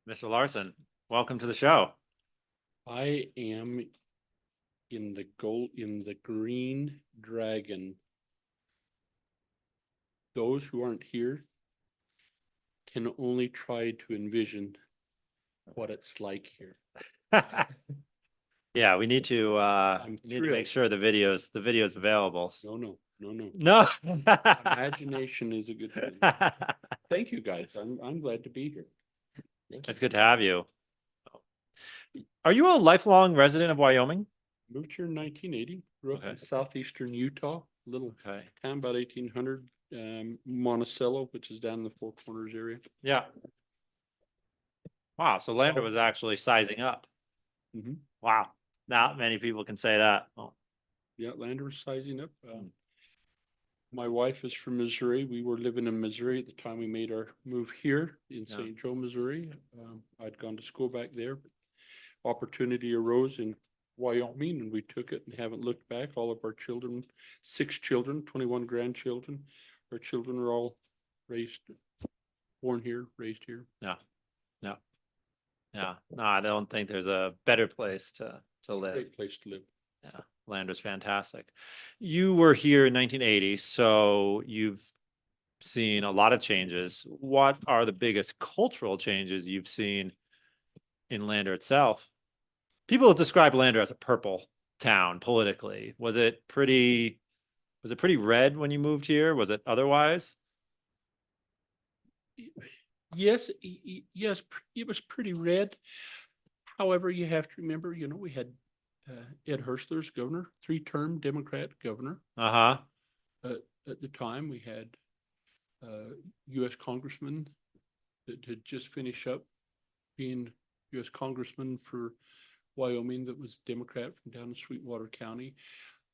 Mr. Larsen, welcome to the show. I am in the green dragon. Those who aren't here can only try to envision what it's like here. Yeah, we need to make sure the video's available. No. No. Imagination is a good thing. Thank you guys. I'm glad to be here. It's good to have you. Are you a lifelong resident of Wyoming? Moved here in 1980. Grew up in southeastern Utah, little town about 1800. Monticello, which is down in the Four Corners area. Yeah. Wow. So Lander was actually sizing up. Mm-hmm. Wow. Not many people can say that. Oh. Yeah, Lander was sizing up. My wife is from Missouri. We were living in Missouri at the time we made our move here in St. Joe, Missouri. I'd gone to school back there. Opportunity arose in Wyoming, and we took it and haven't looked back. All of our children, 6 children, 21 grandchildren. Our children are all born here, raised here. Yeah. No, I don't think there's a better place to live. Great place to live. Yeah, Lander's fantastic. You were here in 1980, so you've seen a lot of changes. What are the biggest cultural changes you've seen in Lander itself? People describe Lander as a purple town politically. Was it pretty red when you moved here? Was it otherwise? Yes, yes, it was pretty red. However, you have to remember, we had Ed Hurstler as governor, 3-term Democrat governor. At the time, we had U.S. congressman that had just finished up being U.S. congressman for Wyoming that was Democrat from down in Sweetwater County.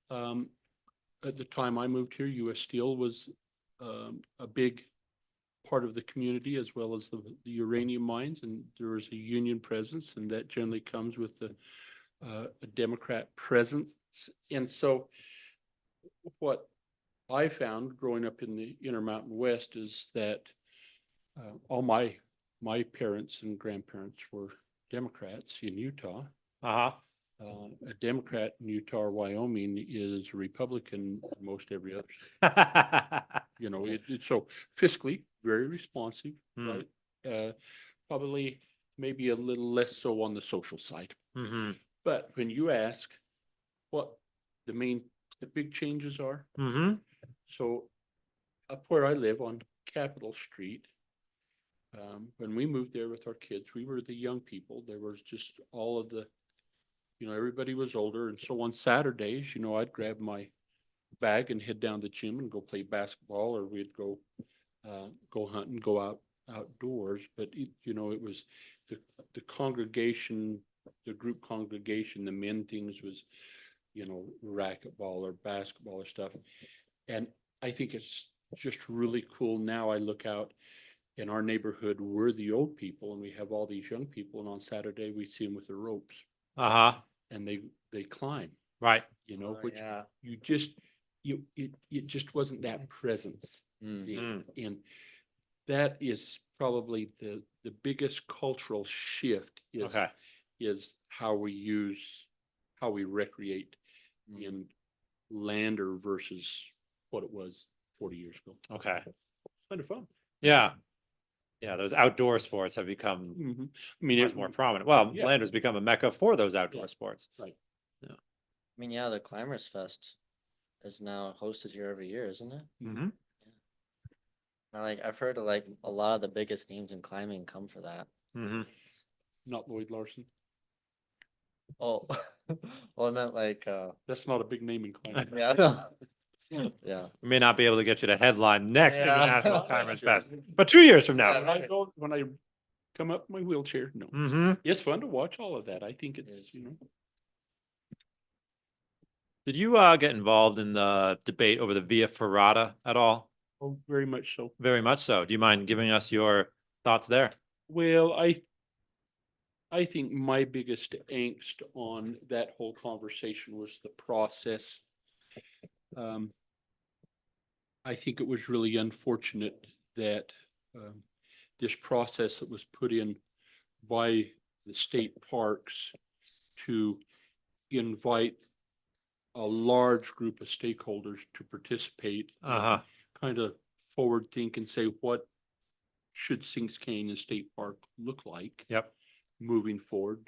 At the time I moved here, U.S. Steel was a big part of the community, as well as the uranium mines, and there was a union presence, and that generally comes with a Democrat presence. And so what I found growing up in the Intermountain West is that all my parents and grandparents were Democrats in Utah. A Democrat in Utah or Wyoming is a Republican in most every other state. It's so fiscally very responsive, right? Probably maybe a little less so on the social side. Mm-hmm. But when you ask what the big changes are, so up where I live on Capitol Street, when we moved there with our kids, we were the young people. There was just all of the, everybody was older. And so on Saturdays, I'd grab my bag and head down the gym and go play basketball, or we'd go hunt and go outdoors. But it was the congregation, the group congregation, the men things was, racquetball or basketball or stuff. And I think it's just really cool. Now I look out in our neighborhood, we're the old people and we have all these young people. And on Saturday we see them with their ropes. And they climb. Right. Which it just wasn't that presence. And that is probably the biggest cultural shift is how we recreate in Lander versus what it was 40 years ago. Okay. Kind of fun. Yeah. Yeah, those outdoor sports have become much more prominent. Well, Lander's become a mecca for those outdoor sports. Right. Yeah. The Climbers Fest is now hosted here every year, isn't it? Mm-hmm. Yeah. I've heard of a lot of the biggest names in climbing come for that. Mm-hmm. Not Lloyd Larsen. Oh, well, I meant that's not a big name in climbing. Yeah. We may not be able to get you to headline next International Climbers Fest, but 2 years from now. When I come up in my wheelchair, it's fun to watch all of that. I think it's Did you get involved in the debate over the Via Ferrata at all? Oh, very much so. Very much so. Do you mind giving us your thoughts there? Well, I think my biggest angst on that whole conversation was the process. I think it was really unfortunate that this process that was put in by the state parks to invite a large group of stakeholders to participate. Uh-huh. Kind of forward think and say, what should Sinks Canyon State Park look like? Yep. Moving forward?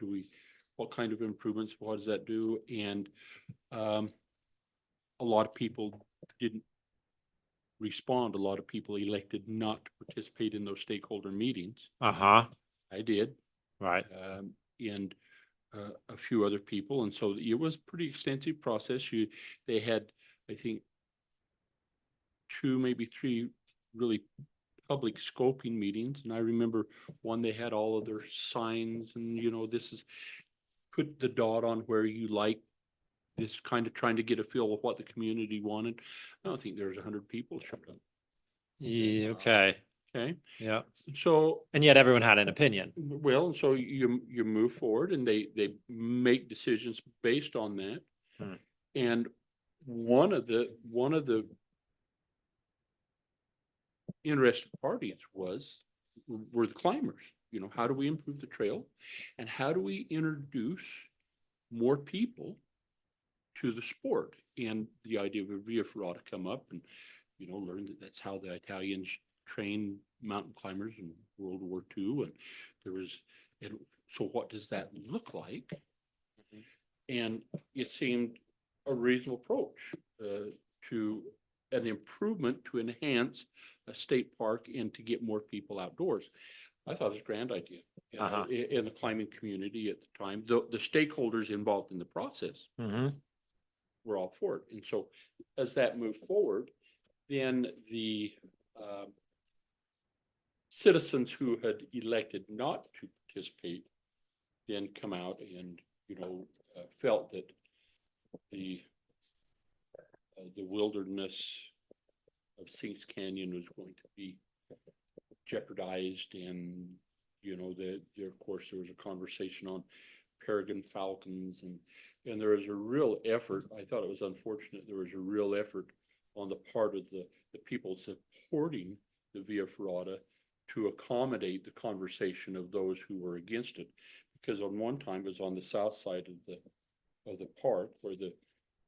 What kind of improvements? What does that do? And a lot of people didn't respond. A lot of people elected not to participate in those stakeholder meetings. Uh-huh. I did. Right. And a few other people. And so it was a pretty extensive process. They had, I think, 2, maybe 3 really public scoping meetings. And I remember one, they had all of their signs and, this is, put the dot on where you like this, kind of trying to get a feel of what the community wanted. I don't think there was 100 people showed up. Yeah, okay. Okay. Yeah. So, And yet everyone had an opinion. well, so you move forward and they make decisions based on that. Hmm. And one of the interested parties were the climbers. How do we improve the trail, and how do we introduce more people to the sport? And the idea of a via ferrata come up, and learn that that's how the Italians trained mountain climbers in World War II. And so what does that look like? Mhm. And it seemed a reasonable approach to an improvement to enhance a state park and to get more people outdoors. I thought it was a grand idea. Uh-huh. In the climbing community at the time. The stakeholders involved in the process Mm-hmm. were all for it. And so as that moved forward, then the citizens who had elected not to participate then come out and, felt that the wilderness of Sinks Canyon was going to be jeopardized. And, of course, there was a conversation on peregrine falcons, and there was a real effort. I thought it was unfortunate. There was a real effort on the part of the people supporting the Via Ferrata to accommodate the conversation of those who were against it. Because on one time it was on the south side of the park where the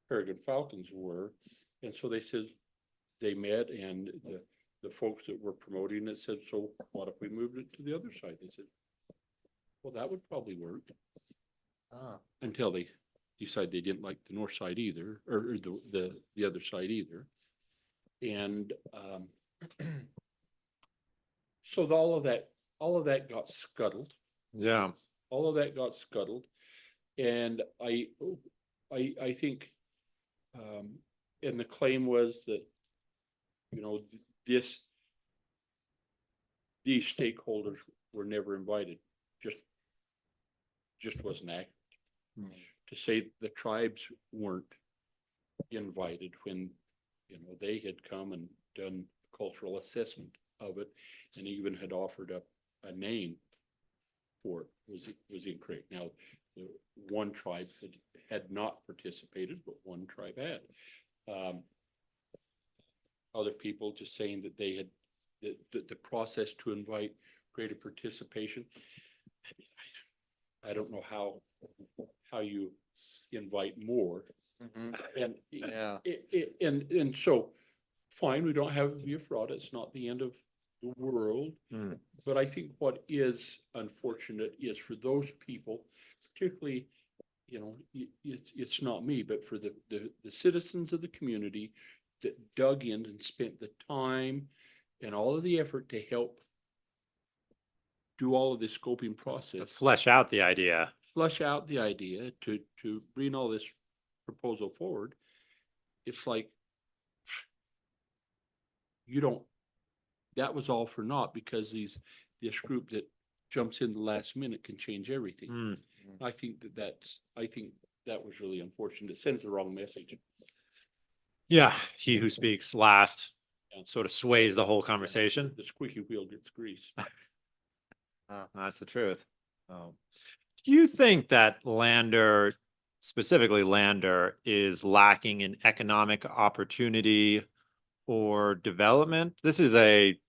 peregrine falcons were. And so they met, and the folks that were promoting it said, so what if we moved it to the other side? They said, well, that would probably work. Until they decided they didn't like the north side either, or the other side either. And so all of that got scuttled. Yeah. All of that got scuttled. And I think, and the claim was that, these stakeholders were never invited. Just wasn't accurate. To say the tribes weren't invited when, they had come and done a cultural assessment of it, and even had offered up a name for it was incorrect. Now, the one tribe had not participated, but one tribe had. Other people just saying that they had the process to invite greater participation. I don't know how you invite more. Mhm. And Yeah. and so fine, we don't have Via Ferrata. It's not the end of the world. Mm. But I think what is unfortunate is for those people, particularly, it's not me, but for the citizens of the community that dug in and spent the time and all of the effort to help do all of this scoping process, Flesh out the idea. flush out the idea to bring all this proposal forward. It's like, that was all for naught, because this group that jumps in the last minute can change everything. Mm. I think that was really unfortunate. It sends the wrong message. Yeah. He who speaks last Yeah. sort of sways the whole conversation. The squeaky wheel gets grease. That's the truth. Do you think that Lander, specifically Lander, is lacking in economic opportunity or development? This is a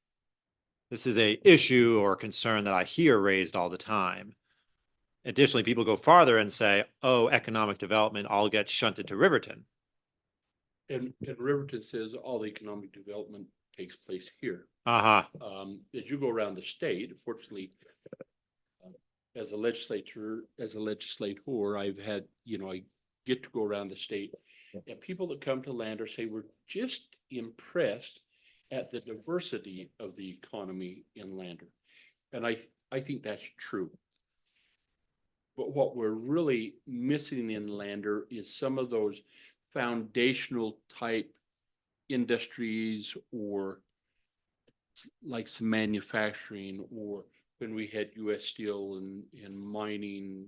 This is a issue or concern that I hear raised all the time. Additionally, people go farther and say, oh, economic development all gets shunted to Riverton. And Riverton says all the economic development takes place here. Uh-huh. As you go around the state, fortunately, as a legislator, I've had, I get to go around the state, and people that come to Lander say we're just impressed at the diversity of the economy in Lander. And I think that's true. But what we're really missing in Lander is some of those foundational type industries, or like some manufacturing, or when we had US Steel and mining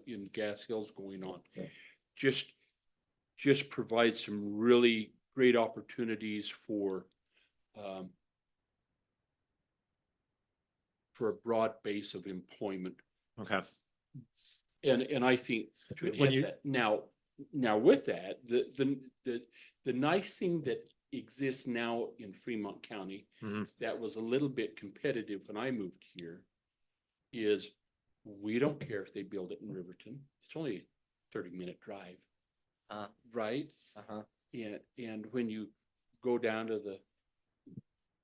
in Gas Hills going on. Just provide some really great opportunities for a broad base of employment. Okay. And I think When you now with that, the nice thing that exists now in Fremont County that was a little bit competitive when I moved here is we don't care if they build it in Riverton. It's only a 30-minute drive. Right? Uh-huh. And when you go down to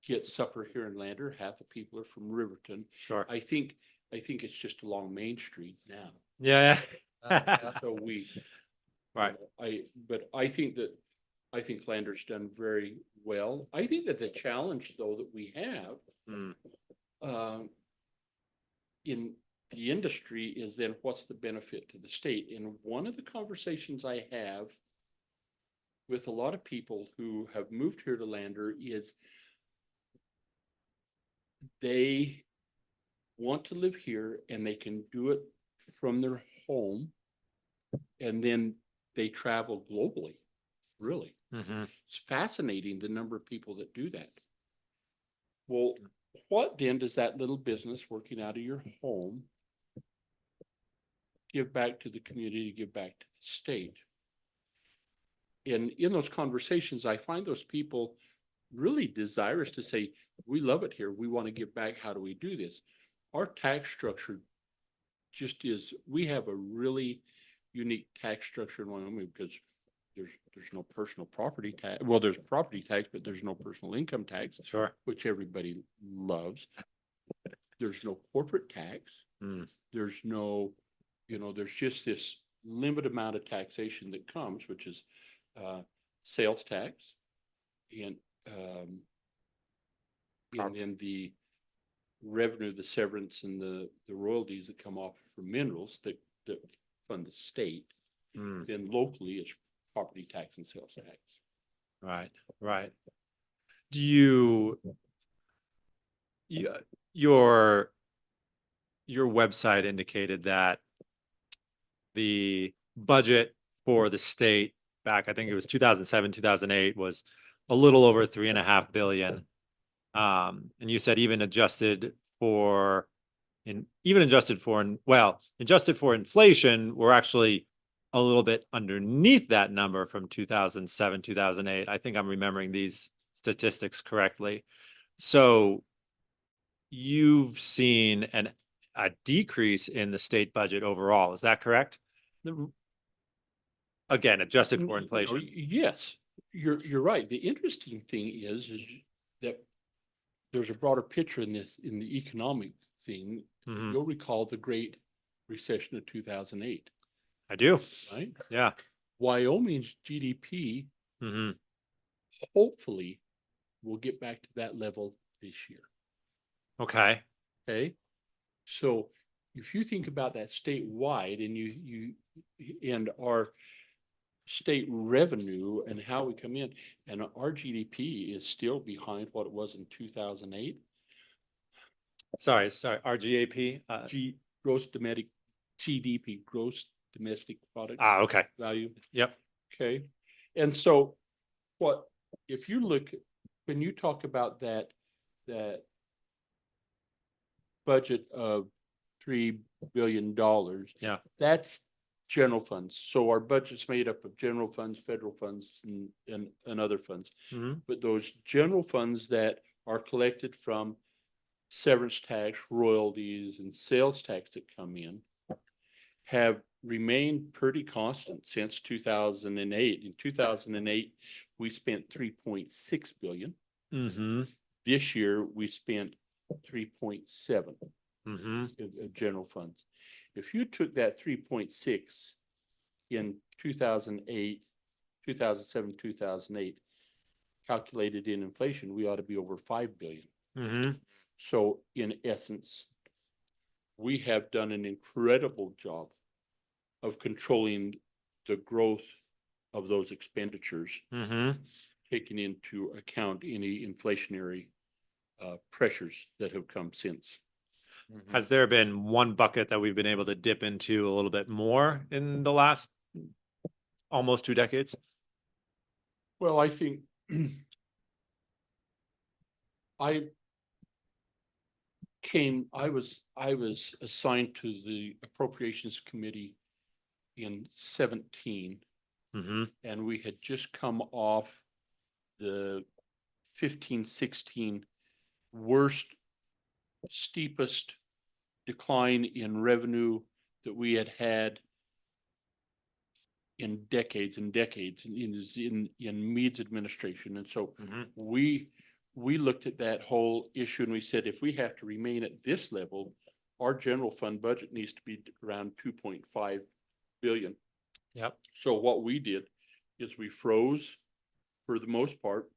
get supper here in Lander, half the people are from Riverton. Sure. I think it's just along Main Street now. Yeah. So Right. I think Lander's done very well. I think that the challenge though that we have in the industry is then what's the benefit to the state? And one of the conversations I have with a lot of people who have moved here to Lander is they want to live here and they can do it from their home, and then they travel globally. Really. It's fascinating the number of people that do that. Well, what then does that little business working out of your home give back to the community, give back to the state? And in those conversations, I find those people really desirous to say, we love it here. We want to give back. How do we do this? Our tax structure just is, we have a really unique tax structure in Wyoming because there's no personal property tax. Well, there's property tax, but there's no personal income tax. Sure. Which everybody loves. There's no corporate tax. There's no, there's just this limited amount of taxation that comes, which is sales tax and then the revenue, the severance, and the royalties that come off for minerals that fund the state. Then locally, it's property tax and sales tax. Right. Do your website indicated that the budget for the state back, I think it was 2007, 2008, was a little over $3.5 billion. And you said adjusted for inflation, we're actually a little bit underneath that number from 2007, 2008. I think I'm remembering these statistics correctly. So you've seen a decrease in the state budget overall. Is that correct? Again, adjusted for inflation. Yes, you're right. The interesting thing is that there's a broader picture in the economic thing. You'll recall the Great Recession of 2008. I do. Right? Yeah. Wyoming's GDP hopefully will get back to that level this year. Okay. So if you think about that statewide, and you and our state revenue and how we come in, and our GDP is still behind what it was in 2008. Sorry, RGAP? Gross domestic GDP, gross domestic product. Okay. Value. Yep. Okay. And so if you look, when you talk about that budget of $3 billion, yeah, that's general funds. So our budget's made up of general funds, federal funds, and other funds. But those general funds that are collected from severance tax, royalties, and sales tax that come in have remained pretty constant since 2008. In 2008, we spent 3.6 billion. Mm-hmm. This year, we spent 3.7 Mm-hmm. of general funds. If you took that 3.6 in 2008, 2007, 2008, calculated in inflation, we ought to be over 5 billion. Mm-hmm. So in essence, we have done an incredible job of controlling the growth of those expenditures, Mm-hmm. taking into account any inflationary pressures that have come since. Has there been one bucket that we've been able to dip into a little bit more in the last almost 2 decades? Well, I think I was assigned to the Appropriations Committee in 17, Mm-hmm. and we had just come off the 15, 16 worst, steepest decline in revenue that we had had in decades and decades in Meade's administration. And so Mm-hmm. we looked at that whole issue and we said, if we have to remain at this level, our general fund budget needs to be around 2.5 billion. Yep. So what we did is we froze, for the most part,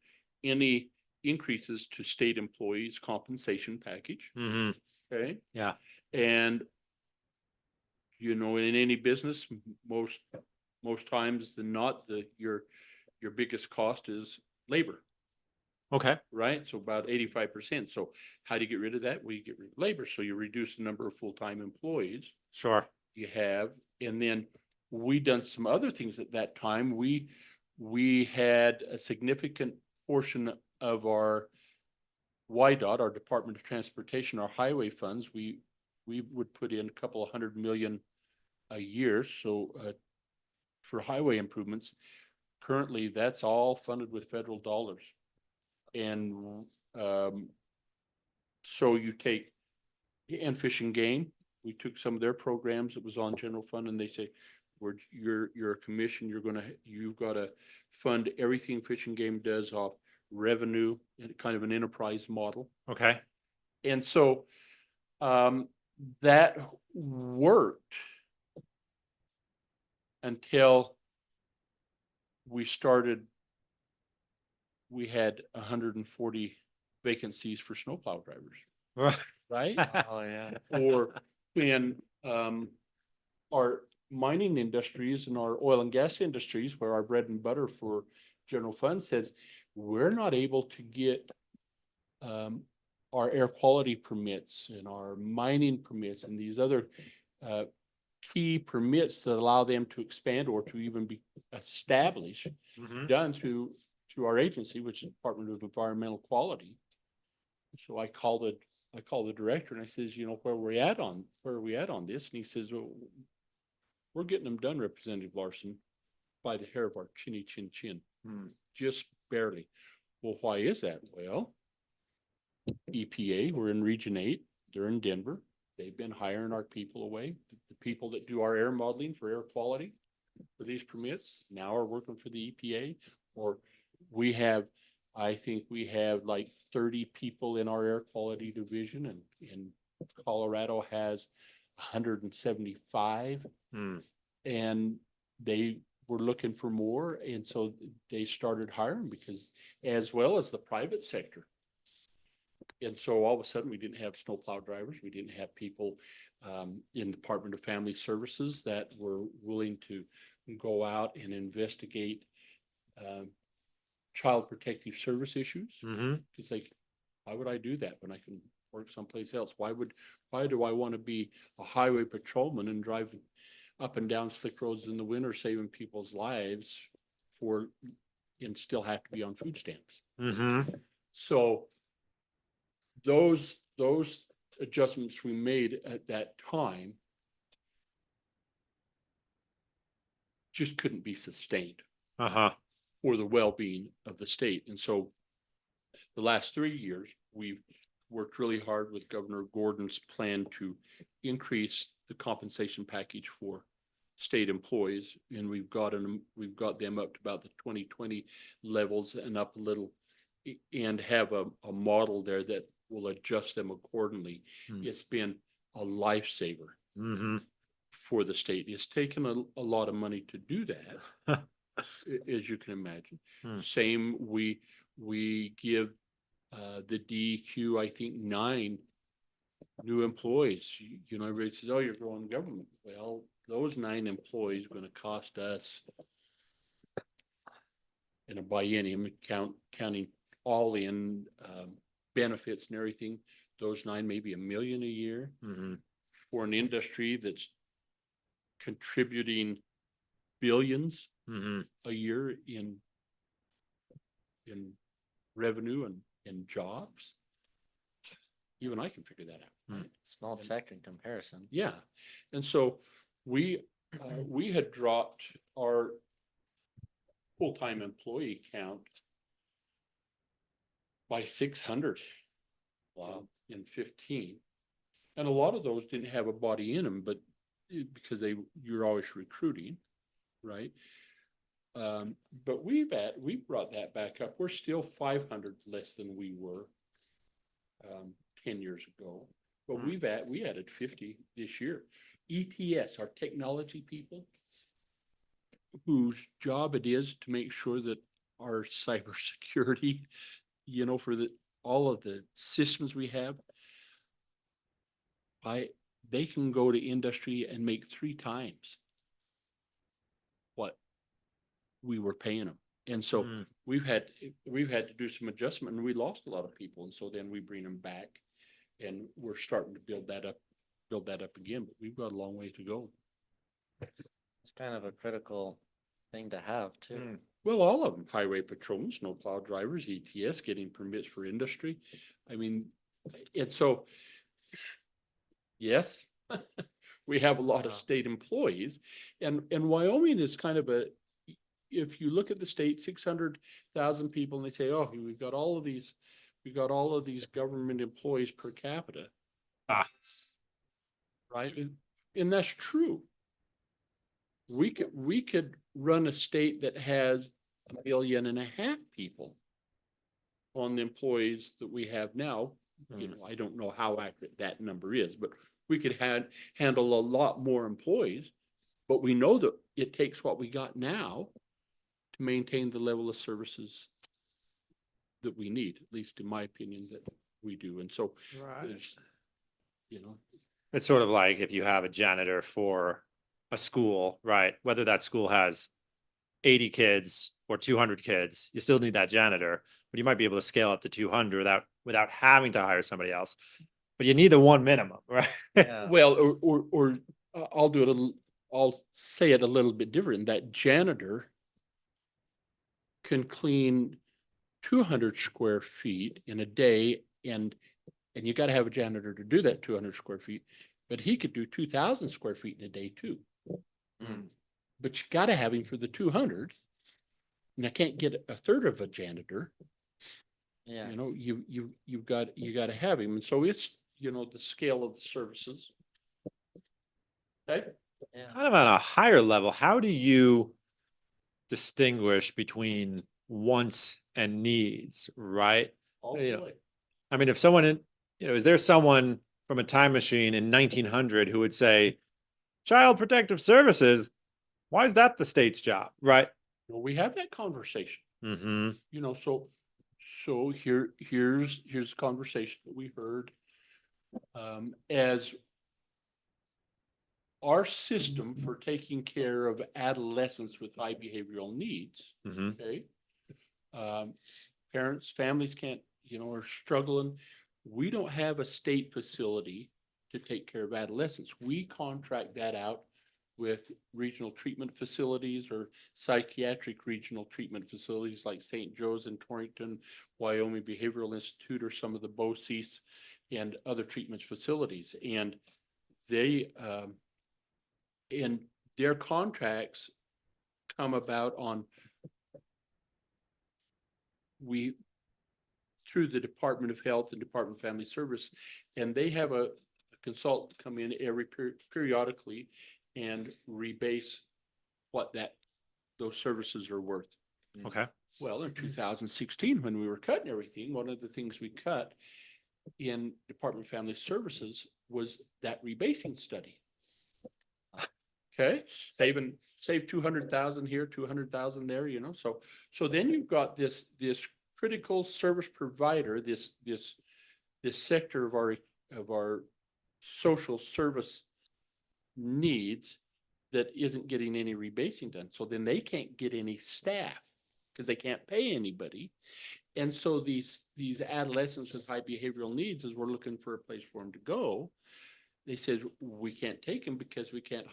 any increases to state employees' compensation package. Mm-hmm. Okay. Yeah. And, you know, in any business, most times than not, your biggest cost is labor, Okay. right? So about 85%. So how do you get rid of that? Well, you get rid of labor. So you reduce the number of full-time employees Sure. you have. And then we done some other things at that time. We had a significant portion of our YDOT, our Department of Transportation, our highway funds. We would put in a couple of $100 million a year. So for highway improvements, currently that's all funded with federal dollars. And so you take, and Fish and Game, we took some of their programs that was on general fund, and they say, you're a commission, you've got to fund everything Fish and Game does off revenue and kind of an enterprise model. Okay. And so that worked until we had 140 vacancies for snowplow drivers, right? Oh, yeah. Or when our mining industries and our oil and gas industries, where our bread and butter for general fund, says we're not able to get our air quality permits and our mining permits and these other key permits that allow them to expand or to even be established, Mm-hmm. done through our agency, which is Department of Environmental Quality. So I called the director and I says, you know, where are we at on this? And he says, well, we're getting them done, Representative Larsen, by the hair of our chinny chin chin. Just barely. Well, why is that? Well, EPA, we're in Region 8, they're in Denver. They've been hiring our people away. The people that do our air modeling for air quality for these permits now are working for the EPA. Or I think we have like 30 people in our air quality division, and Colorado has 175. And they were looking for more. And so they started hiring, because as well as the private sector. And so all of a sudden we didn't have snowplow drivers. We didn't have people in the Department of Family Services that were willing to go out and investigate child protective service issues. It's like, why would I do that when I can work someplace else? Why do I want to be a highway patrolman and drive up and down slick roads in the winter, saving people's lives and still have to be on food stamps? So those adjustments we made at that time just couldn't be sustained for the well-being of the state. And so the last 3 years, we've worked really hard with Governor Gordon's plan to increase the compensation package for state employees, and we've got them up to about the 2020 levels and up a little, and have a model there that will adjust them accordingly. It's been a lifesaver for the state. It's taken a lot of money to do that, as you can imagine. Same, we give the DEQ, I think, 9 new employees. You know, everybody says, oh, you're growing government. Well, those 9 employees are going to cost us in a biennium, counting all in benefits and everything, those 9, maybe $1 million a year for an industry that's contributing billions a year in revenue and jobs. Even I can figure that out. Right? Small check in comparison. Yeah. And so we had dropped our full-time employee count by 600 in 15. And a lot of those didn't have a body in them, but because you're always recruiting, right? But we brought that back up. We're still 500 less than we were 10 years ago, but we added 50 this year. ETS, our technology people, whose job it is to make sure that our cybersecurity, you know, for all of the systems we have, they can go to industry and make 3 times what we were paying them. And so we've had to do some adjustment, and we lost a lot of people. And so then we bring them back, and we're starting to build that up again, but we've got a long way to go. It's kind of a critical thing to have too. Well, all of them: highway patrolmen, snowplow drivers, ETS, getting permits for industry. I mean, and so, yes, we have a lot of state employees, and Wyoming is kind of if you look at the state, 600,000 people, and they say, oh, we've got all of these government employees per capita. Right? And that's true. We could run a state that has 1.5 million people on the employees that we have now. You know, I don't know how accurate that number is, but we could handle a lot more employees. But we know that it takes what we got now to maintain the level of services that we need, at least in my opinion, that we do. And so, you know, it's sort of like if you have a janitor for a school, right? Whether that school has 80 kids or 200 kids, you still need that janitor, but you might be able to scale up to 200 without having to hire somebody else. But you need the one minimum, right? Yeah. Well, or I'll say it a little bit different. That janitor can clean 200 square feet in a day, and you got to have a janitor to do that 200 square feet, but he could do 2,000 square feet in a day too. But you got to have him for the 200, and I can't get a third of a janitor. Yeah. You know, you got to have him, and so it's, you know, the scale of the services. Okay. Yeah. Kind of on a higher level, how do you distinguish between wants and needs, right? You know, I mean, if someone, you know, is there someone from a time machine in 1900 who would say, Child Protective Services, why is that the state's job, right? Well, we have that conversation. You know, so here's the conversation that we heard. As our system for taking care of adolescents with high behavioral needs, okay, parents, families can't, you know, are struggling. We don't have a state facility to take care of adolescents. We contract that out with regional treatment facilities or psychiatric regional treatment facilities like St. Joe's in Torrington, Wyoming Behavioral Institute, or some of the BOCES and other treatment facilities. And they, and their contracts come about through the Department of Health and Department of Family Service, and they have a consultant come in every periodically and rebase what those services are worth. Okay. Well, in 2016, when we were cutting everything, one of the things we cut in Department of Family Services was that rebasing study. Okay, save 200,000 here, 200,000 there, you know, so then you've got this critical service provider, this sector of our social service needs that isn't getting any rebasing done. So then they can't get any staff because they can't pay anybody. And so these adolescents with high behavioral needs, as we're looking for a place for them to go, they said, we can't take them because we can't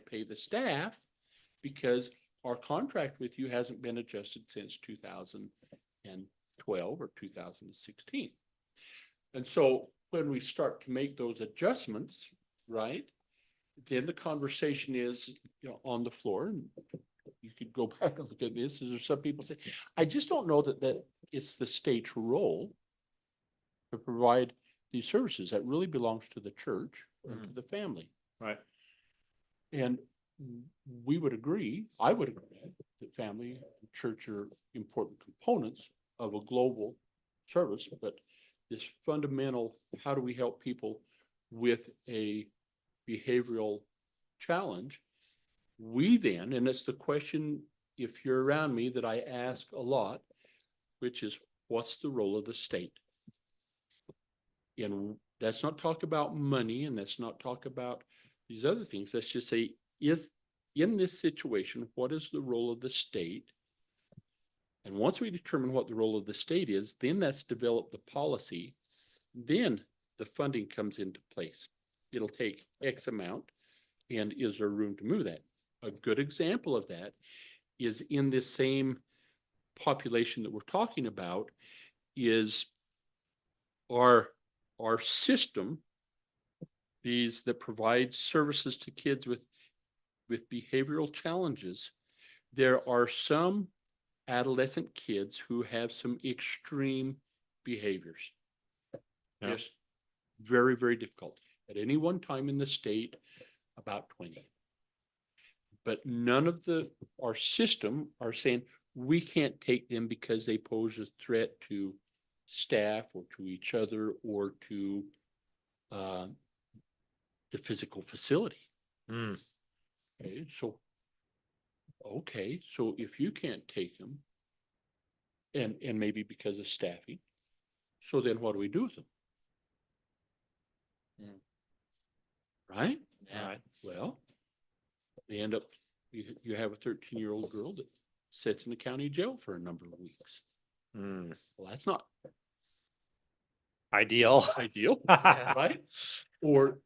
pay the staff because our contract with you hasn't been adjusted since 2012 or 2016. And so when we start to make those adjustments, right, then the conversation is, you know, on the floor, and you could go back and look at this. Is there some people say, I just don't know that it's the state's role to provide these services. That really belongs to the church or to the family. Right. And we would agree, I would agree, that family and church are important components of a global service, but this fundamental, how do we help people with a behavioral challenge? We then, and it's the question, if you're around me, that I ask a lot, which is, what's the role of the state? And that's not talk about money, and that's not talk about these other things. Let's just say, is in this situation, what is the role of the state? And once we determine what the role of the state is, then let's develop the policy. Then the funding comes into place. It'll take X amount, and is there room to move that? A good example of that is in this same population that we're talking about is our system, these that provide services to kids with behavioral challenges. There are some adolescent kids who have some extreme behaviors. Yeah. Just very, very difficult. At any one time in the state, about 20. But none of our system are saying we can't take them because they pose a threat to staff or to each other or to the physical facility. Mm. Okay, so if you can't take them, and maybe because of staffing, so then what do we do with them? Right? Yeah. Right. Well, they end up, you have a 13-year-old girl that sits in the county jail for a number of weeks. Mm. Well, that's not Ideal. ideal, right? Or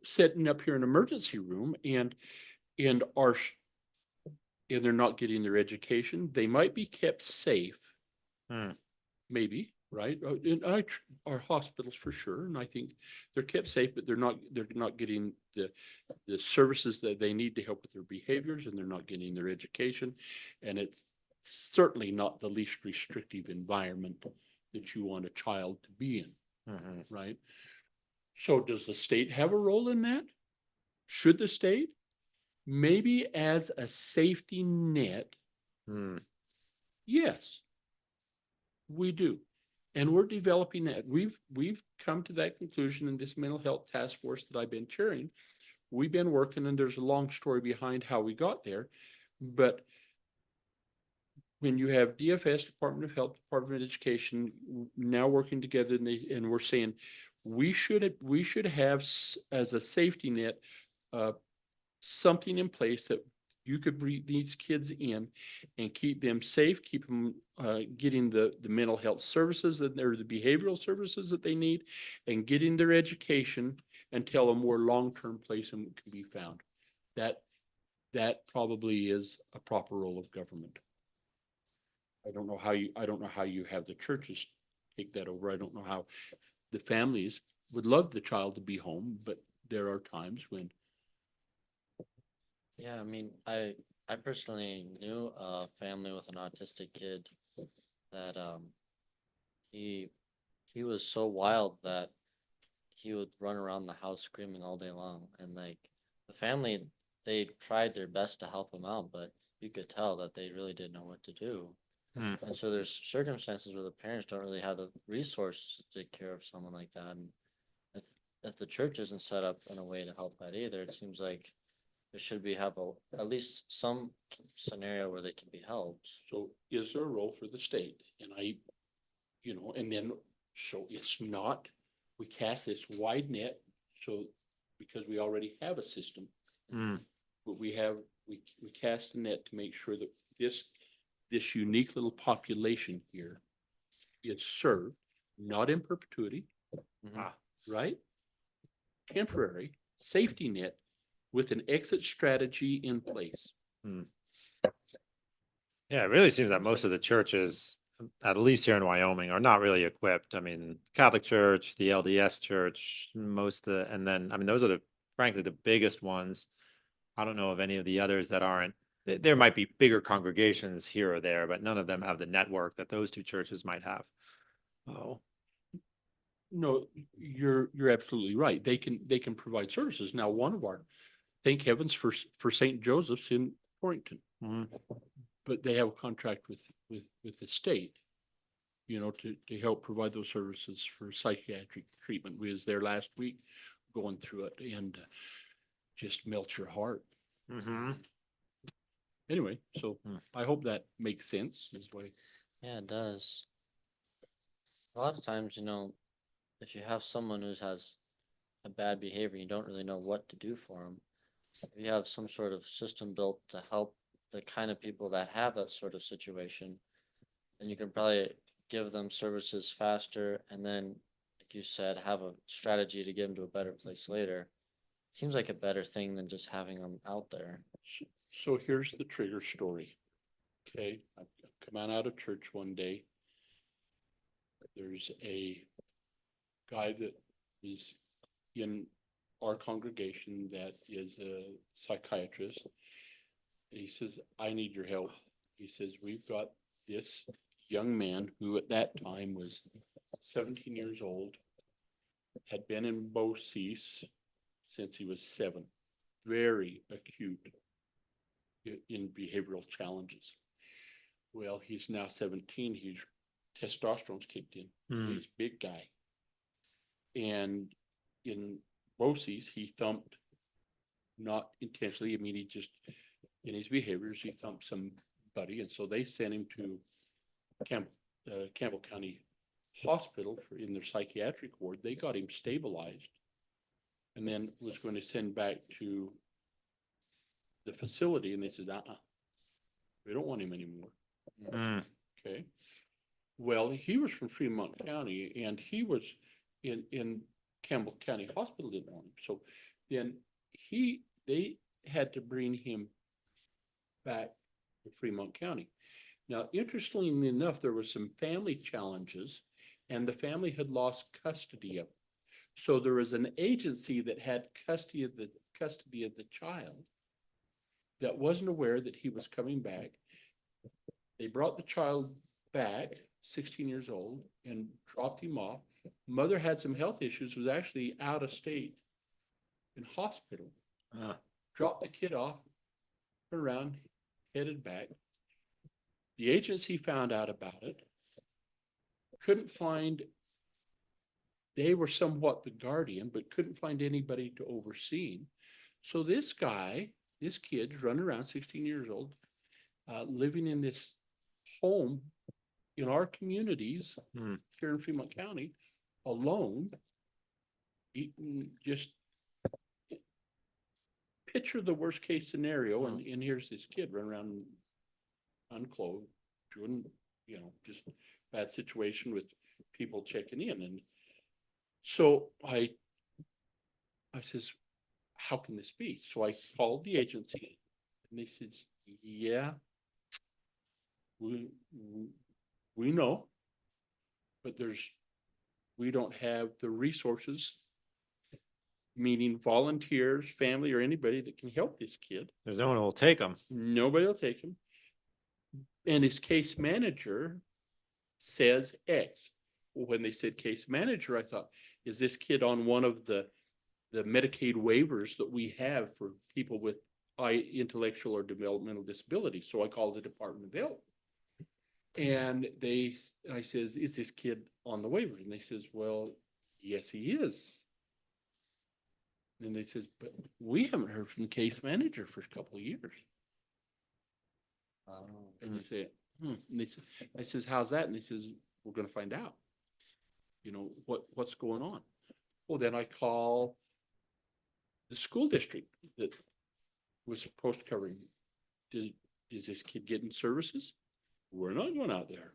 setting up here in an emergency room and they're not getting their education. They might be kept safe, maybe, right? Our hospitals for sure, and I think they're kept safe, but they're not getting the services that they need to help with their behaviors, and they're not getting their education, and it's certainly not the least restrictive environment that you want a child to be in. Right? So does the state have a role in that? Should the state? Maybe as a safety net. Yes, we do. And we're developing that. We've come to that conclusion in this mental health task force that I've been chairing. We've been working, and there's a long story behind how we got there. But when you have DFS, Department of Health, Department of Education, now working together, and we're saying we should have as a safety net something in place that you could bring these kids in and keep them safe, keep them getting the mental health services or the behavioral services that they need, and getting their education until a more long-term placement can be found. That probably is a proper role of government. I don't know how you have the churches take that over. I don't know how the families would love the child to be home, but there are times when. Yeah, I mean, I personally knew a family with an autistic kid that he was so wild that he would run around the house screaming all day long. And like the family, they tried their best to help him out, but you could tell that they really didn't know what to do. Hmm. And so there's circumstances where the parents don't really have the resources to take care of someone like that. And if if the church isn't set up in a way to help that either, it seems like there should be have at least some scenario where they can be helped. So is there a role for the state? And and then, so it's not, we cast this wide net, so, because we already have a system, Hmm. but we cast a net to make sure that this unique little population here is served, not in perpetuity, Mhm. Ah. right? Temporary safety net with an exit strategy in place. Yeah, it really seems that most of the churches, at least here in Wyoming, are not really equipped. I mean, Catholic Church, the LDS Church, and then, I mean, those are frankly, the biggest ones. I don't know of any of the others that aren't. There might be bigger congregations here or there, but none of them have the network that those two churches might have. Oh, No, you're absolutely right. They can provide services. Now, one of our, thank heavens for St. Joseph's in Torrington, mhm. but they have a contract with the state, to help provide those services for psychiatric treatment. We was there last week going through it, and just melts your heart. Mhm. Anyway, so Hmm. I hope that makes sense. Is why. Yeah, it does. A lot of times, if you have someone who has a bad behavior, you don't really know what to do for them. If you have some sort of system built to help the kind of people that have that sort of situation, then you can probably give them services faster and then, like you said, have a strategy to get them to a better place later. Seems like a better thing than just having them out there. So here's the trigger story. Okay, I've come out of church one day. There's a guy that is in our congregation that is a psychiatrist. He says, I need your help. He says, we've got this young man who at that time was 17 years old, had been in BOCES since he was 7, very acute in behavioral challenges. Well, he's now 17. His testosterone's kicked in. Hmm. He's a big guy. And in BOCES, he thumped, not intentionally. I mean, he just, in his behaviors, he thumped somebody. And so they sent him to Campbell County Hospital in their psychiatric ward. They got him stabilized and then was going to send back to the facility. And they said, we don't want him anymore. Hmm. Okay. Well, he was from Fremont County, and he was in Campbell County Hospital didn't want him. So then they had to bring him back to Fremont County. Now, interestingly enough, there was some family challenges, and the family had lost custody of him. So there was an agency that had custody of the child that wasn't aware that he was coming back. They brought the child back, 16 years old, and dropped him off. Mother had some health issues, was actually out of state in hospital. Dropped the kid off, turned around, headed back. The agency found out about it, couldn't find, they were somewhat the guardian, but couldn't find anybody to oversee him. So this kid's running around, 16 years old, living in this home in our communities Hmm. here in Fremont County, alone. Just picture the worst case scenario, and here's this kid running around unclothed, doing, just bad situation with people checking in. And so I says, how can this be? So I called the agency, and they said, yeah, we know, but we don't have the resources, meaning volunteers, family, or anybody that can help this kid. There's no one who will take them. Nobody will take him. And his case manager says X. when they said case manager, I thought, is this kid on one of the Medicaid waivers that we have for people with high intellectual or developmental disabilities? So I called the Department of Health. And I says, is this kid on the waiver? And they says, well, yes, he is. And they says, but we haven't heard from the case manager for a couple of years. And you say, And they said, I says, how's that? And they says, we're going to find out, what's going on. Well, then I call the school district that was supposed to cover him. Is this kid getting services? We're not going out there.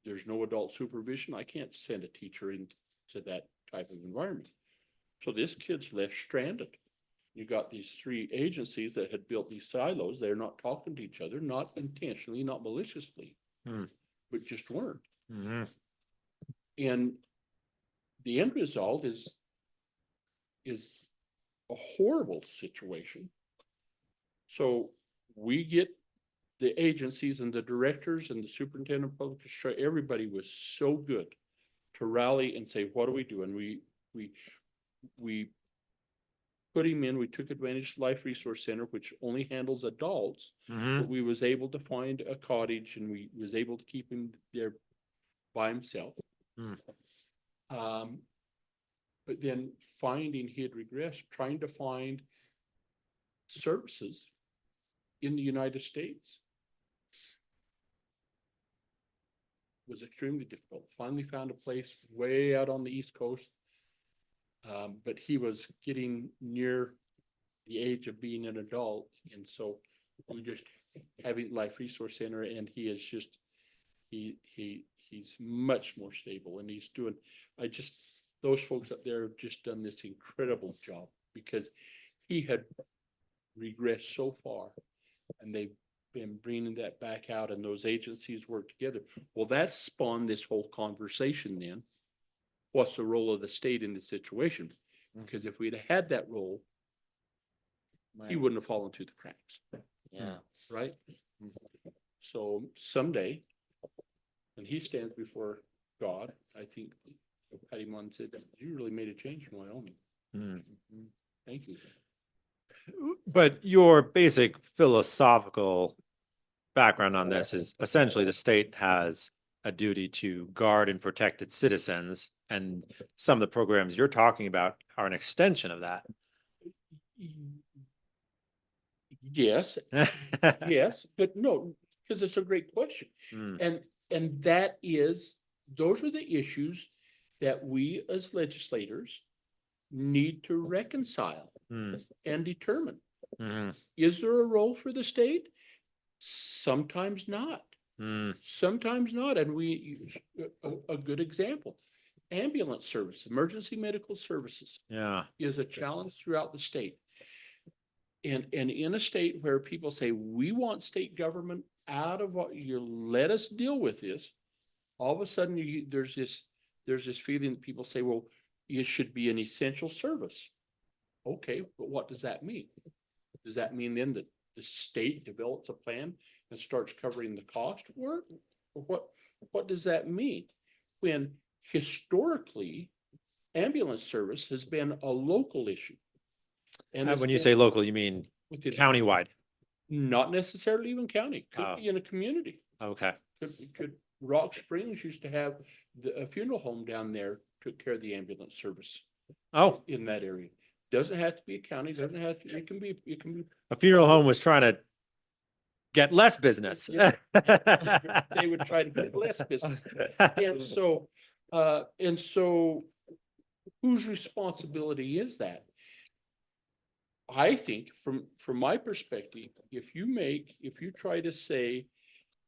There's no adult supervision. I can't send a teacher into that type of environment. So this kid's left stranded. You got these three agencies that had built these silos. They're not talking to each other, not intentionally, not maliciously, but just weren't. Mm-hmm. And the end result is a horrible situation. So we get the agencies and the directors and the superintendent of public instruction, everybody was so good to rally and say, what do we do? And we put him in. We took advantage of Life Resource Center, which only handles adults, but we was able to find a cottage and we was able to keep him there by himself. But then finding he had regressed, trying to find services in the United States was extremely difficult. Finally found a place way out on the East Coast. But he was getting near the age of being an adult. And so we just having Life Resource Center, and he is just, he's much more stable, and he's doing, those folks up there have just done this incredible job because he had regressed so far, and they've been bringing that back out, and those agencies work together. Well, that spawned this whole conversation then. What's the role of the state in this situation? Because if we'd had that role, he wouldn't have fallen through the cracks. Yeah. Right? So someday, when he stands before God, I think Patty Munn said, you really made a change in Wyoming. Thank you. But your basic philosophical background on this is essentially the state has a duty to guard and protect its citizens, and some of the programs you're talking about are an extension of that. Yes, yes, but no, because it's a great question. And those are the issues that we as legislators need to reconcile and determine. Is there a role for the state? Sometimes not. Sometimes not. And a good example, ambulance service, emergency medical services is a challenge throughout the state. And in a state where people say, we want state government out of what you let us deal with this, all of a sudden there's this feeling that people say, well, it should be an essential service. Okay, but what does that mean? Does that mean then that the state develops a plan and starts covering the cost for it? Or what does that mean? When historically, ambulance service has been a local issue. And when you say local, you mean countywide? Not necessarily even county. Could be in a community. Okay. Could Rock Springs used to have a funeral home down there, took care of the ambulance service. In that area. Doesn't have to be a county. Doesn't have to. It can be. A funeral home was trying to get less business. They would try to get less business, and so, whose responsibility is that? I think, from my perspective, if you try to say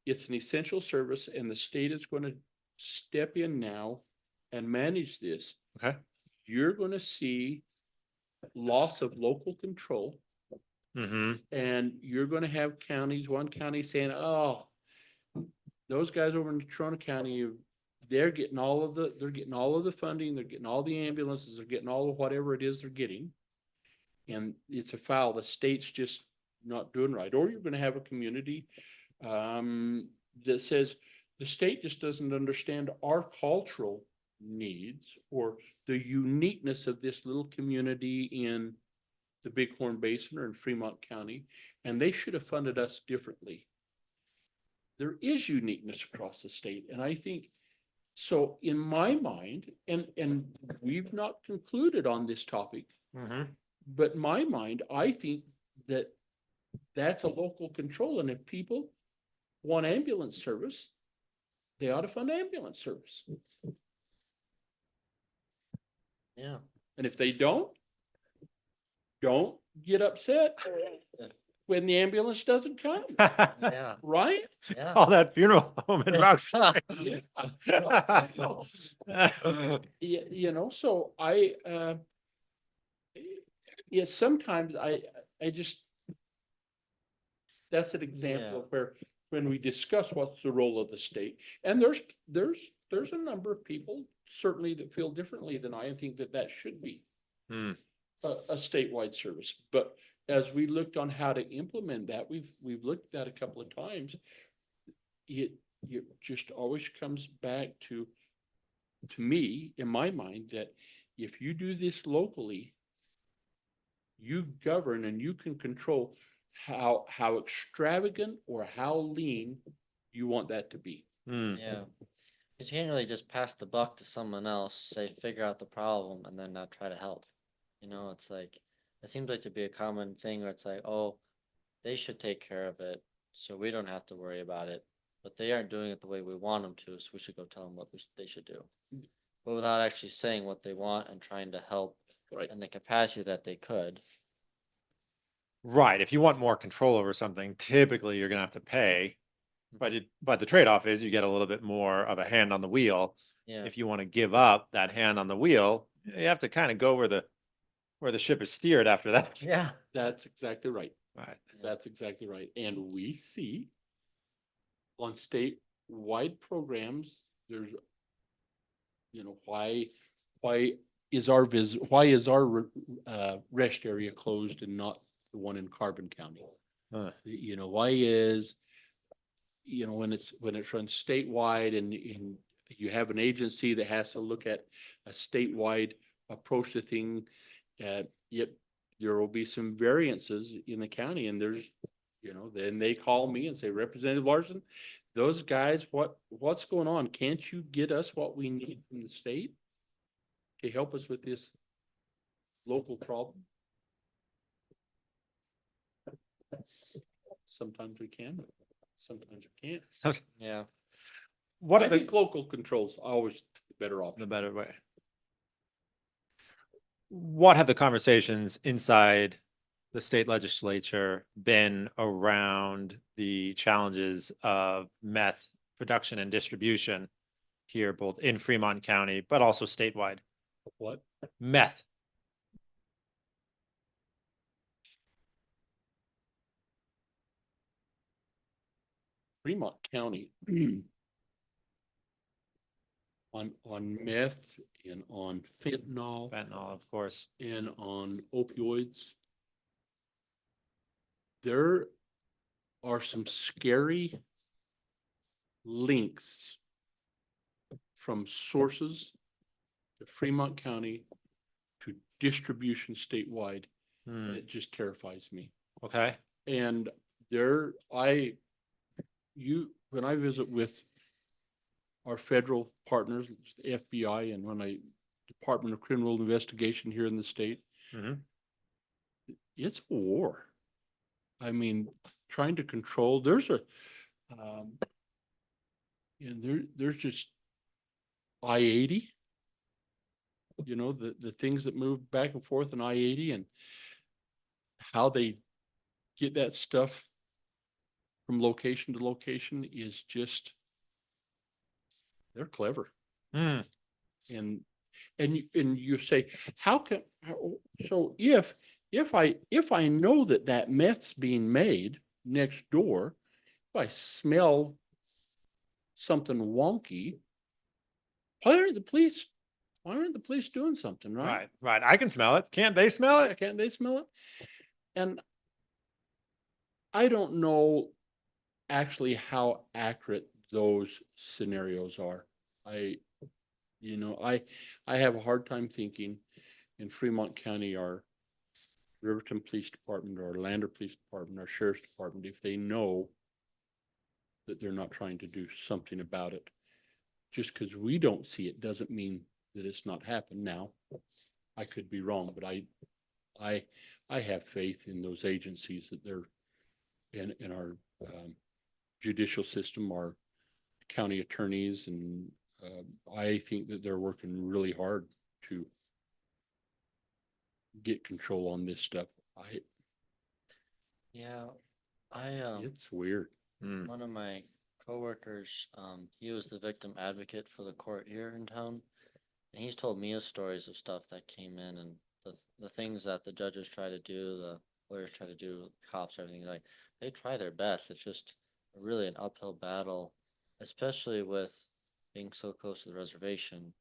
it's an essential service and the state is going to step in now and manage this, you're going to see loss of local control. And you're going to have one county saying, oh, those guys over in Toronto County, they're getting all of the funding, they're getting all the ambulances, they're getting all of whatever it is they're getting. And it's a foul. The state's just not doing right. Or you're going to have a community that says the state just doesn't understand our cultural needs or the uniqueness of this little community in the Bighorn Basin or in Fremont County, and they should have funded us differently. There is uniqueness across the state, and I think so. In my mind, and we've not concluded on this topic, but in my mind, I think that that's a local control, and if people want ambulance service, they ought to fund ambulance service. Yeah. And if they don't get upset when the ambulance doesn't come, Yeah. right? Yeah. Call that funeral home in Roxbury. You know, so I, yeah, sometimes I just, that's an example of where, when we discuss what's the role of the state, and there's a number of people certainly that feel differently than I think that should be a statewide service. But as we looked on how to implement that, we've looked at that a couple of times. It just always comes back to me, in my mind, that if you do this locally, you govern and you can control how extravagant or how lean you want that to be. Yeah. Because you can't really just pass the buck to someone else, say, figure out the problem, and then not try to help. You know, it's like, it seems like to be a common thing where it's like, oh, they should take care of it, so we don't have to worry about it. But they aren't doing it the way we want them to, so we should go tell them what they should do. But without actually saying what they want and trying to help Right. in the capacity that they could. Right. If you want more control over something, typically you're gonna have to pay. But the trade-off is you get a little bit more of a hand on the wheel. Yeah. If you want to give up that hand on the wheel, you have to kind of go where the ship is steered after that. Yeah. That's exactly right. Right. That's exactly right. And we see on statewide programs, there's, you know, why is our rest area closed and not the one in Carbon County? You know, why is, you know, when it's run statewide and you have an agency that has to look at a statewide approach to thing, yet there will be some variances in the county, and there's, you know, then they call me and say, Representative Larsen, those guys, what's going on? Can't you get us what we need from the state to help us with this local problem? Sometimes we can, sometimes we can't. So Yeah. what I are the think local control's always the better option. the better way? What have the conversations inside the state legislature been around the challenges of meth production and distribution here, both in Fremont County, but also statewide? What? Meth. Fremont County on meth and on fentanyl Fentanyl, of course. and on opioids, there are some scary links from sources to Fremont County to distribution statewide. Hmm. It just terrifies me. Okay. And when I visit with our federal partners, the FBI, and when Department of Criminal Investigation here in the state, it's a war. I mean, trying to control, there's just I-80, you know, the things that move back and forth on I-80 and how they get that stuff from location to location is just, they're clever. And you say, so if I know that meth's being made next door, if I smell something wonky, why aren't the police doing something, right? Right. I can smell it. Can't they smell it? Can't they smell it? And I don't know actually how accurate those scenarios are. You know, I have a hard time thinking in Fremont County, our Riverton Police Department, or Lander Police Department, our Sheriff's Department, if they know that they're not trying to do something about it. Just because we don't see it doesn't mean that it's not happened. Now, I could be wrong, but I have faith in those agencies that they're in our judicial system, our county attorneys, and I think that they're working really hard to get control on this stuff. Yeah, I It's weird. Mm. one of my coworkers, he was the victim advocate for the court here in town, and he's told me of stories of stuff that came in and the things that the judges try to do, the lawyers try to do, cops, everything like they try their best. It's just really an uphill battle, especially with being so close to the reservation.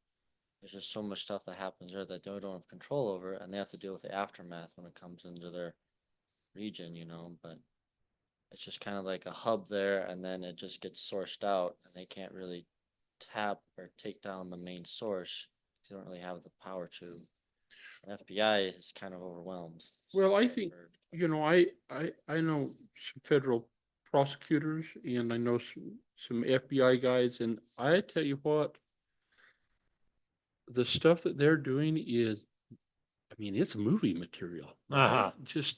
There's just so much stuff that happens there that they don't have control over, and they have to deal with the aftermath when it comes into their region, you know. But it's just kind of like a hub there, and then it just gets sourced out, and they can't really tap or take down the main source. They don't really have the power to. And FBI is kind of overwhelmed. Well, I I've think, heard. you know, I know some federal prosecutors, and I know some FBI guys, and I tell you what, the stuff that they're doing is, I mean, it's movie material. Uh-huh. Just,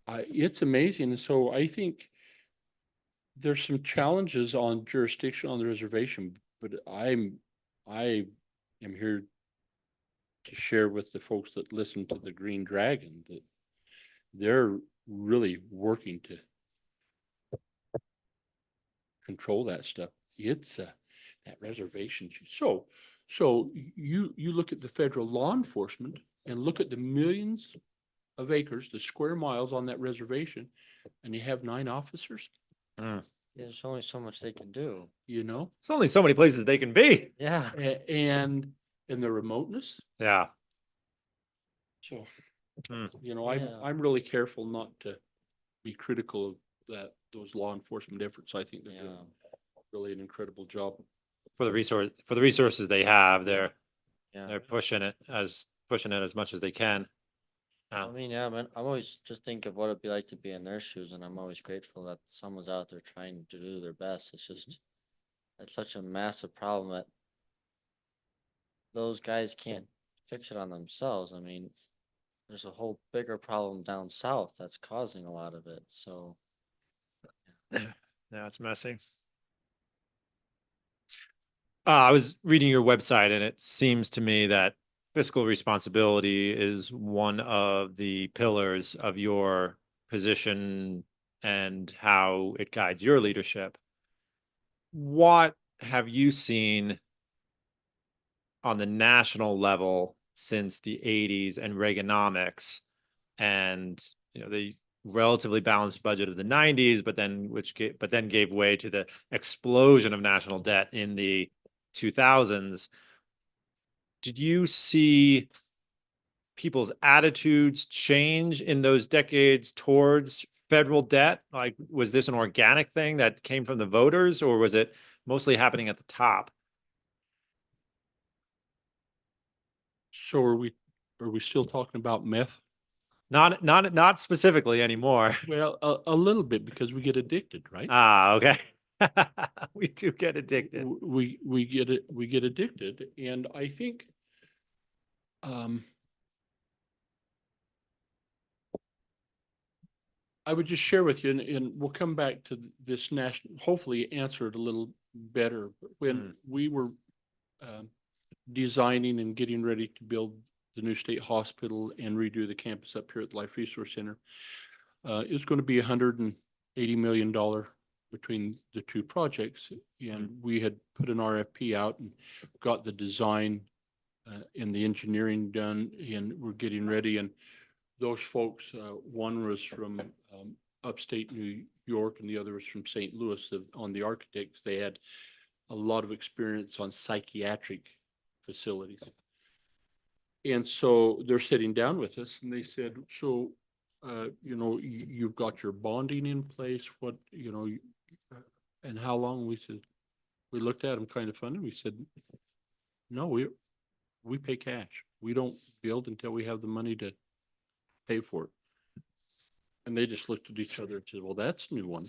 it's amazing. And so I think there's some challenges on jurisdiction on the reservation, but I am here to share with the folks that listen to the Green Dragon that they're really working to control that stuff. It's that reservation. So you look at the federal law enforcement and look at the millions of acres, the square miles on that reservation, and you have 9 officers, Mm. Yeah, there's only so much they can do. you know, There's only so many places they can be. Yeah. and the remoteness. Yeah. So, Mm. you know, Yeah. I'm really careful not to be critical of those law enforcement efforts. I think they're Yeah. doing really an incredible job. For the resources they have, they're Yeah. pushing it as much as they can. I mean, yeah, man, I'm always just think of what it'd be like to be in their shoes, and I'm always grateful that someone's out there trying to do their best. It's just, it's such a massive problem that those guys can't fix it on themselves. I mean, there's a whole bigger problem down south that's causing a lot of it. So, Yeah, it's messy. I was reading your website, and it seems to me that fiscal responsibility is one of the pillars of your position and how it guides your leadership. What have you seen on the national level since the 80s and Reaganomics, and the relatively balanced budget of the 90s, but then gave way to the explosion of national debt in the 2000s? Did you see people's attitudes change in those decades towards federal debt? Like, was this an organic thing that came from the voters, or was it mostly happening at the top? So are we still talking about meth? Not specifically anymore. Well, a little bit because we get addicted, right? Ah, okay. We do get addicted. We get addicted, and I think I would just share with you, and we'll come back to this national, hopefully answer it a little better. When we were designing and getting ready to build the new state hospital and redo the campus up here at the Life Resource Center, it was going to be $180 million between the two projects. And we had put an RFP out and got the design and the engineering done, and we're getting ready. And those folks, one was from upstate New York and the other was from St. Louis. On the architects, they had a lot of experience on psychiatric facilities. And so they're sitting down with us and they said, so, you've got your bonding in place. What, And how long? We said, we looked at them kind of funny. We said, no, we pay cash. We don't build until we have the money to pay for it. And they just looked at each other and said, well, that's a new one.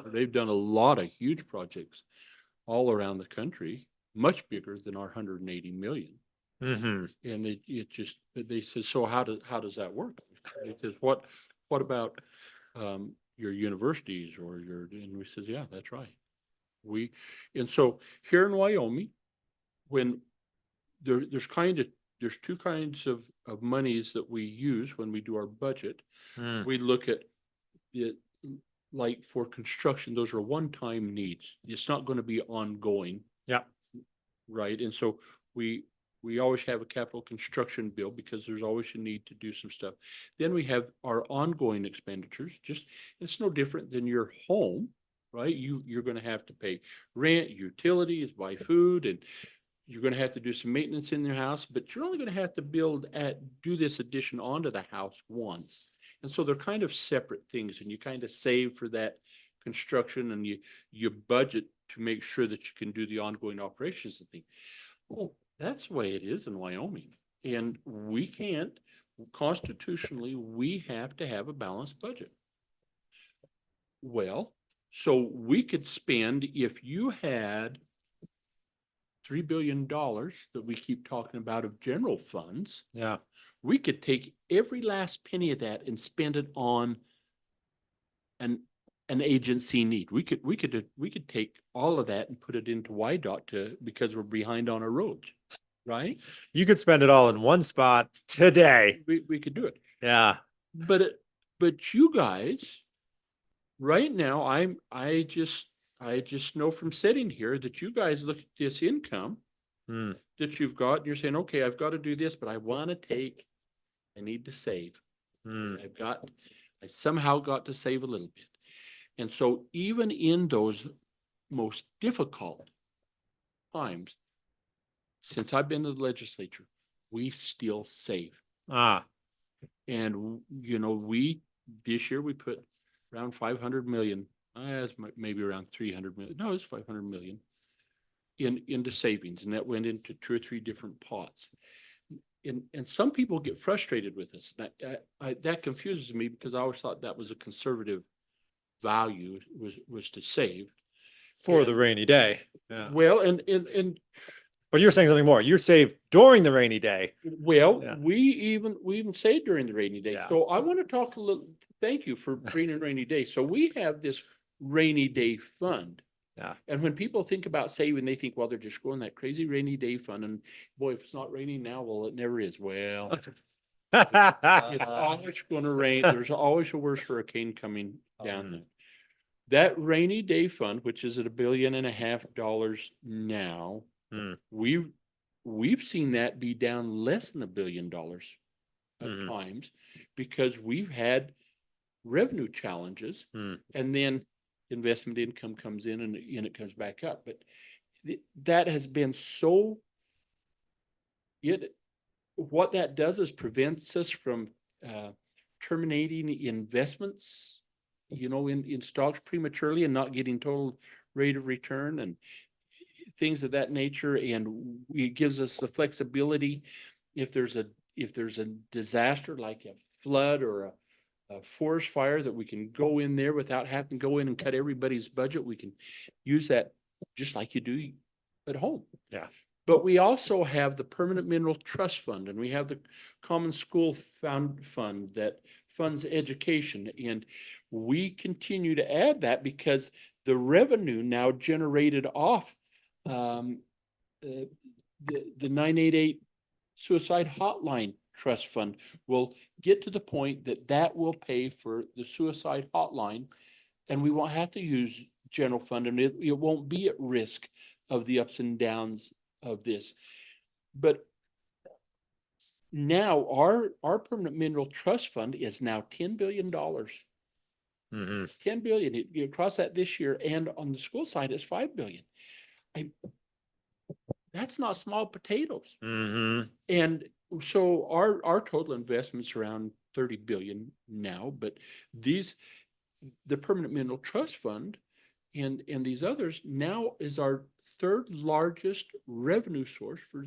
They've done a lot of huge projects all around the country, much bigger than our 180 million. Mm-hmm. And they said, so how does that work? He says, what about your universities or and we says, yeah, that's right. And so here in Wyoming, when there's two kinds of monies that we use when we do our budget. Mm. We look at it like for construction, those are one-time needs. It's not going to be ongoing. Yeah. Right. And so we always have a capital construction bill because there's always a need to do some stuff. Then we have our ongoing expenditures. Just, it's no different than your home, right? You're going to have to pay rent, utilities, buy food, and you're going to have to do some maintenance in your house, but you're only going to have to do this addition onto the house once. And so they're kind of separate things, and you kind of save for that construction, and you budget to make sure that you can do the ongoing operations and things. Well, that's the way it is in Wyoming. And we can't, constitutionally, we have to have a balanced budget. Well, so we could spend, if you had $3 billion that we keep talking about of general funds, Yeah. we could take every last penny of that and spend it on an agency need. We could take all of that and put it into YDOT because we're behind on our roads, right? You could spend it all in one spot today. We could do it. Yeah. But you guys, right now, I just know from sitting here that you guys look at this income that you've got, and you're saying, okay, I've got to do this, but I need to save. I somehow got to save a little bit. And so even in those most difficult times, since I've been to the legislature, we still save. And, this year we put around 500 million, maybe around 300 million. No, it's 500 million into savings. And that went into 2 or 3 different pots. And some people get frustrated with this. And that confuses me because I always thought that was a conservative value was to save For the rainy day. Yeah. Well, But you're saying something more. You're saved during the rainy day. well, Yeah. we even say during the rainy day. Yeah. So I want to talk a little. Thank you for bringing rainy day. So we have this rainy day fund. Yeah. And when people think about saving, they think, well, they're just going that crazy rainy day fund. And boy, if it's not raining now, well, it never is. Well, it's always going to rain. There's always a worse hurricane coming down there. That rainy day fund, which is at $1.5 billion now, we've seen that be down less than $1 billion at times because we've had revenue challenges, and then investment income comes in and it comes back up. But that has been what that does is prevents us from terminating investments, in stocks prematurely and not getting total rate of return and things of that nature. And it gives us the flexibility if there's a disaster like a flood or a forest fire, that we can go in there without having to go in and cut everybody's budget. We can use that just like you do at home. Yeah. But we also have the Permanent Mineral Trust Fund, and we have the Common School Fund that funds education. And we continue to add that because the revenue now generated off the 988 Suicide Hotline Trust Fund will get to the point that will pay for the suicide hotline, and we won't have to use general fund, and it won't be at risk of the ups and downs of this. But now our Permanent Mineral Trust Fund is now $10 billion. $10 billion. You cross that this year, and on the school side, it's $5 billion. That's not small potatoes. And so our total investment's around 30 billion now, but the Permanent Mineral Trust Fund and these others now is our third largest revenue source for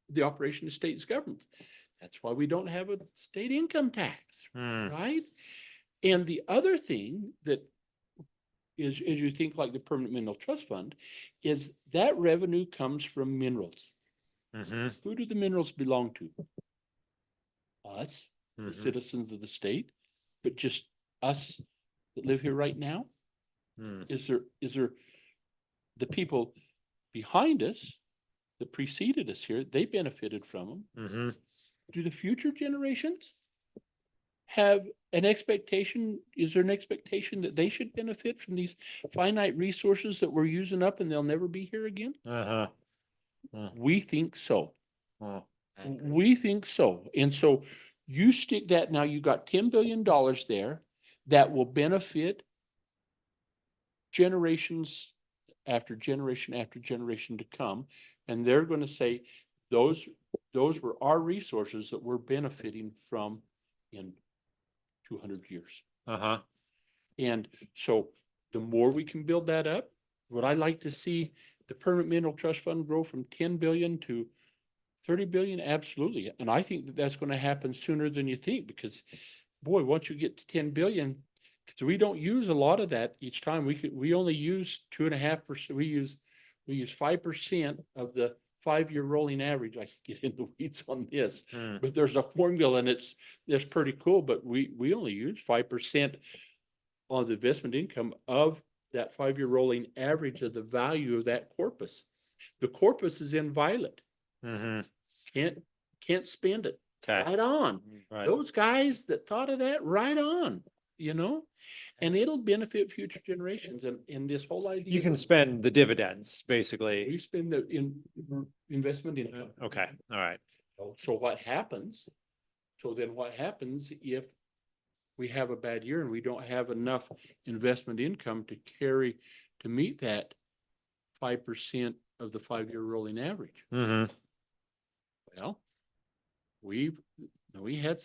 the operation of state's government. That's why we don't have a state income tax, right? And the other thing that is you think like the Permanent Mineral Trust Fund, is that revenue comes from minerals. Who do the minerals belong to? Us, the citizens of the state, but just us that live here right now? Is there the people behind us that preceded us here, they benefited from them. Do the future generations have an expectation? Is there an expectation that they should benefit from these finite resources that we're using up and they'll never be here again? We think so. We think so. And so you stick that, now you got $10 billion there that will benefit generations after generation to come. And they're going to say, those were our resources that we're benefiting from in 200 years. And so the more we can build that up, would I like to see the Permanent Mineral Trust Fund grow from 10 billion to 30 billion? Absolutely. And I think that that's going to happen sooner than you think, because boy, once you get to 10 billion, because we don't use a lot of that each time. We only use 2.5%. We use 5% of the 5-year rolling average. I could get in the weeds on this, but there's a formula and it's pretty cool. But we only use 5% on the investment income of that 5-year rolling average of the value of that corpus. The corpus is in violet. Can't spend it. Right on. Those guys that thought of that, right on. And it'll benefit future generations. And this whole idea, you can spend the dividends basically. we spend the investment income. Okay. All right. So what happens? So then what happens if we have a bad year and we don't have enough investment income to meet that 5% of the 5-year rolling average? Well, we had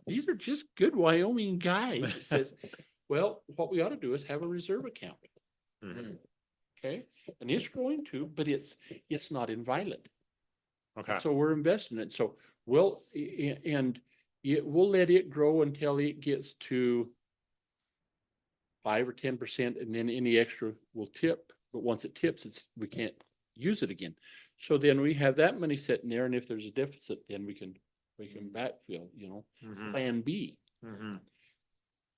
these are just good Wyoming guys that says, well, what we ought to do is have a reserve account. Okay. And it's growing too, but it's not in violet. Okay. So we're investing it. So we'll let it grow until it gets to 5 or 10%, and then any extra will tip. But once it tips, we can't use it again. So then we have that money sitting there, and if there's a deficit, then we can backfill, plan B.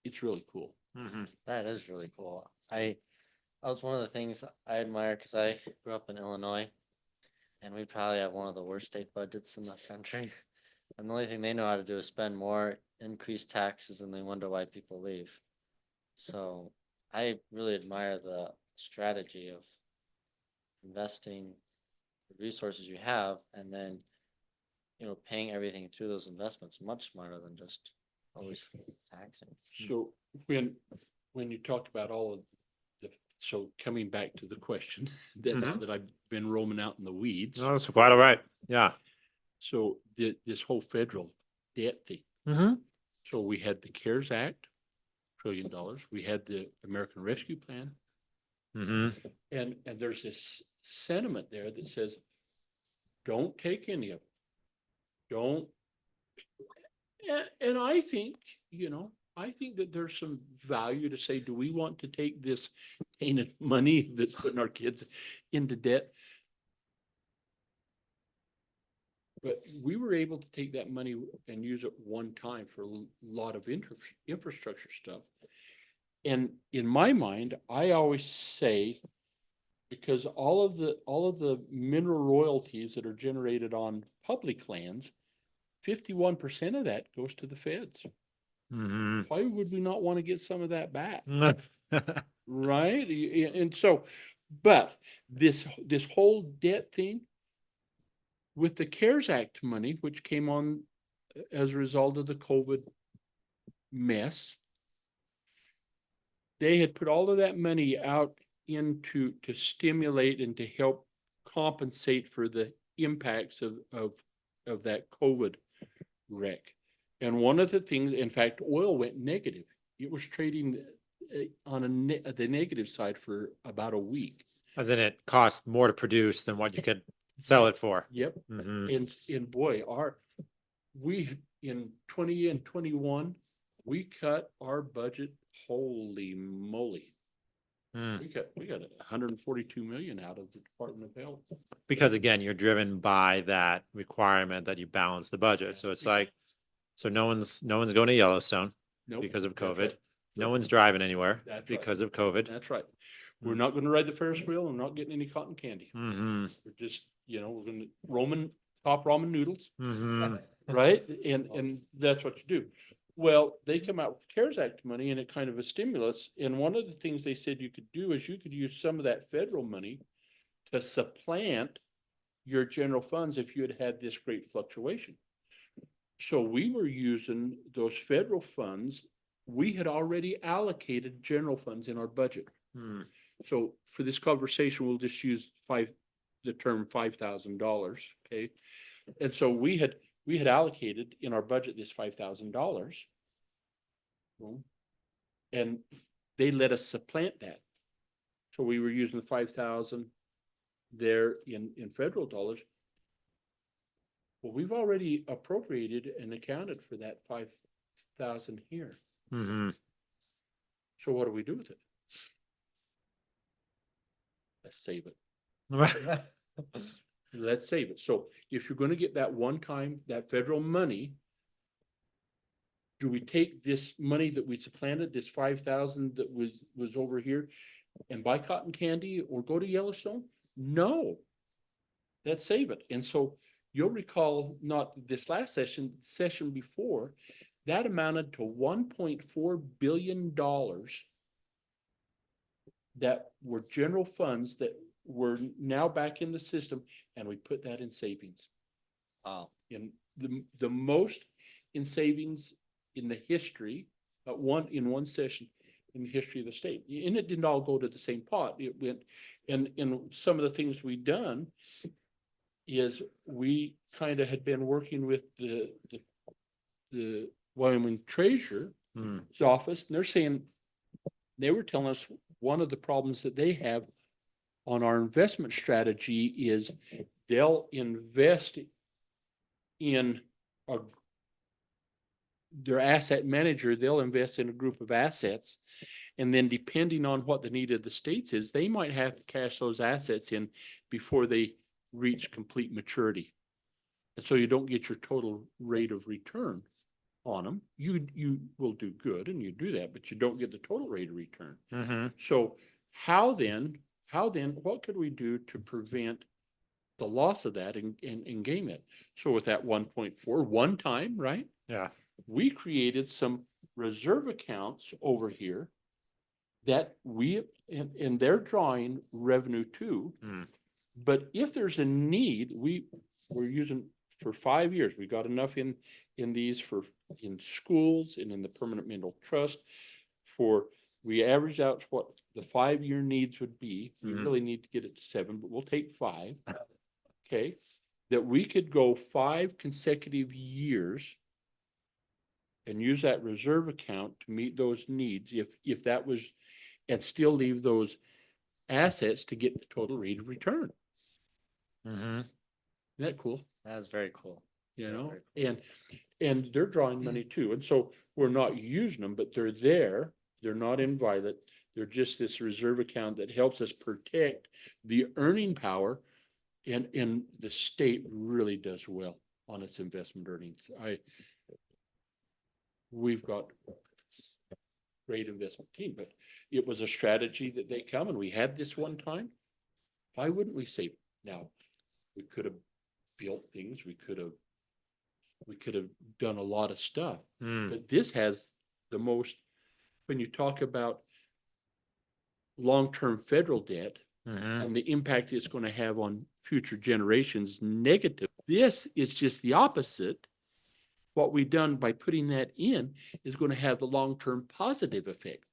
It's really cool. That is really cool. That was one of the things I admire, because I grew up in Illinois, and we probably have one of the worst state budgets in the country. And the only thing they know how to do is spend more, increase taxes, and they wonder why people leave. So I really admire the strategy of investing the resources you have, and then paying everything through those investments. Much smarter than just always taxing. So when you talk about all of so coming back to the question that I've been roaming out in the weeds. No, that's quite all right. Yeah. So this whole federal debt thing. So we had the CARES Act, $1 trillion. We had the American Rescue Plan. And there's this sentiment there that says, don't take any of it. Don't. And I think, that there's some value to say, do we want to take this tainted money that's putting our kids into debt? But we were able to take that money and use it one time for a lot of infrastructure stuff. And in my mind, I always say, because all of the mineral royalties that are generated on public lands, 51% of that goes to the feds. Why would we not want to get some of that back? Right? And so, but this whole debt thing with the CARES Act money, which came on as a result of the COVID mess, they had put all of that money out to stimulate and to help compensate for the impacts of that COVID wreck. And one of the things, in fact, oil went negative. It was trading on the negative side for about a week. As in it costs more to produce than what you could sell it for. Yep. Mhm. And boy, we in 20 and 21, we cut our budget. Holy moly. Mm. We got 142 million out of the Department of Health. Because again, you're driven by that requirement that you balance the budget. So it's like, so no one's going to Yellowstone Nope, because of that's COVID. right. No one's driving anywhere That's right. because of COVID. That's right. We're Mm. not gonna ride the Ferris wheel and not getting any cotton candy. Mm-hmm. We're just, we're gonna top ramen noodles, Mm-hmm. right? And that's what you do. Well, they come out with the CARES Act money and it kind of a stimulus. And one of the things they said you could do is you could use some of that federal money to supplant your general funds if you had had this great fluctuation. So we were using those federal funds. We had already allocated general funds in our budget. Mm. So for this conversation, we'll just use the term $5,000, okay? And so we had allocated in our budget this $5,000. And they let us supplant that. So we were using the 5,000 there in federal dollars. Well, we've already appropriated and accounted for that 5,000 here. Mm-hmm. So what do we do with it? Let's save it. Let's save it. So if you're going to get that one time, that federal money, do we take this money that we supplanted, this 5,000 that was over here, and buy cotton candy or go to Yellowstone? No. Let's save it. And so you'll recall, not this last session before, that amounted to $1.4 billion that were general funds that were now back in the system, and we put that in savings. Wow. In the most in savings in the history, in one session in the history of the state. And it didn't all go to the same pot. It went, and some of the things we done is we kind of had been working with the Wyoming Treasurer's office, and they were telling us one of the problems that they have on our investment strategy is they'll invest in their asset manager, they'll invest in a group of assets, and then depending on what the need of the states is, they might have to cash those assets in before they reach complete maturity. And so you don't get your total rate of return on them. You will do good and you do that, but you don't get the total rate of return. Mm-hmm. So how then, what could we do to prevent the loss of that and gain that? So with that 1.4 one time, right? Yeah. We created some reserve accounts over here that and they're drawing revenue too. Mm. But if there's a need, we're using for 5 years. We got enough in these in schools and in the permanent mineral trust we average out what the 5-year needs would be. We really need to get it to 7, but we'll take 5. Okay. That we could go 5 consecutive years and use that reserve account to meet those needs if that was, and still leave those assets to get the total rate of return. Mm-hmm. Isn't that cool? That's very cool. You Very, know, very cool. and they're drawing money too. And so we're not using them, but they're there. They're not inviolate. They're just this reserve account that helps us protect the earning power. And the state really does well on its investment earnings. We've got great investment team, but it was a strategy that they come and we had this one time. Why wouldn't we save? Now, we could have built things. We could have done a lot of stuff, but this has the most, when you talk about long-term federal debt and the impact it's going to have on future generations negative. This is just the opposite. What we've done by putting that in is going to have the long-term positive effect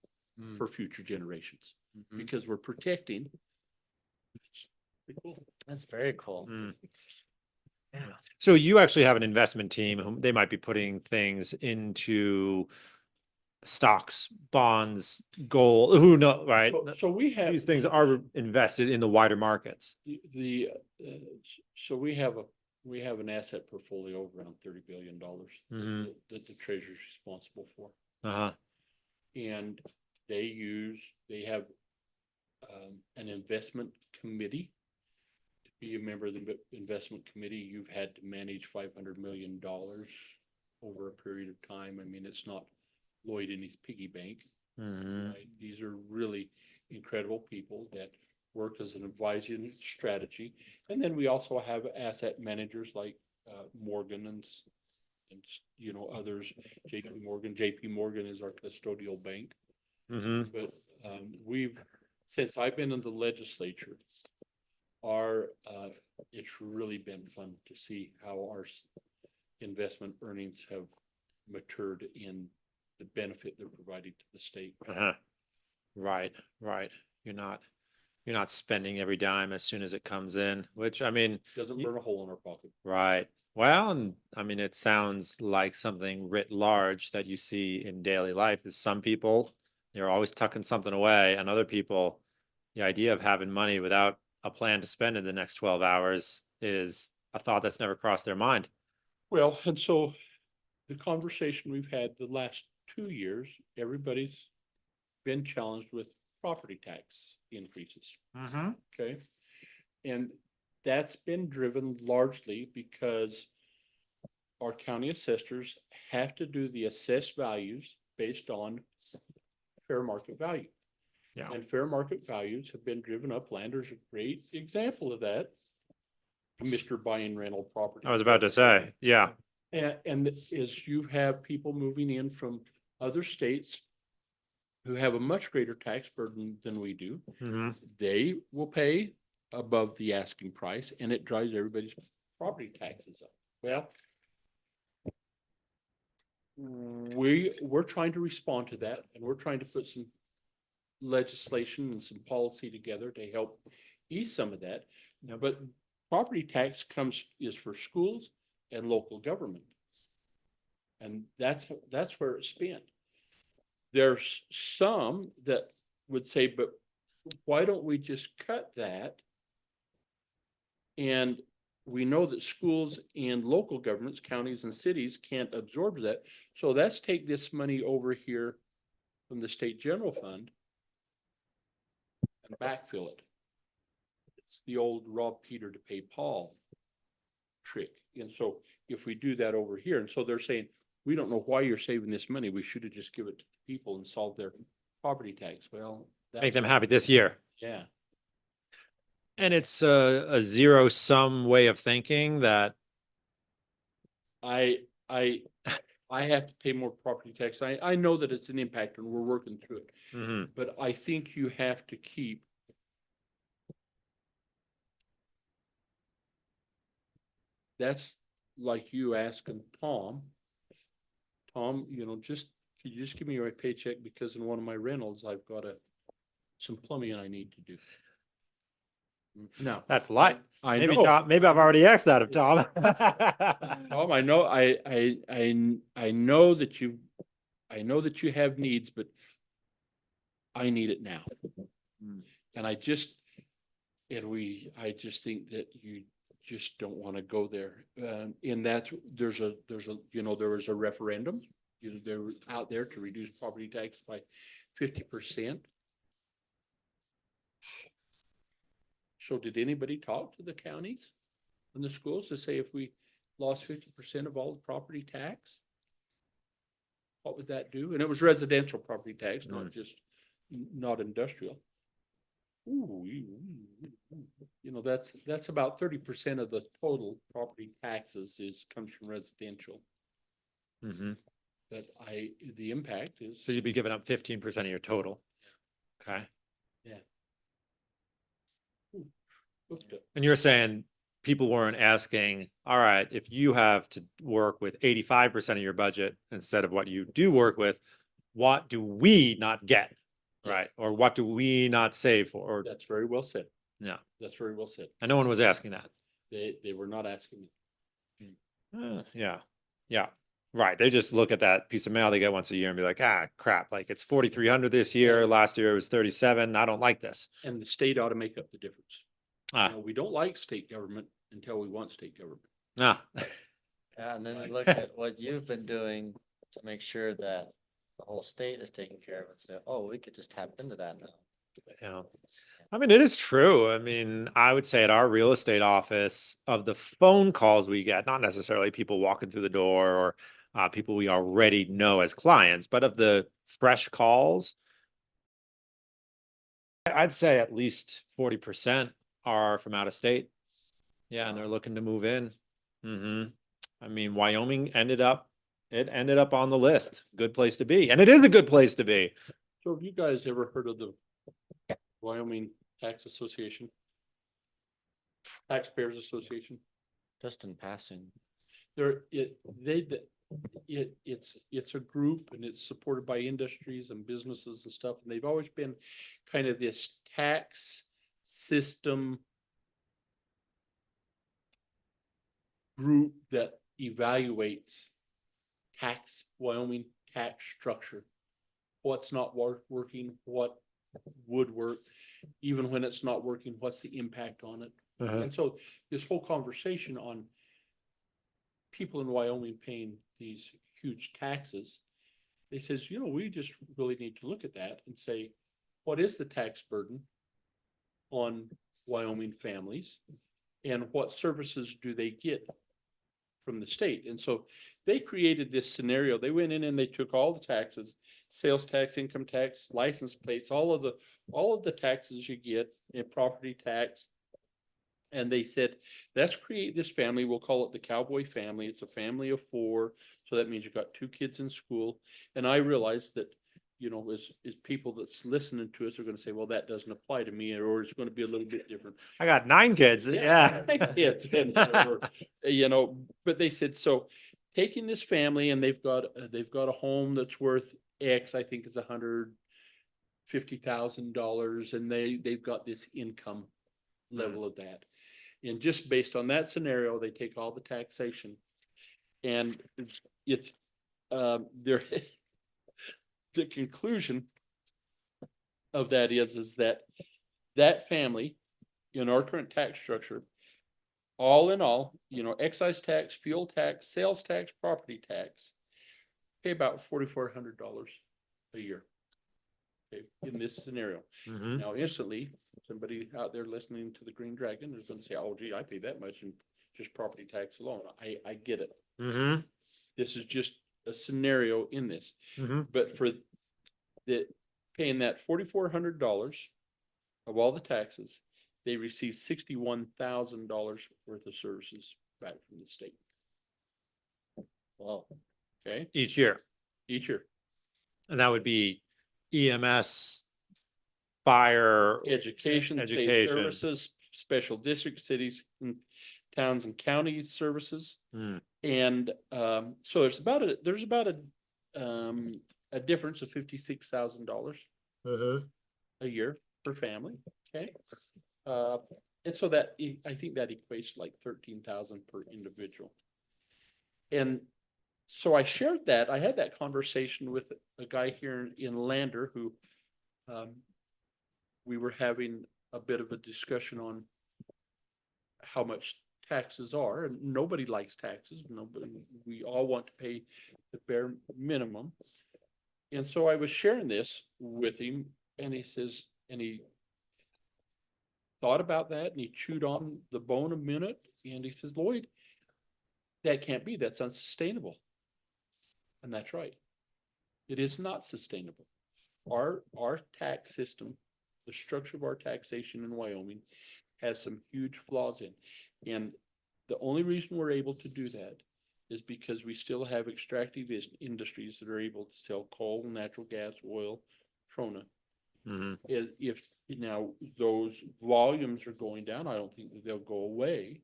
for future generations because we're protecting. It's pretty cool. That's very cool. Yeah. So you actually have an investment team whom they might be putting things into stocks, bonds, gold, who knows, right? So we have. These things are invested in the wider markets. The, so we have an asset portfolio of around $30 billion that the treasurer's responsible for. Uh-huh. And they have an investment committee. To be a member of the investment committee, you've had to manage $500 million over a period of time. I mean, it's not Lloyd in his piggy bank. Right? These are really incredible people that work as an advisory strategy. And then we also have asset managers like Morgan and others. JP Morgan is our custodial bank. But since I've been in the legislature, it's really been fun to see how our investment earnings have matured in the benefit they're providing to the state. Right. You're not spending every dime as soon as it comes in, which, I mean, doesn't burn a hole in our pocket. Right. Well, and I mean, it sounds like something writ large that you see in daily life is some people, they're always tucking something away, and other people, the idea of having money without a plan to spend in the next 12 hours is a thought that's never crossed their mind. Well, and so the conversation we've had the last 2 years, everybody's been challenged with property tax increases. Okay. And that's been driven largely because our county assessors have to do the assessed values based on fair market value. Yeah. And fair market values have been driven up. Lander's a great example of that. Mr. Buying rental property. I was about to say, yeah. And as you have people moving in from other states who have a much greater tax burden than we do, they will pay above the asking price, and it drives everybody's property taxes up. Well, we're trying to respond to that, and we're trying to put some legislation and some policy together to help ease some of that. But property tax is for schools and local government, and that's where it's spent. There's some that would say, but why don't we just cut that? And we know that schools and local governments, counties and cities can't absorb that. So let's take this money over here from the state general fund and backfill it. It's the old rob Peter to pay Paul trick. And so if we do that over here, and so they're saying, we don't know why you're saving this money. We should have just given it to people and solved their property tax. Well, Make them happy this year. Yeah. And it's a zero sum way of thinking that I have to pay more property tax. I know that it's an impact and we're working through it. But I think you have to keep that's like you asking Tom, could you just give me my paycheck because in one of my rentals, I've got some plumbing I need to do. No, that's light. I maybe know. Tom, maybe I've already asked that of Tom. Tom, I know. I know that you have needs, but I need it now. And I just think that you just don't want to go there. In that there was a referendum, they were out there to reduce property tax by 50%. So did anybody talk to the counties and the schools to say if we lost 50% of all the property tax, what would that do? And it was residential property tax, not industrial. Ooh, that's about 30% of the total property taxes comes from residential. But the impact is. So you'd be giving up 15% of your total. Okay. Yeah. And you're saying people weren't asking, all right, if you have to work with 85% of your budget instead of what you do work with, what do we not get? Right. Or what do we not save for? That's very well said. Yeah. That's very well said. And no one was asking that. They were not asking me. Yeah. Right. They just look at that piece of mail they get once a year and be like, ah, crap, like it's 4,300 this year. Last year it was 37. I don't like this. And the state ought to make up the difference. Ah, We don't like state government until we want state government. ah. Yeah, and then you look at what you've been doing to make sure that the whole state is taken care of and say, oh, we could just tap into that now. Yeah. I mean, it is true. I mean, I would say at our real estate office, of the phone calls we get, not necessarily people walking through the door or people we already know as clients, but of the fresh calls, I'd say at least 40% are from out of state. Yeah, and they're looking to move in. I mean, Wyoming ended up on the list. Good place to be. And it is a good place to be. So have you guys ever heard of the Wyoming Tax Association? Taxpayers Association? Just in passing. It's a group and it's supported by industries and businesses and stuff. And they've always been kind of this tax system group that evaluates Wyoming tax structure. What's not working, what would work, even when it's not working, what's the impact on it? And so this whole conversation on people in Wyoming paying these huge taxes, they says, we just really need to look at that and say, what is the tax burden on Wyoming families and what services do they get from the state? And so they created this scenario. They went in and they took all the taxes, sales tax, income tax, license plates, all of the taxes you get, and property tax. And they said, let's create this family. We'll call it the Cowboy family. It's a family of 4. So that means you've got 2 kids in school. And I realized that, as people that's listening to us are going to say, well, that doesn't apply to me, or it's going to be a little bit different. I got 9 kids. Yeah. Kids, but they said, so taking this family and they've got a home that's worth X, I think is $150,000, and they've got this income level of that. And just based on that scenario, they take all the taxation, and it's the conclusion of that is that family in our current tax structure, all in all, excise tax, fuel tax, sales tax, property tax, pay about $4,400 a year. Okay, in this scenario. Now, instantly, somebody out there listening to the Green Dragon is going to say, "Oh, gee, I pay that much in just property tax alone." I get it. This is just a scenario in this, but for paying that $4,400 of all the taxes, they receive $61,000 worth of services back from the state. Wow. Okay. Each year. And that would be EMS, fire, education, state services, special district, cities, and towns and county services. And so there's about a difference of $56,000 a year per family. Okay. And so that, I think that equates to like $13,000 per individual. And so I shared that. I had that conversation with a guy here in Lander who we were having a bit of a discussion on how much taxes are, and nobody likes taxes. We all want to pay the bare minimum. And so I was sharing this with him, and he thought about that, and he chewed on the bone a minute, and he says, "Lloyd, that can't be. That's unsustainable." And that's right. It is not sustainable. Our tax system, the structure of our taxation in Wyoming, has some huge flaws in. And the only reason we're able to do that is because we still have extractive industries that are able to sell coal, natural gas, oil, trona. If now those volumes are going down, I don't think that they'll go away.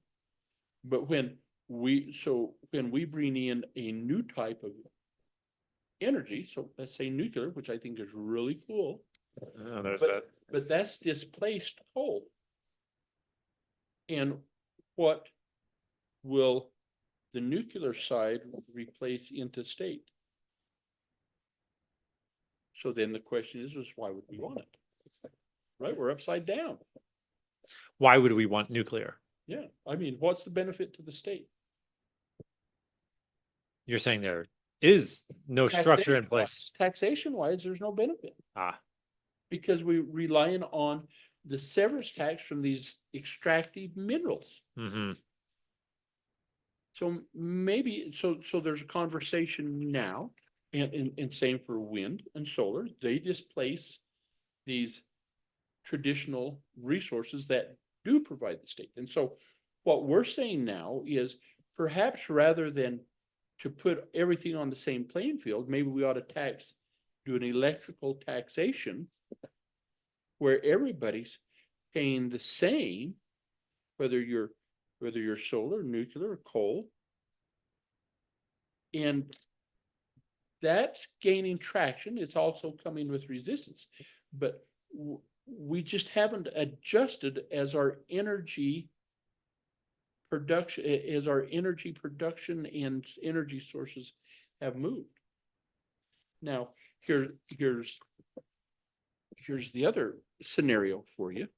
But when we bring in a new type of energy, so let's say nuclear, which I think is really cool, but that's displaced coal. And what will the nuclear side replace interstate. So then the question is why would we want it? Right? We're upside down. Why would we want nuclear? Yeah. I mean, what's the benefit to the state? You're saying there is no structure in place. Taxation wise, there's no benefit because we're relying on the severance tax from these extractive minerals. Mm-hmm. So maybe, so there's a conversation now, and same for wind and solar, they displace these traditional resources that do provide the state. And so what we're saying now is perhaps rather than to put everything on the same playing field, maybe we ought to do an electrical taxation where everybody's paying the same, whether you're solar, nuclear, or coal. And that's gaining traction. It's also coming with resistance, but we just haven't adjusted as our energy production and energy sources have moved. Now, here's the other scenario for you.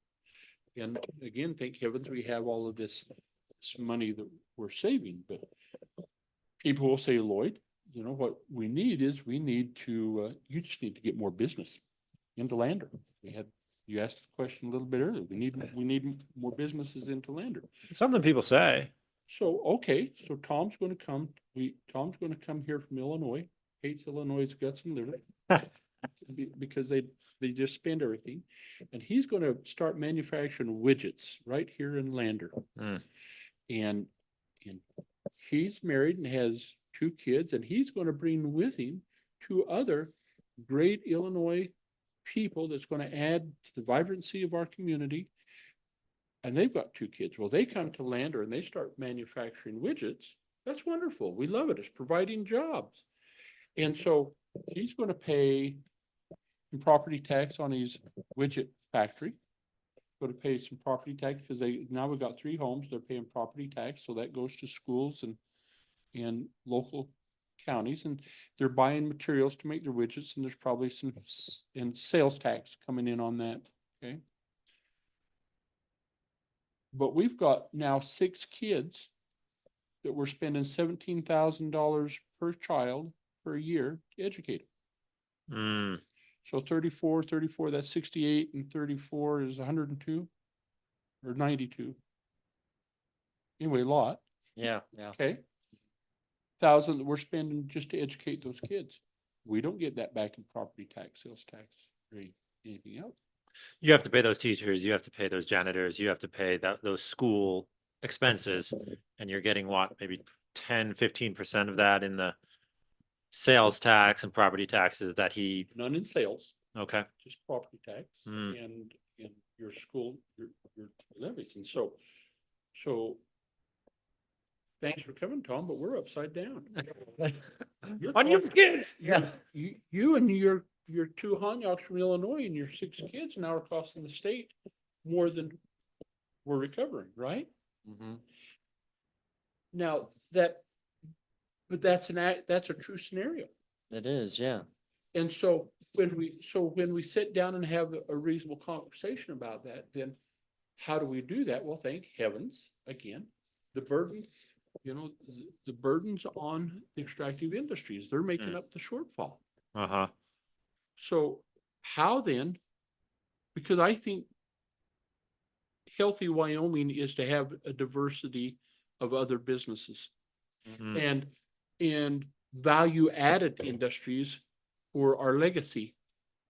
And again, thank heavens we have all of this money that we're saving, but people will say, Lloyd, you know, what we need is you just need to get more business into Lander. You asked the question a little bit earlier. We need more businesses into Lander. Something people say. So, okay, so Tom's going to come here from Illinois, hates Illinois' guts and liver because they just spend everything. And he's going to start manufacturing widgets right here in Lander. And he's married and has 2 kids, and he's going to bring with him 2 other great Illinois people that's going to add to the vibrancy of our community. And they've got 2 kids. Well, they come to Lander and they start manufacturing widgets. That's wonderful. We love it. It's providing jobs. And so he's going to pay some property tax on his widget factory. Going to pay some property tax because now we've got 3 homes. They're paying property tax. So that goes to schools and local counties, and they're buying materials to make their widgets, and there's probably some sales tax coming in on that. Okay. But we've got now 6 kids that we're spending $17,000 per child per year to educate them. So 34, that's 68, and 34 is 102 or 92. Anyway, a lot. Yeah. Okay. 1,000 that we're spending just to educate those kids. We don't get that back in property tax, sales tax, or anything else. You have to pay those teachers, you have to pay those janitors, you have to pay those school expenses, and you're getting what, maybe 10-15% of that in the sales tax and property taxes that he. None in sales. Okay. Just property tax and your school, your levies. And so thanks for coming, Tom, but we're upside down. On your kids. Yeah. You and your 2 Hanyaks from Illinois and your 6 kids now are costing the state more than we're recovering, right? Mm-hmm. Now that's a true scenario. It is, yeah. And so when we sit down and have a reasonable conversation about that, then how do we do that? Well, thank heavens, again, the burdens on the extractive industries, they're making up the shortfall. So how then, because I think healthy Wyoming is to have a diversity of other businesses and value added industries for our legacy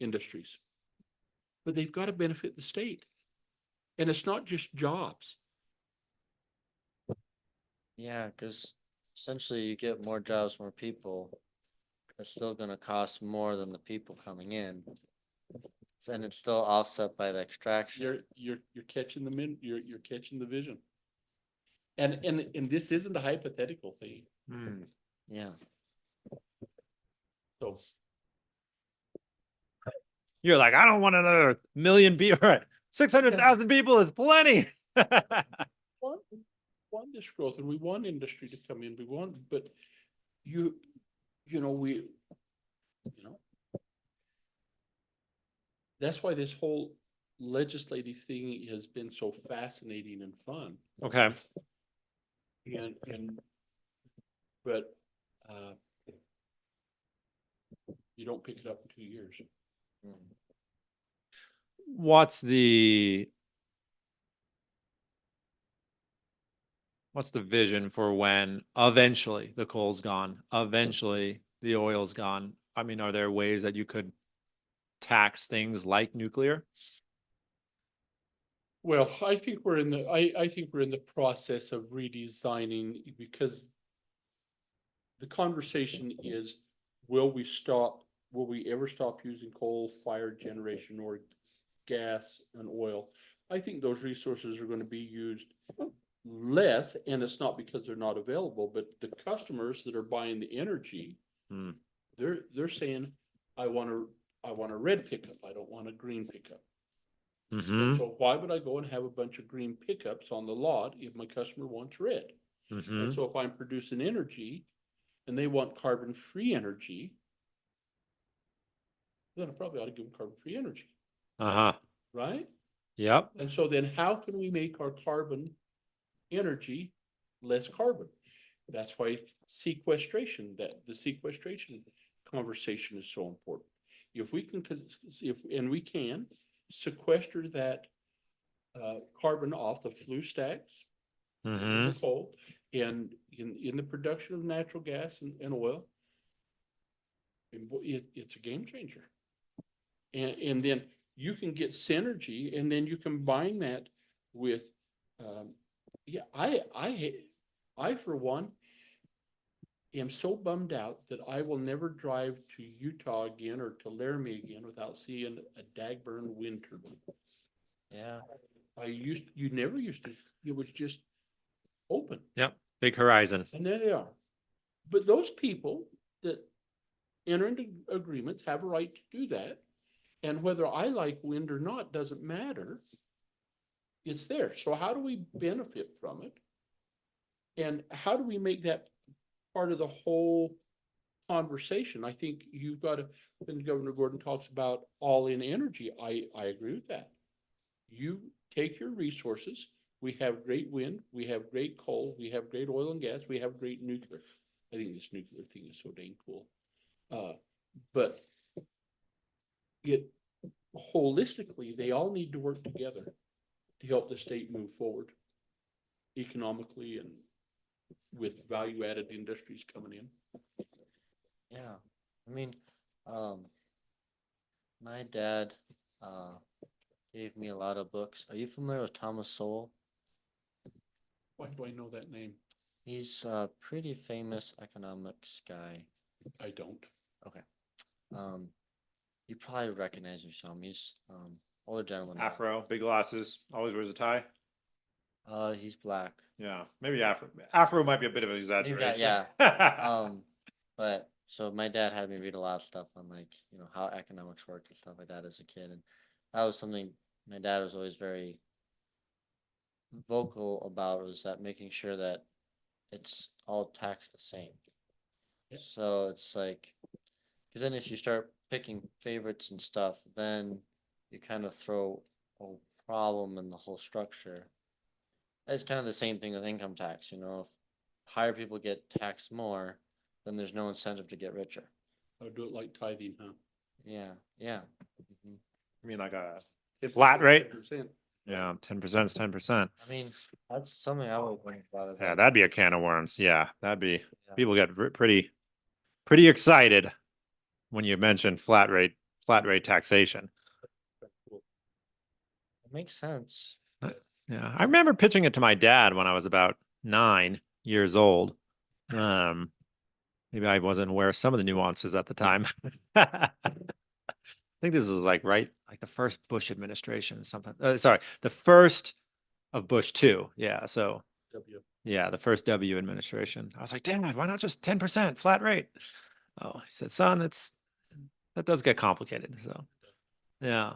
industries, but they've got to benefit the state. And it's not just jobs. Yeah, because essentially you get more jobs, more people. It's still going to cost more than the people coming in, and it's still offset by the extraction. You're catching you're catching the vision. And this isn't a hypothetical thing. Yeah. So you're like, I don't want another million people. Right. 600,000 people is plenty. want this growth and we want industry to come in. We want, but you know, that's why this whole legislative thing has been so fascinating and fun. Okay. But you don't pick it up in 2 years. What's the vision for when eventually the coal's gone, eventually the oil's gone? I mean, are there ways that you could tax things like nuclear? Well, I think we're in the process of redesigning, because the conversation is, will we ever stop using coal-fired generation or gas and oil? I think those resources are going to be used less, and it's not because they're not available, but the customers that are buying the energy, they're saying, I want a red pickup. I don't want a green pickup. Mm-hmm. So why would I go and have a bunch of green pickups on the lot if my customer wants red? Mm-hmm. And so if I'm producing energy and they want carbon-free energy, then I probably ought to give them carbon-free energy. Uh-huh. Right? Yep. And so then how can we make our carbon energy less carbon? That's why the sequestration conversation is so important. If we can sequester that carbon off the flue stacks, Mm-hmm. the coal, and in the production of natural gas and oil, it's a game changer. And then you can get synergy, and then you combine that with, I for one am so bummed out that I will never drive to Utah again or to Laramie again without seeing a Dagburn wind turbine. Yeah. You never used to, it was just open. Yep. Big horizon. And there they are. But those people that enter into agreements have a right to do that. And whether I like wind or not doesn't matter. It's there. So how do we benefit from it? And how do we make that part of the whole conversation? I think you've got to, when Governor Gordon talks about all in energy, I agree with that. You take your resources. We have great wind, we have great coal, we have great oil and gas, we have great nuclear. I think this nuclear thing is so dang cool. But holistically, they all need to work together to help the state move forward economically and with value-added industries coming in. Yeah. I mean, my dad gave me a lot of books. Are you familiar with Thomas Sowell? Why do I know that name? He's a pretty famous economics guy. I don't. Okay. You probably recognize him. He's older gentleman. Afro, big glasses, always wears a tie. He's black. Yeah, maybe Afro. Afro might be a bit of an Maybe exaggeration. that, yeah. But so my dad had me read a lot of stuff on, like, how economics work and stuff like that as a kid, and that was something my dad was always very vocal about, was that making sure that it's all taxed the same. Yeah. So it's like, because then if you start picking favorites and stuff, then you kind of throw a problem in the whole structure. It's kind of the same thing with income tax. If higher people get taxed more, then there's no incentive to get richer. I would do it like tithing, huh? Yeah, yeah. I mean, like a flat rate? 10%. Yeah, 10% is 10%. I mean, that's something I would think about. Yeah, that'd be a can of worms. Yeah, that'd be. People get pretty excited when you mention flat rate taxation. It makes sense. Yeah, I remember pitching it to my dad when I was about 9 years old. Maybe I wasn't aware of some of the nuances at the time. I think this was like the first Bush administration, something. Sorry, the first of Bush 2. Yeah, so yeah, the first W administration. I was like, Dad, why not just 10% flat rate? Oh, he said, son, that does get complicated. So yeah.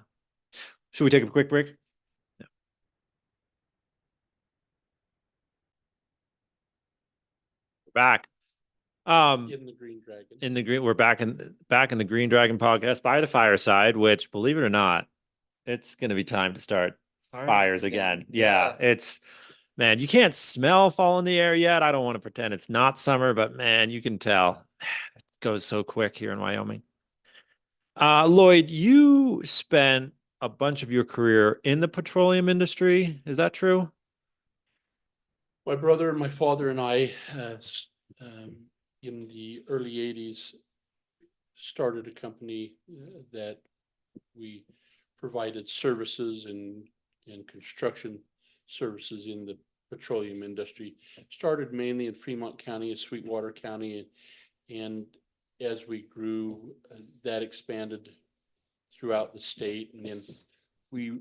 Should we take a quick break? back. In the Green Dragon. We're back in the Green Dragon podcast by the fireside, which, believe it or not, it's going to be time to start fires again. Yeah, it's, man, you can't smell fall in the air yet. I don't want to pretend it's not summer, but man, you can tell it goes so quick here in Wyoming. Lloyd, you spent a bunch of your career in the petroleum industry. Is that true? My brother, my father, and I, in the early '80s, started a company that we provided services and construction services in the petroleum industry. Started mainly in Fremont County and Sweetwater County, and as we grew, that expanded throughout the state, and then we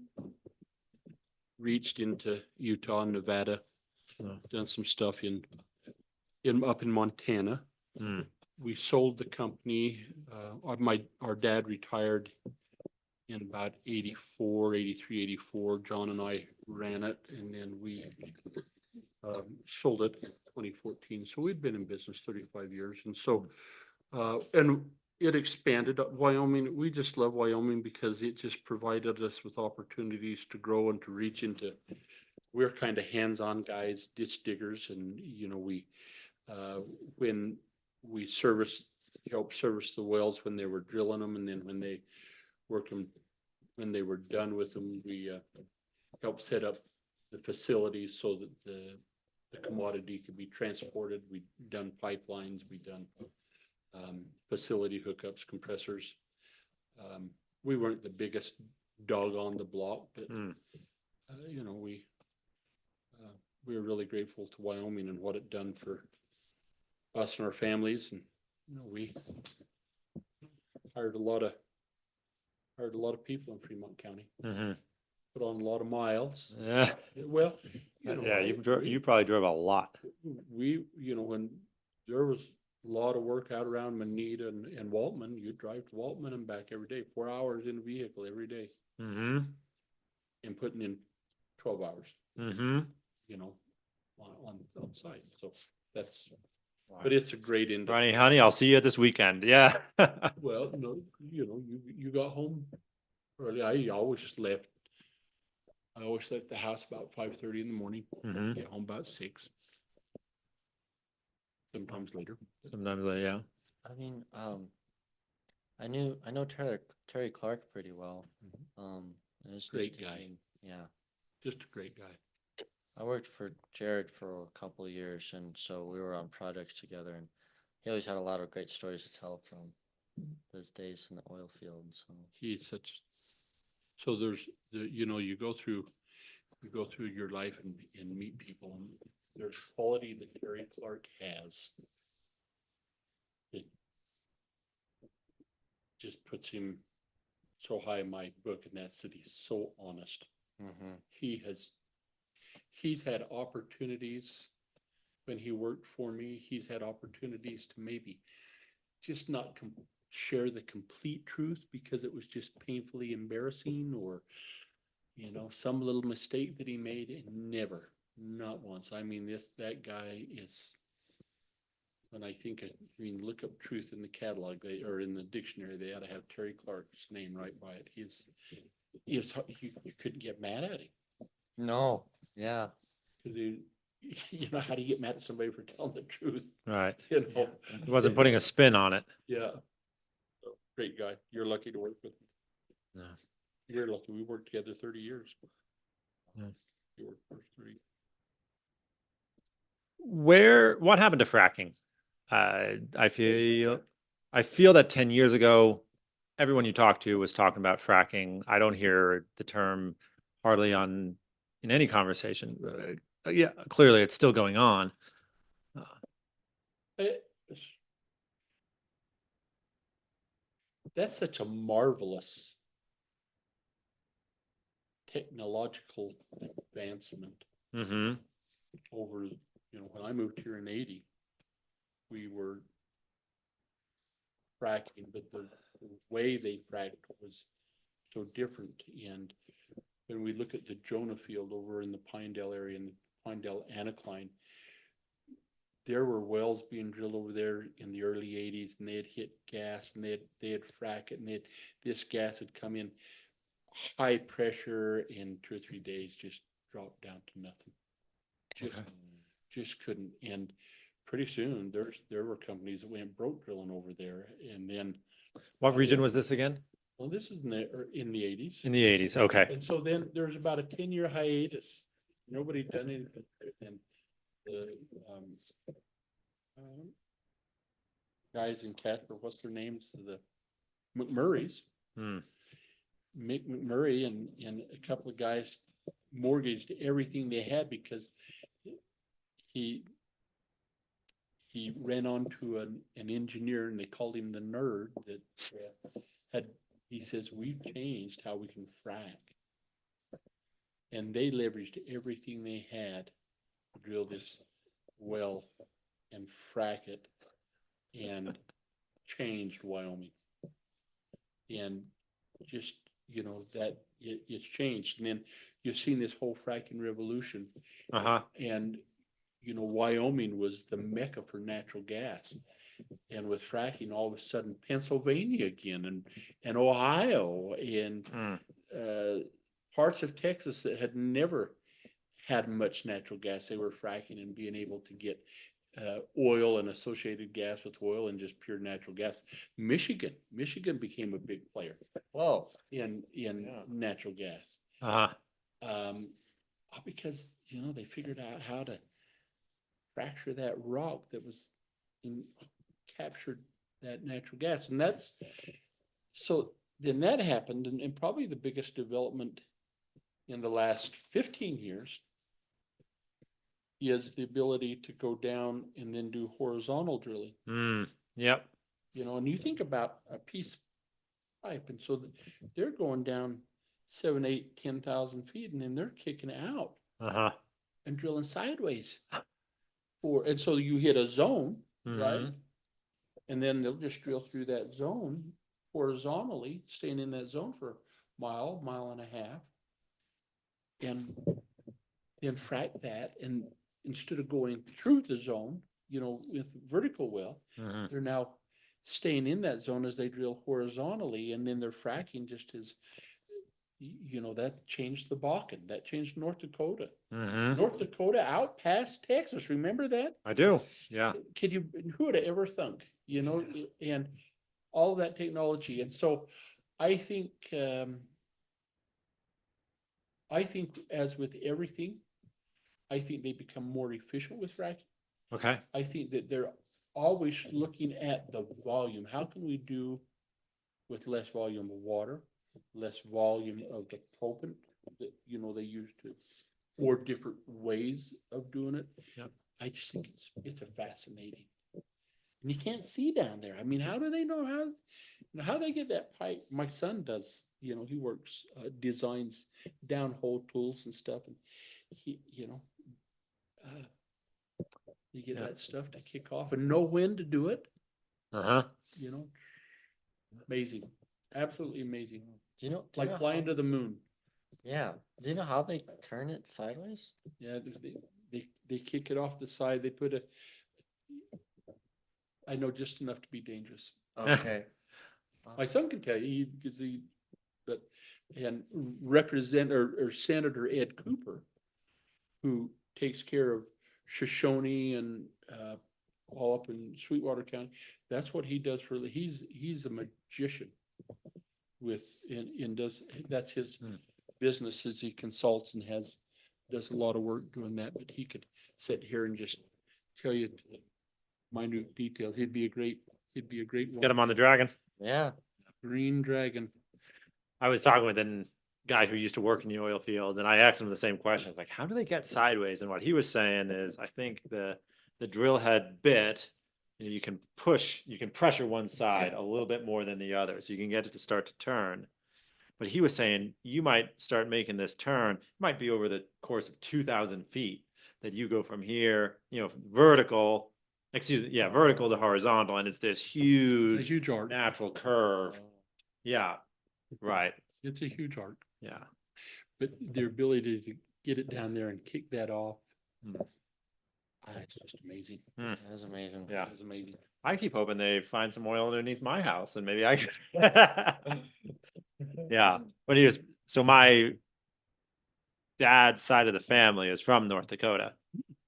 reached into Utah and Nevada, done some stuff up in Montana. We sold the company. Our dad retired in about 84, 83, 84. John and I ran it, and then we sold it in 2014. So we'd been in business 35 years. And so, and it expanded. Wyoming, we just love Wyoming because it just provided us with opportunities to grow and to reach into, we're kind of hands-on guys, ditch diggers. And, you know, when we helped service the wells when they were drilling them, and then when they worked them, when they were done with them, we helped set up the facilities so that the commodity could be transported. We've done pipelines, we've done facility hookups, compressors. We weren't the biggest dog on the block, but you know, we were really grateful to Wyoming and what it done for us and our families. And you know, we hired a lot of people in Fremont County. Put on a lot of miles. Yeah. Well, you know, yeah, you probably drove a lot. You know, when there was a lot of work out around Manita and Waltman, you'd drive to Waltman and back every day, 4 hours in a vehicle every day. And putting in 12 hours. You know, on site. So that's, but it's a great industry. Ronnie, honey, I'll see you this weekend. Yeah. Well, no, you know, you got home early. I always left the house about 5:30 in the morning. Get home about 6. Sometimes later. Yeah. I mean, I know Terry Clark pretty well. It was Great guy. Yeah. Just a great guy. I worked for Jared for a couple of years, and so we were on projects together, and he always had a lot of great stories to tell from his days in the oil field. So there's you know, you go through your life and meet people, and there's quality that Terry Clark has. It just puts him so high in my book, and that's that he's so honest. He's had opportunities when he worked for me. He's had opportunities to maybe just not share the complete truth because it was just painfully embarrassing, or, you know, some little mistake that he made, and never, not once. I mean, that guy is, when I mean, look up truth in the catalog, or in the dictionary, they ought to have Terry Clark's name right by it. You couldn't get mad at him. No, yeah. You know, how do you get mad at somebody for telling the truth? Right. You know, He wasn't putting a spin on it. yeah. So, great guy. You're lucky to work with him. Yeah. You're lucky. We worked together 30 years. Yeah. You worked for 3. What happened to fracking? I feel that 10 years ago, everyone you talk to was talking about fracking. I don't hear the term hardly in any conversation. Yeah, clearly it's still going on. That's such a marvelous technological advancement over, you know, when I moved here in '80, we were fracking, but the way they fracked was so different. And when we look at the Jonah field over in the Pinedale area, and the Pinedale anticline, there were wells being drilled over there in the early 80s, and they had hit gas, and they had fracked it, and this gas had come in high pressure in 2 or 3 days, just dropped down to nothing. Just Okay. just couldn't. And pretty soon there were companies that went broke drilling over there. And then, What region was this again? well, this is in the 80s. In the 80s. Okay. And so then there's about a 10-year hiatus. Nobody done anything. And the guys in Casper, what's their names? The McMurrays. Hmm. Mick McMurray and a couple of guys mortgaged everything they had because he ran onto an engineer, and they called him the nerd that he says, we've changed how we can frack. And they leveraged everything they had to drill this well and frack it and changed Wyoming. And just, that it's changed. And then you've seen this whole fracking revolution. Uh-huh. And, Wyoming was the mecca for natural gas. And with fracking, all of a sudden, Pennsylvania again, and Ohio, and parts of Texas that had never had much natural gas, they were fracking and being able to get oil and associated gas with oil and just pure natural gas. Michigan became a big player. Whoa. In natural gas. Uh-huh. Because they figured out how to fracture that rock that was captured that natural gas. And so then that happened, and probably the biggest development in the last 15 years is the ability to go down and then do horizontal drilling. Yep. And you think about a piece of pipe, and so they're going down 7, 8, 10,000 feet, and then they're kicking out Uh-huh. and drilling sideways. And so you hit a zone, right? And then they'll just drill through that zone horizontally, staying in that zone for a mile and a half, and then frack that. And instead of going through the zone, with vertical well, they're now staying in that zone as they drill horizontally, and then they're fracking just as, that changed the Bakken, that changed North Dakota. North Dakota out past Texas, remember that? I do. Yeah. Who would have ever thunk, and all of that technology. And so I think as with everything, I think they become more efficient with fracking. Okay. I think that they're always looking at the volume. How can we do with less volume of water, less volume of the propellant that they use to, or different ways of doing it? Yep. I just think it's a fascinating. And you can't see down there. I mean, how do they know how they get that pipe? My son does, he works, designs downhole tools and stuff, and he, you get that stuff to kick off and know when to do it. Uh-huh. Amazing, absolutely amazing. Do you know Like flying to the moon. Yeah. Do you know how they turn it sideways? Yeah, they kick it off the side. They put I know just enough to be dangerous. Okay. My son can tell you because and Senator Ed Cooper, who takes care of Shoshone and all up in Sweetwater County. That's what he does he's a magician that's his business, as he consults and does a lot of work doing that, but he could sit here and just tell you minute details. He'd be a great Let's one. get him on the dragon. Yeah. Green Dragon. I was talking with a guy who used to work in the oil field, and I asked him the same questions, like, how do they get sideways? And what he was saying is, I think the drill head bit, you can pressure one side a little bit more than the other, so you can get it to start to turn. But he was saying you might start making this turn, it might be over the course of 2,000 feet that you go from here, vertical to horizontal, and it's this It's a huge huge arc. natural curve. Yeah, right. It's a huge arc. Yeah. But their ability to get it down there and kick that off. It's just amazing. That's amazing. Yeah. It's amazing. I keep hoping they find some oil underneath my house and maybe I could. Yeah. But so my dad's side of the family is from North Dakota.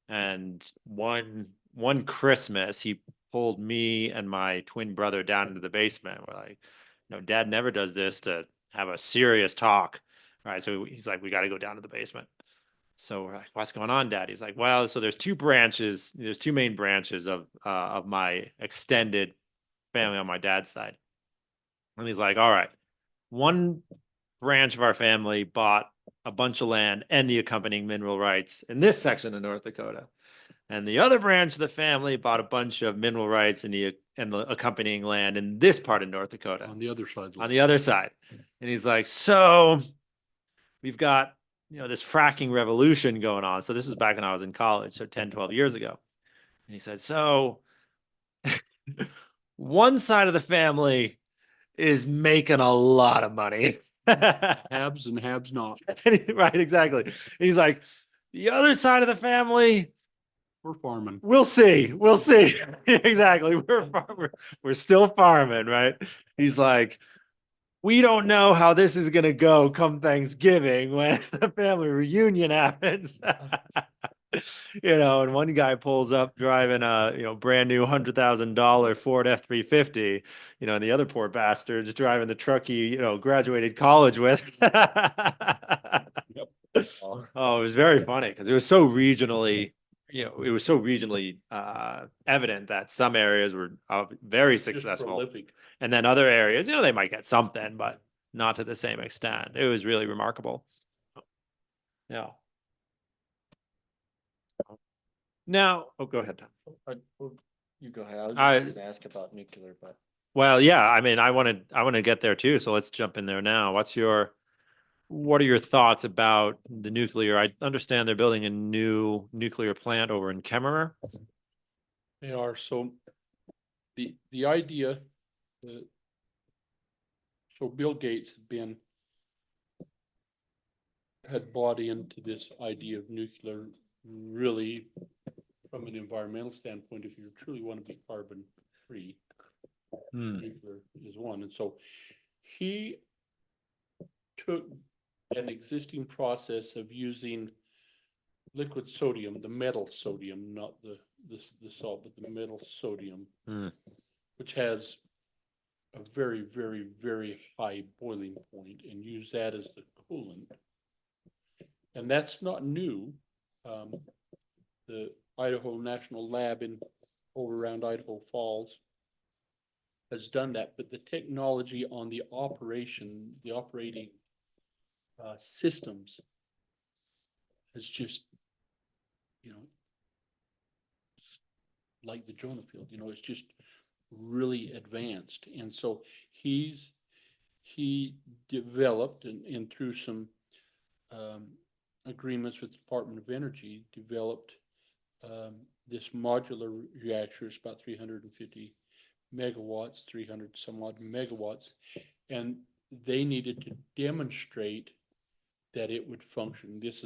And one Christmas, he pulled me and my twin brother down into the basement. We're like, Dad never does this to have a serious talk. Right. So he's like, we got to go down to the basement. So we're like, what's going on, Dad? He's like, well, so there's two main branches of my extended family on my dad's side. And he's like, all right, one branch of our family bought a bunch of land and the accompanying mineral rights in this section of North Dakota. And the other branch of the family bought a bunch of mineral rights and the accompanying land in this part of North Dakota. On the other side. On the other side. And he's like, so we've got, this fracking revolution going on. So this is back when I was in college, so 10, 12 years ago. And he said, so one side of the family is making a lot of money. Haves and haves not. Right, exactly. And he's like, the other side of the family, we're farming. We'll see. We'll see. Exactly. We're still farming, right? He's like, we don't know how this is going to go come Thanksgiving when the family reunion happens. And one guy pulls up driving a brand new $100,000 Ford F-350, and the other poor bastard's driving the truck he graduated college with. Yep. Oh, it was very funny because it was so regionally evident that some areas were very Just successful, prolific. and then other areas, they might get something, but not to the same extent. It was really remarkable. Yeah. Now, go ahead, Tom. You go ahead. I was just going to ask about nuclear, but well, yeah. I mean, I want to get there too. So let's jump in there now. What are your thoughts about the nuclear? I understand they're building a new nuclear plant over in Kemmerer. They are. So the idea that so Bill Gates had bought into this idea of nuclear really from an environmental standpoint. If you truly want to be carbon free, nuclear is one. And so he took an existing process of using liquid sodium, the metal sodium, not the salt, but the metal sodium, which has a very, very, very high boiling point, and use that as the coolant. And that's not new. The Idaho National Lab over around Idaho Falls has done that, but the technology on the operating systems has just, like the Jonah field, it's just really advanced. And so he developed and through some agreements with the Department of Energy, developed this modular reactor. It's about 350 megawatts, 300 some odd megawatts, and they needed to demonstrate that it would function. This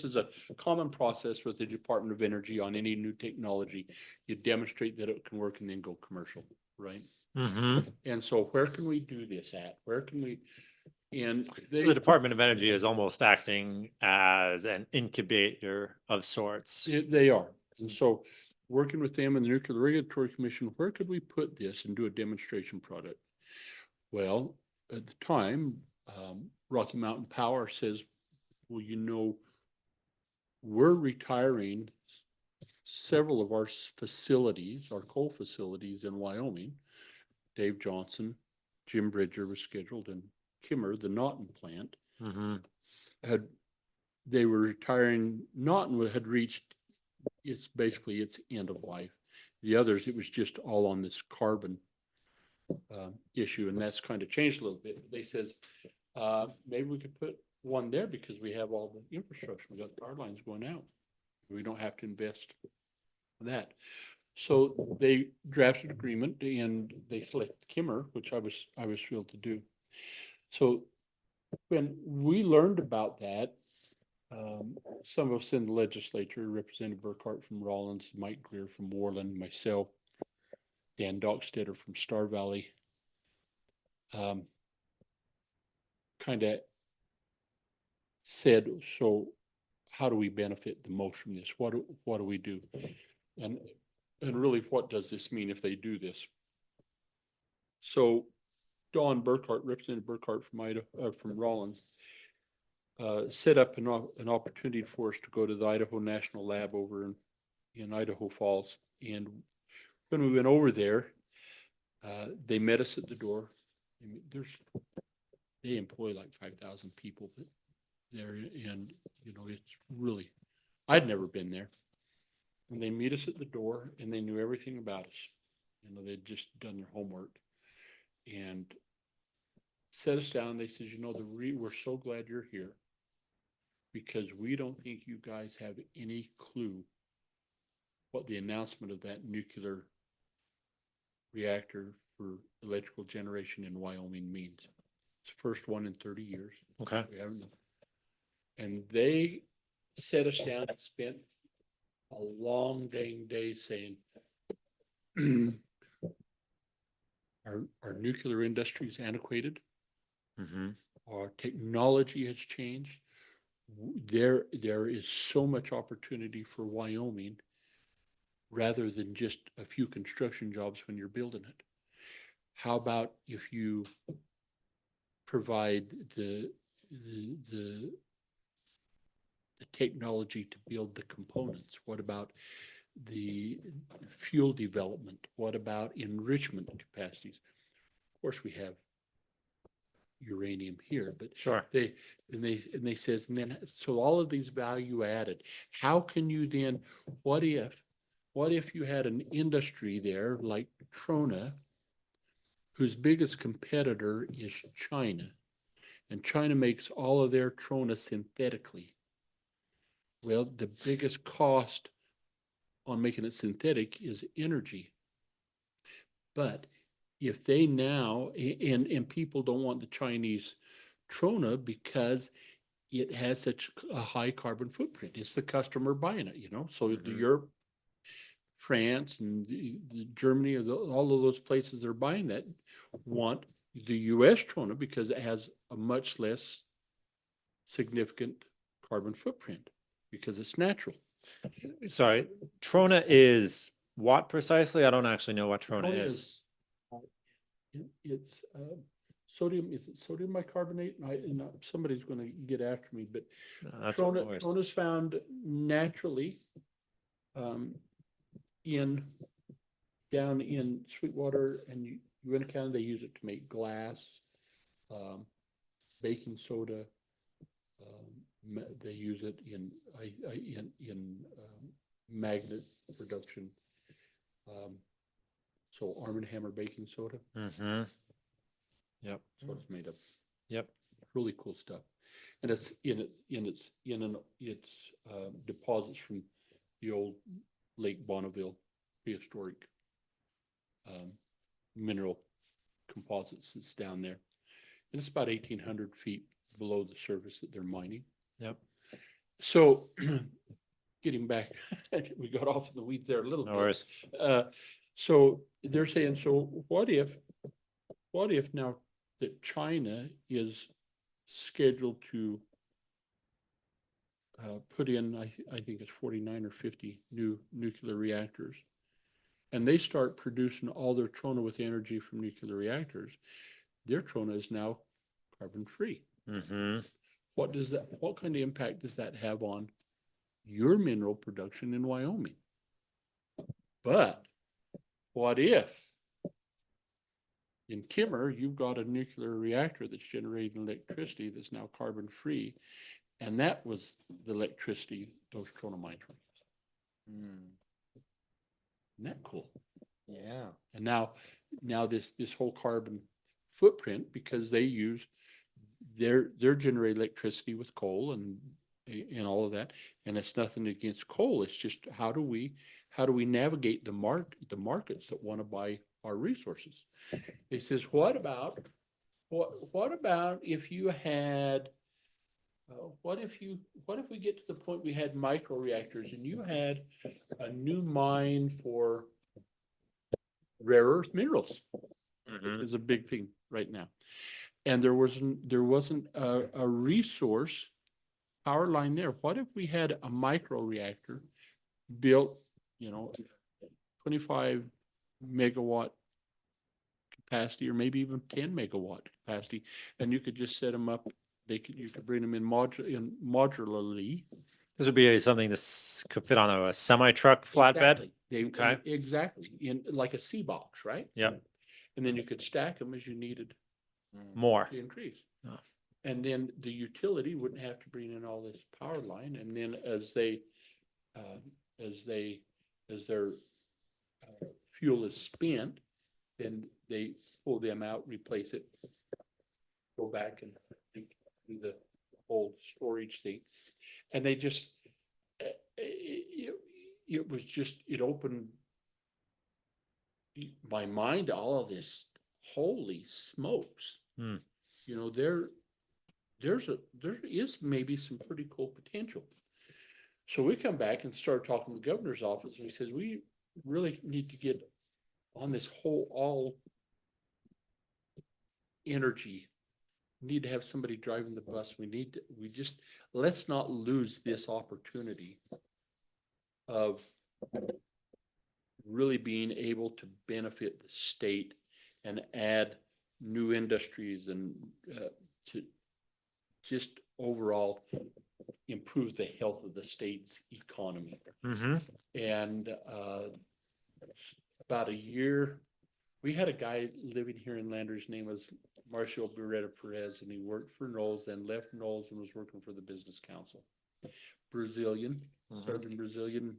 is a common process with the Department of Energy on any new technology. You demonstrate that it can work and then go commercial, right? Mm-hmm. And so where can we do this at? Where can we? And the Department of Energy is almost acting as an incubator of sorts. They are. And so working with them and the Nuclear Regulatory Commission, where could we put this and do a demonstration product? Well, at the time, Rocky Mountain Power says, well, we're retiring several of our facilities, our coal facilities in Wyoming. Dave Johnson, Jim Bridger was scheduled, and Kimmer, the Naughton plant, they were retiring. Naughton had reached its end of life. The others, it was just all on this carbon issue, and that's kind of changed a little bit. They says maybe we could put one there because we have all the infrastructure. We got the power lines going out. We don't have to invest in that. So they drafted an agreement and they selected Kimmer, which I was thrilled to do. So when we learned about that, Some of us in the legislature, Representative Burkhart from Rollins, Mike Greer from Worland, myself, Dan Dockstetter from Star Valley, kind of said, so how do we benefit the most from this? What do we do? And really, what does this mean if they do this? So Don Burkhart, Representative Burkhart from Rollins, set up an opportunity for us to go to the Idaho National Lab over in Idaho Falls. And when we went over there, they met us at the door. They employ like 5,000 people there, and it's really, I'd never been there. And they meet us at the door, and they knew everything about us. They'd just done their homework and set us down. They says, we're so glad you're here because we don't think you guys have any clue what the announcement of that nuclear reactor for electrical generation in Wyoming means. It's the first one in 30 years. Okay. We haven't. And they set us down and spent a long dang day saying, our nuclear industry is antiquated. Mm-hmm. Our technology has changed. There is so much opportunity for Wyoming rather than just a few construction jobs when you're building it. How about if you provide the technology to build the components? What about the fuel development? What about enrichment capacities? Of course, we have uranium here, but Sure. they says, and then so all of these value added. How can you then? What if you had an industry there like Trona, whose biggest competitor is China, and China makes all of their Trona synthetically? Well, the biggest cost on making it synthetic is energy. But if they now, and people don't want the Chinese Trona because it has such a high carbon footprint. It's the customer buying it, So the Europe, France, and the Germany, all of those places that are buying that want the U.S. Trona because it has a much less significant carbon footprint because it's natural. Sorry, Trona is what precisely? I don't actually know what Trona is. It's sodium. Is it sodium bicarbonate? Somebody's going to get after me, but That's Trona is found naturally down in Sweetwater and Uinta County. They use it to make glass, baking soda. They use it in magnet production. So Arm & Hammer baking soda. Mm-hmm. Yep. That's what it's made of. Yep. Really cool stuff. And it's deposits from the old Lake Bonneville prehistoric mineral composites that's down there. And it's about 1,800 feet below the surface that they're mining. Yep. So getting back, we got off in the weeds there a little No bit. worries. So they're saying, so what if now that China is scheduled to put in, I think it's 49 or 50 new nuclear reactors, and they start producing all their Trona with energy from nuclear reactors, their Trona is now carbon free. Mm-hmm. What kind of impact does that have on your mineral production in Wyoming? But what if in Kimmer you've got a nuclear reactor that's generating electricity that's now carbon free, and that was the electricity those Trona mines were using? Isn't that cool? Yeah. And now this whole carbon footprint, because they use their generated electricity with coal and all of that, and it's nothing against coal. It's just how do we navigate the markets that want to buy our resources? It says, what about if you had what if we get to the point we had microreactors and you had a new mine for rare earth minerals Mhm. is a big thing right now. And there wasn't a resource power line there. What if we had a microreactor built, 25 megawatt capacity, or maybe even 10 megawatt capacity, and you could just set them up. You could bring them in modularly. This would be something this could fit on a semi truck flatbed. Okay. Exactly, in like a C box, right? Yep. And then you could stack them as you needed More. to increase. Oh. And then the utility wouldn't have to bring in all this power line. And then as their fuel is spent, then they pull them out, replace it, go back and do the whole storage thing. And they just, it opened my mind to all of this. Holy smokes. Hmm. There is maybe some pretty cool potential. So we come back and start talking to the governor's office, and he says, we really need to get on this whole all energy. We need to have somebody driving the bus. Let's not lose this opportunity of really being able to benefit the state and add new industries and to just overall improve the health of the state's economy. Mm-hmm. And about a year, we had a guy living here in Lander. His name was Marcio Beretta Perez, and he worked for Knowles, then left Knowles and was working for the Business Council. Brazilian, served in Brazilian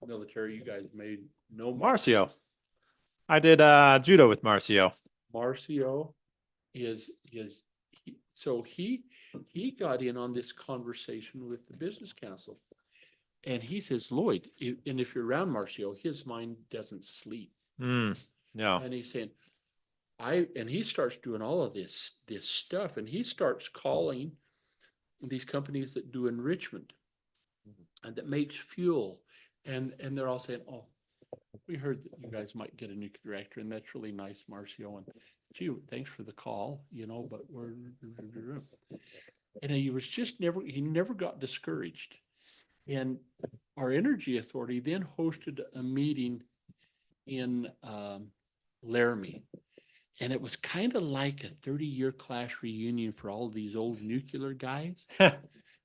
military. You guys may know Marcio. I did judo with Marcio. Marcio he got in on this conversation with the Business Council, and he says, Lloyd, and if you're around Marcio, his mind doesn't sleep. Yeah. And he's saying, and he starts doing all of this stuff, and he starts calling these companies that do enrichment and that makes fuel, and they're all saying, oh, we heard that you guys might get a nuclear reactor, and that's really nice, Marcio. And gee, thanks for the call, but and he never got discouraged. And our energy authority then hosted a meeting in Laramie. And it was kind of like a 30-year class reunion for all of these old nuclear guys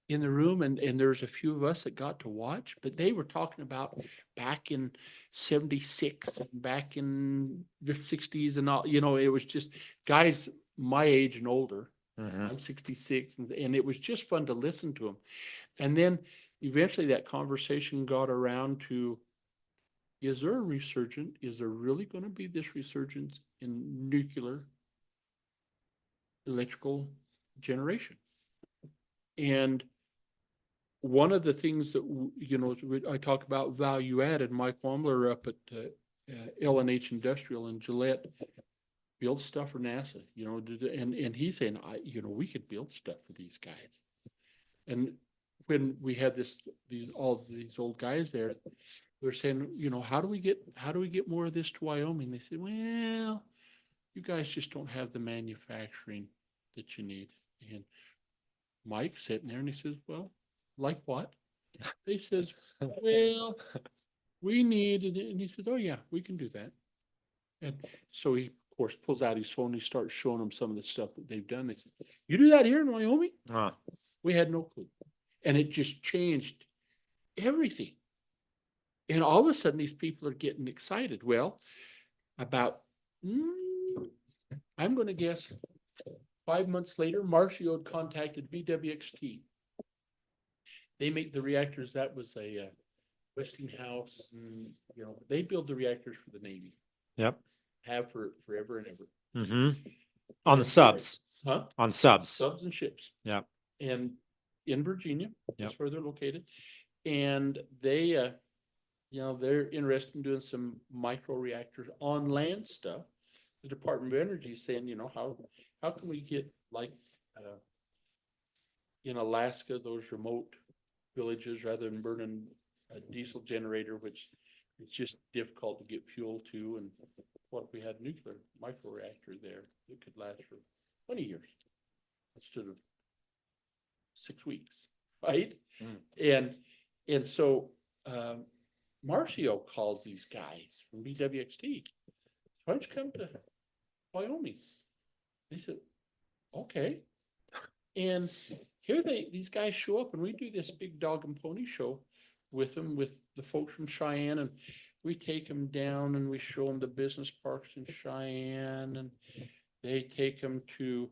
in the room. And there's a few of us that got to watch, but they were talking about back in 76 and back in the 60s and all, it was just guys my age and older. Mm-hmm. I'm 66, and it was just fun to listen to them. And then eventually that conversation got around to, is there a resurgence? Is there really going to be this resurgence in nuclear electrical generation? And one of the things that, I talk about value added, Mike Womler up at L&H Industrial in Gillette build stuff for NASA, and he's saying, we could build stuff for these guys. And when we had all these old guys there, they're saying, how do we get more of this to Wyoming? They said, well, you guys just don't have the manufacturing that you need. And Mike's sitting there and he says, well, like what? They says, well, we need it. And he says, oh yeah, we can do that. And so he, of course, pulls out his phone. He starts showing them some of the stuff that they've done. They said, you do that here in Wyoming? We had no clue. And it just changed everything. And all of a sudden, these people are getting excited. Well, about, I'm going to guess 5 months later, Marcio had contacted BWXT. They make the reactors. That was a Westinghouse. They build the reactors for the Navy. Yep. Have for forever and ever. Mm-hmm. On the subs. Huh? On subs. Subs and ships. Yep. And in Virginia, Yep. that's where they're located. And they, they're interested in doing some micro reactors on land stuff. The Department of Energy is saying, how can we get like in Alaska, those remote villages, rather than burning a diesel generator, which it's just difficult to get fuel to. And what if we had nuclear microreactor there that could last for 20 years instead of 6 weeks, right? And so Marcio calls these guys from BWXT. Why don't you come to Wyoming? They said, okay. And here these guys show up, and we do this big dog and pony show with them, with the folks from Cheyenne, and we take them down and we show them the business parks in Cheyenne, and they take them to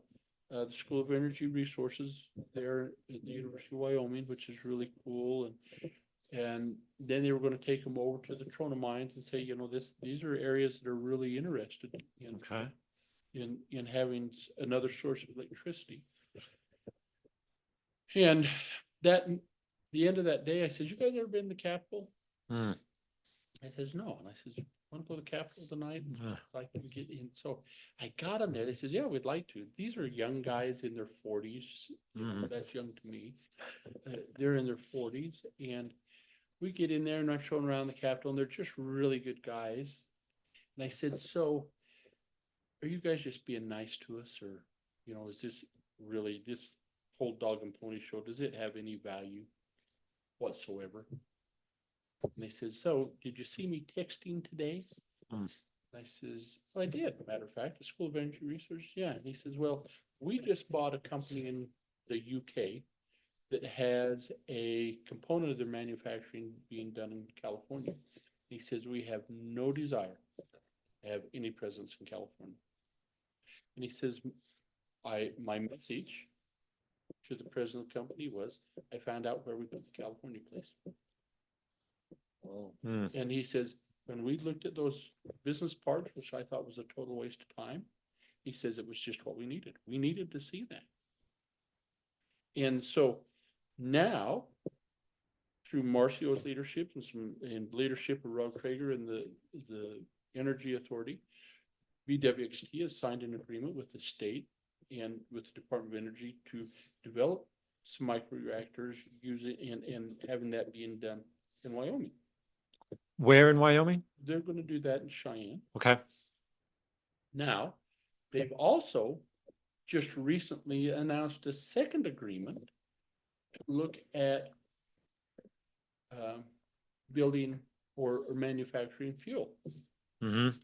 the School of Energy Resources there at the University of Wyoming, which is really cool. And then they were going to take them over to the Trona mines and say, these are areas that are really interested in Okay. in having another source of electricity. And the end of that day, I said, "You guys ever been to the Capitol?" Hmm. I says, "No." And I says, "Want to go to the Capitol tonight? Yeah. I can get in." So I got them there. They says, "Yeah, we'd like to." These are young guys in their 40s. Mhm. That's young to me. They're in their 40s, and we get in there, and I'm showing around the Capitol, and they're just really good guys. And I said, "So, are you guys just being nice to us, or is this really this whole dog and pony show? Does it have any value whatsoever?" And they says, "So, did you see me texting today?" Mm. And I says, "Well, I did. Matter of fact, the School of Energy Research." Yeah. And he says, "Well, we just bought a company in the UK that has a component of their manufacturing being done in California." He says, "We have no desire to have any presence in California." And he says, my message to the president of the company was, I found out where we put the California place. Oh, And he says, when we looked at those business parks, which I thought was a total waste of time, he says it was just what we needed. We needed to see that. And so now, through Marcio's leadership and leadership of Rod Krager and the Energy Authority, BWXT has signed an agreement with the state and with the Department of Energy to develop some microreactors using and having that being done in Wyoming. Where in Wyoming? They're going to do that in Cheyenne. Okay. Now, they've also just recently announced a second agreement to look at building or manufacturing fuel. Mm-hmm.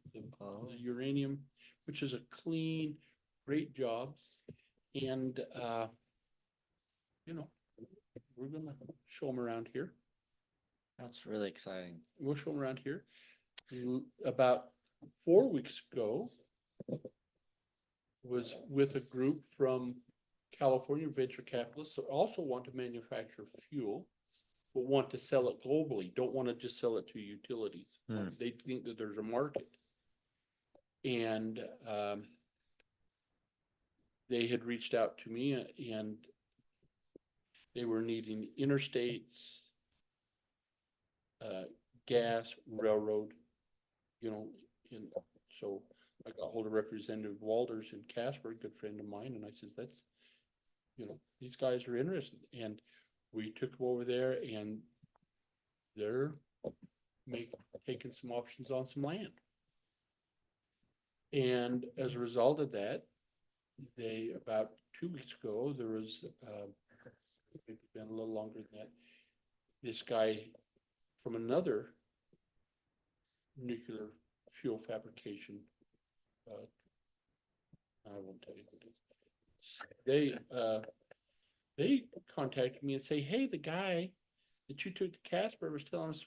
The uranium, which is a clean, great job. And, we're going to show them around here. that's really exciting. We'll show them around here. About 4 weeks ago, was with a group from California venture capitalists that also want to manufacture fuel, but want to sell it globally, don't want to just sell it to utilities. They think that there's a market. And they had reached out to me, and they were needing interstates, gas, railroad, and so I got hold of Representative Walters in Casper, a good friend of mine, and I says, these guys are interested. And we took them over there, and they're taking some options on some land. And as a result of that, about 2 weeks ago, there was, maybe been a little longer than that, this guy from another nuclear fuel fabrication, I won't tell you what it is. They contacted me and say, "Hey, the guy that you took to Casper was telling us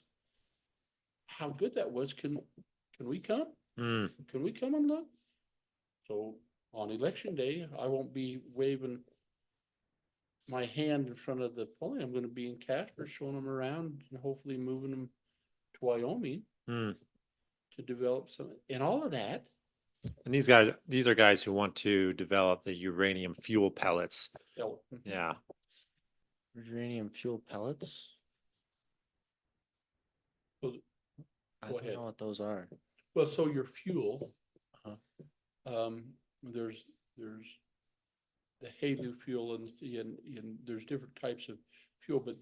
how good that was. Can we come? Can we come and look?" So on election day, I won't be waving my hand in front of the podium. I'm going to be in Casper showing them around and hopefully moving them to Wyoming to develop some, and all of that. And these are guys who want to develop the uranium fuel pellets. Yeah. Uranium fuel pellets? So, I go don't ahead. know what those are. Well, so your fuel, Uh-huh. there's the HALEU fuel and there's different types of fuel, but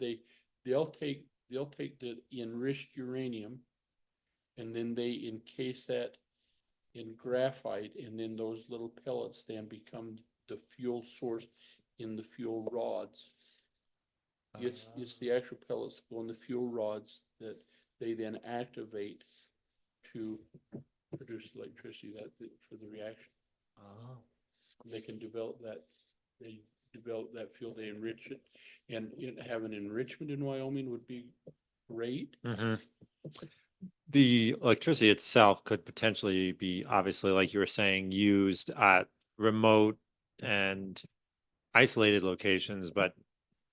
they'll take the enriched uranium and then they encase that in graphite, and then those little pellets then become the fuel source in the fuel rods. It's the actual pellets that go in the fuel rods that they then activate to produce electricity for the reaction. Oh, They can develop that. They develop that fuel. They enrich it, and have an enrichment in Wyoming would be great. The electricity itself could potentially be, obviously, like you were saying, used at remote and isolated locations, but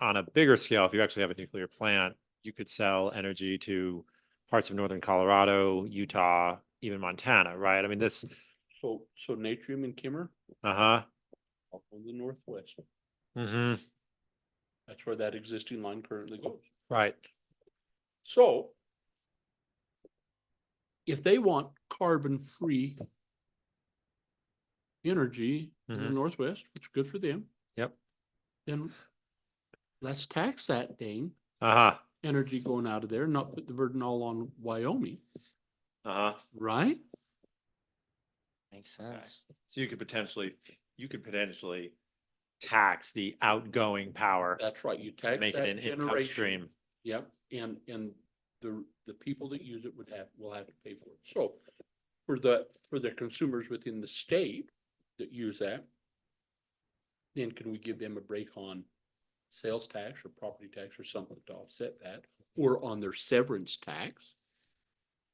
on a bigger scale, if you actually have a nuclear plant, you could sell energy to parts of northern Colorado, Utah, even Montana, right? I mean, this, So Natrium and Kimmer uh-huh. up in the northwest. Mm-hmm. That's where that existing line currently goes. Right. So if they want carbon-free energy in the Northwest, which is good for them, Yep. then let's tax that dang Uh-huh. energy going out of there, not put the burden all on Wyoming, Uh-huh. right? makes Okay. sense. So you could potentially tax the outgoing power, That's right. You tax make it that an generation. upstream. Yep, and the people that use it will have to pay for it. So for the consumers within the state that use that, then can we give them a break on sales tax or property tax or something to offset that, or on their severance tax?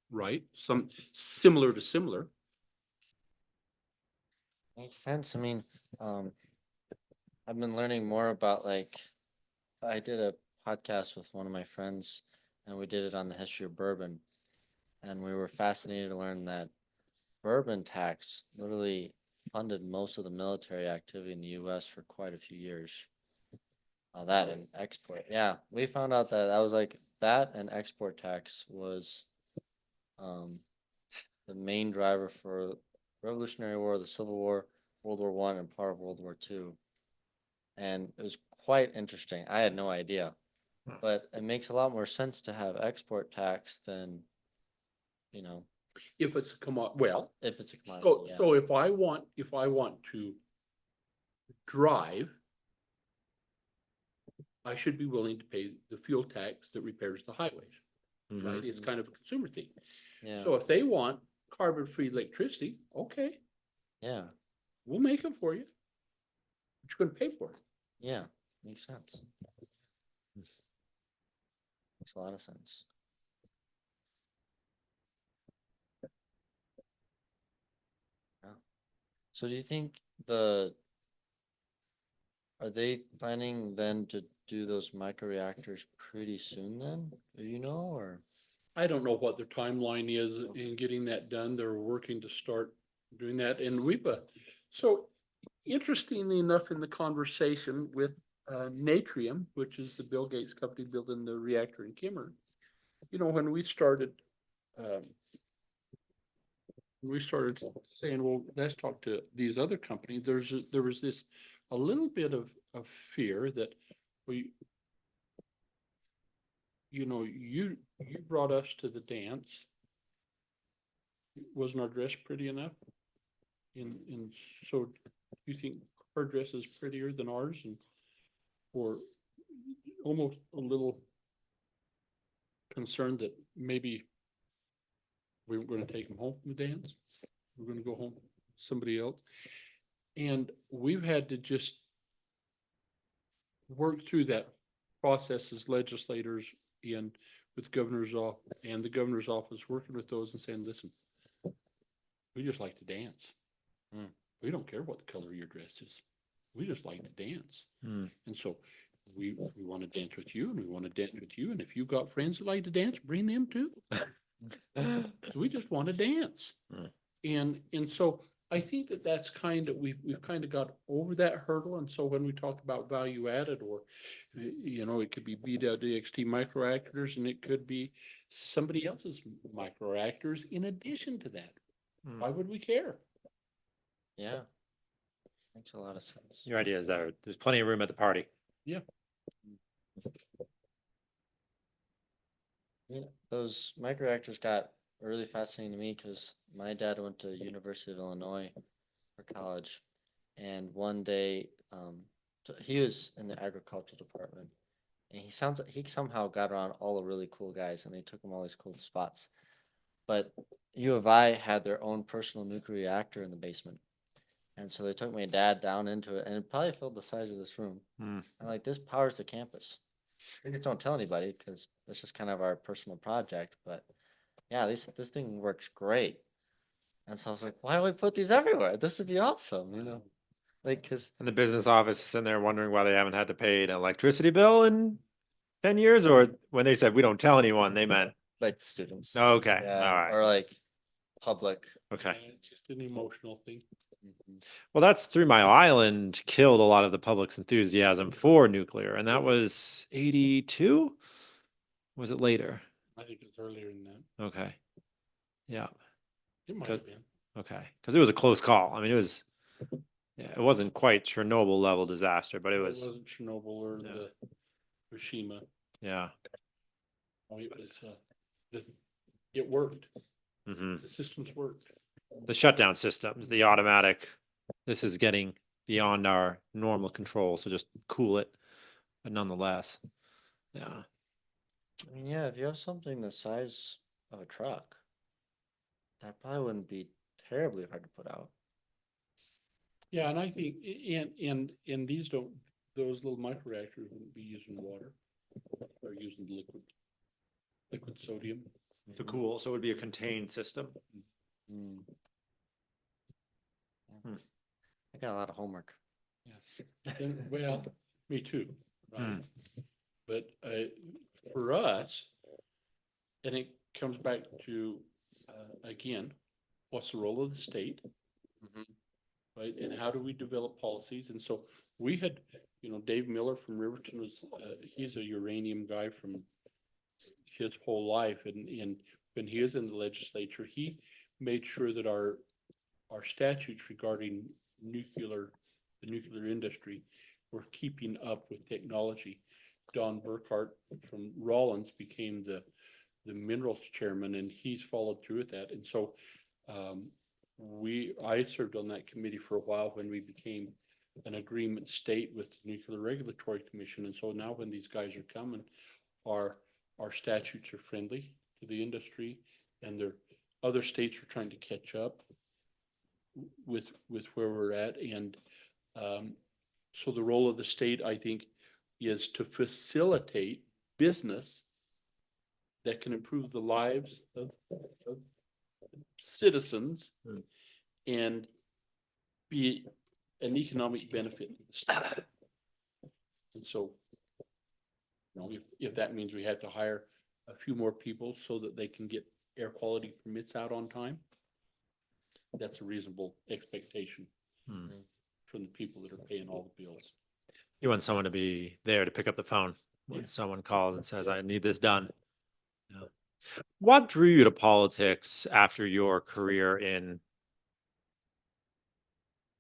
Right, some similar to similar. Makes sense. I mean, I've been learning more about like, I did a podcast with one of my friends and we did it on the history of bourbon. And we were fascinated to learn that bourbon tax literally funded most of the military activity in the US for quite a few years. That and export. Yeah, we found out that was like that and export tax was the main driver for Revolutionary War, the Civil War, World War One, and part of World War Two. And it was quite interesting. I had no idea, but it makes a lot more sense to have export tax than, you know, If it's well, if it's a commodity. so Yeah. so if I want to drive, I should be willing to pay the fuel tax that repairs the highways, right? It's kind of a consumer thing. Yeah. So if they want carbon-free electricity, okay, Yeah. we'll make them for you. But you're gonna pay for it. Yeah. Makes sense. Makes a lot of sense. Yeah. So do you think are they planning then to do those microreactors pretty soon then? Do you know, or? I don't know what their timeline is in getting that done. They're working to start doing that. And so interestingly enough, in the conversation with Natrium, which is the Bill Gates company building the reactor in Kimmer, when we started saying, well, let's talk to these other companies, there was this a little bit of fear that you brought us to the dance. Wasn't our dress pretty enough? And so you think her dress is prettier than ours, or almost a little concerned that maybe we were going to take them home from the dance. We're going to go home with somebody else. And we've had to just work through that process as legislators and with governor's office and the governor's office, working with those and saying, listen, we just like to dance. We don't care what the color of your dress is. We just like to dance. And so we want to dance with you, and we want to dance with you. And if you've got friends that like to dance, bring them too. So we just want to dance. And so I think that's we've kind of got over that hurdle. And so when we talk about value added, or, it could be BWXT microreactors, and it could be somebody else's microreactors in addition to that. Why would we care? Yeah. Makes a lot of sense. Your idea is that there's plenty of room at the party. Yeah. Yeah, those microreactors got really fascinating to me because my dad went to University of Illinois for college, and one day, so he was in the agricultural department, and he somehow got around all the really cool guys, and they took him all these cool spots. But U of I had their own personal nuclear reactor in the basement, and so they took my dad down into it, and it probably filled the size of this room. Hmm. And like this powers the campus. We just don't tell anybody because it's just kind of our personal project. But yeah, this thing works great. And so I was like, why don't we put these everywhere? This would be awesome, you know? Like, cause And the business office is sitting there wondering why they haven't had to pay an electricity bill in 10 years, or when they said we don't tell anyone, they meant, like the students, okay, yeah, all right, or like public. okay. Just an emotional thing. Mhm. Well, that's 3 Mile Island killed a lot of the public's enthusiasm for nuclear, and that was 82? Was it later? I think it's earlier than that. Okay. Yeah. It might Good. have been. Okay. Because it was a close call. I mean, yeah, it wasn't quite Chernobyl level disaster, but it It was, wasn't Chernobyl or Yeah. the Fukushima. yeah. I mean, it was, it worked. Hmm. The systems worked. The shutdown systems, the automatic, this is getting beyond our normal control, so just cool it. But nonetheless, yeah. I mean, yeah, if you have something the size of a truck, that probably wouldn't be terribly hard to put out. Yeah, and I think, and these don't, those little microreactors wouldn't be using water. They're using liquid sodium. To cool, so it would be a contained system. Mm. Yeah. Hmm. I got a lot of homework. Yeah. And, well, me too, right? Hmm. But for us, and it comes back to, again, what's the role of the state, Mhm. right? And how do we develop policies? And so we had, Dave Miller from Riverton was, he's a uranium guy from his whole life. And when he was in the legislature, he made sure that our statutes regarding the nuclear industry were keeping up with technology. Don Burkhart from Rollins became the minerals chairman, and he's followed through with that. And so I served on that committee for a while when we became an agreement state with the Nuclear Regulatory Commission. And so now when these guys are coming, our our statutes are friendly to the industry, and their other states are trying to catch up with where we're at. And so the role of the state, I think, is to facilitate business that can improve the lives of citizens Hmm. and be an economic benefit to the state. And so, if that means we have to hire a few more people so that they can get air quality permits out on time, that's a reasonable expectation Hmm. from the people that are paying all the bills. You want someone to be there to pick up the phone when Yeah. someone calls and says, I need this done. Yeah. What drew you to politics after your career in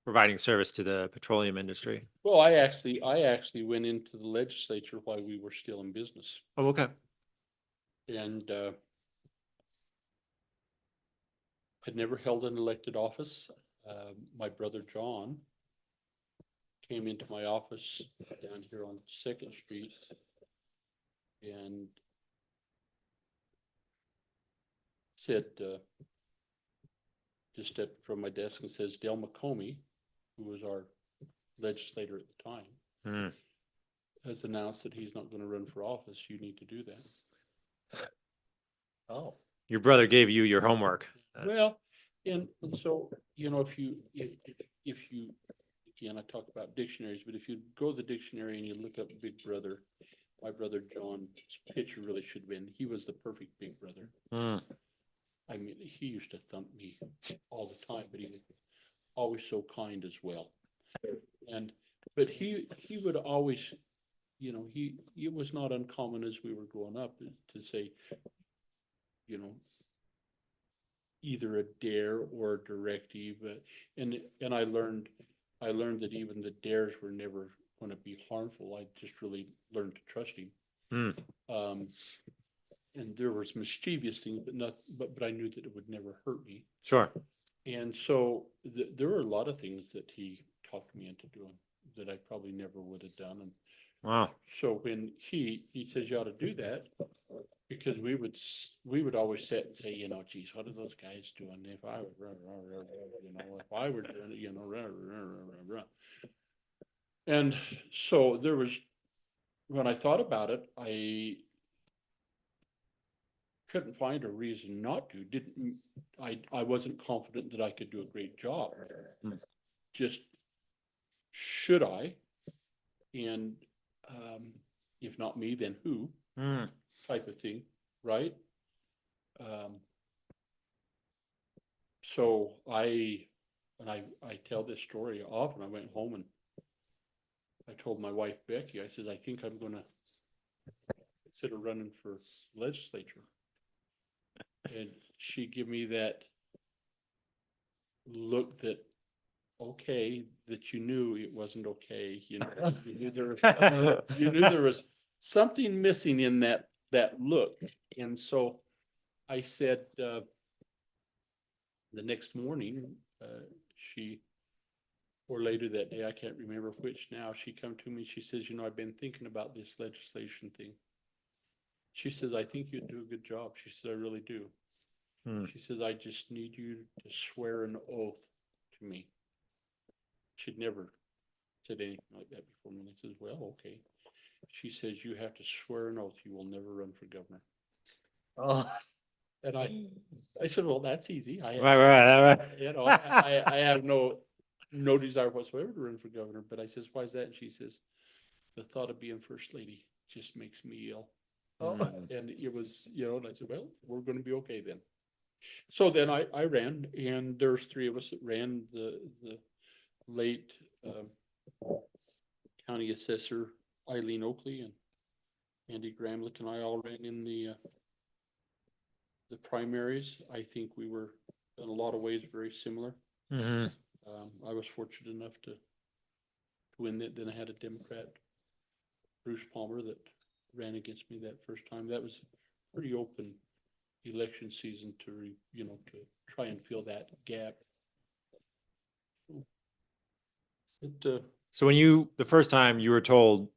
providing service to the petroleum industry? Well, I actually went into the legislature while we were still in business, Oh, okay. and had never held an elected office. My brother John came into my office down here on Second Street and said, just stepped from my desk and says, Del McComey, who was our legislator at the time, Hmm. has announced that he's not going to run for office. You need to do that. Oh, Your brother gave you your homework. Well, and so, if you, again, I talk about dictionaries, but if you go to the dictionary and you look up Big Brother, my brother John's picture really should have been, he was the perfect big brother. Hmm. I mean, he used to thump me all the time, but he was always so kind as well. But he would always, it was not uncommon as we were growing up to say, either a dare or a directive. And I learned I learned that even the dares were never going to be harmful. I just really learned to trust him. Hmm. And there was mischievous things, but I knew that it would never hurt me. Sure. And so there were a lot of things that he talked me into doing that I probably never would have done. And Wow. so when he says you ought to do that, because we would always sit and say, geez, what are those guys doing? If I were, if I were doing it, And so there was, when I thought about it, I couldn't find a reason not to. I wasn't confident that I could do a great job. Just should I? And if not me, then who? Type of thing, right? So I tell this story often. I went home and I told my wife Becky, I said, I think I'm going to consider running for legislature. And she gave me that look that, okay, that you knew it wasn't okay. You knew there was something missing in that look. And so I said, the next morning, or later that day, I can't remember which now, she come to me, she says, I've been thinking about this legislation thing. She says, I think you'd do a good job. She says, I really do. She says, I just need you to swear an oath to me. She'd never said anything like that before me. And I says, well, okay. She says, you have to swear an oath you will never run for governor. Oh. And I said, well, that's easy. Right. I have no desire whatsoever to run for governor. But I says, why is that? And she says, the thought of being first lady just makes me ill. And it was, and I said, well, we're going to be okay then. So then I ran, and there's three of us that ran. The late county assessor Eileen Oakley and Andy Gramlich and I all ran in the primaries. I think we were in a lot of ways very similar. I was fortunate enough to win that. Then I had a Democrat, Bruce Palmer, that ran against me that first time. That was pretty open election season to try and fill that gap. So when the first time you were told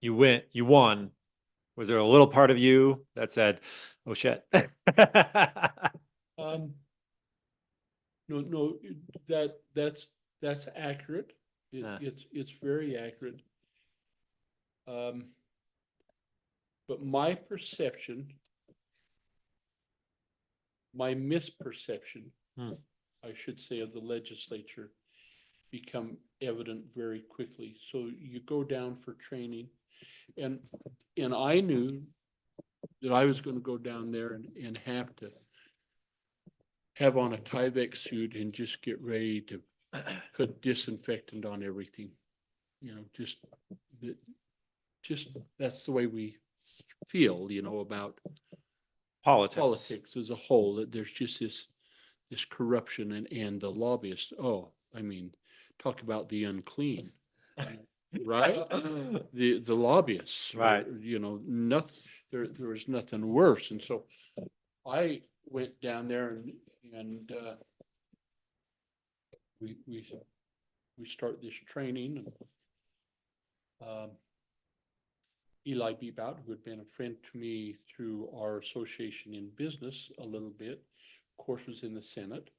you won, was there a little part of you that said, oh shit? No, that's accurate. It's very accurate. But my misperception, I should say, of the legislature become evident very quickly. So you go down for training, and I knew that I was going to go down there and have to have on a Tyvek suit and just get ready to put disinfectant on everything. Just that's the way we feel, about politics as a whole. That there's just this corruption and the lobbyists. Oh, I mean, talk about the unclean, right? The lobbyists, right? Nothing. There was nothing worse, and so I went down there and we start this training. Eli Bebout, who had been a friend to me through our association in business a little bit, of course, was in the Senate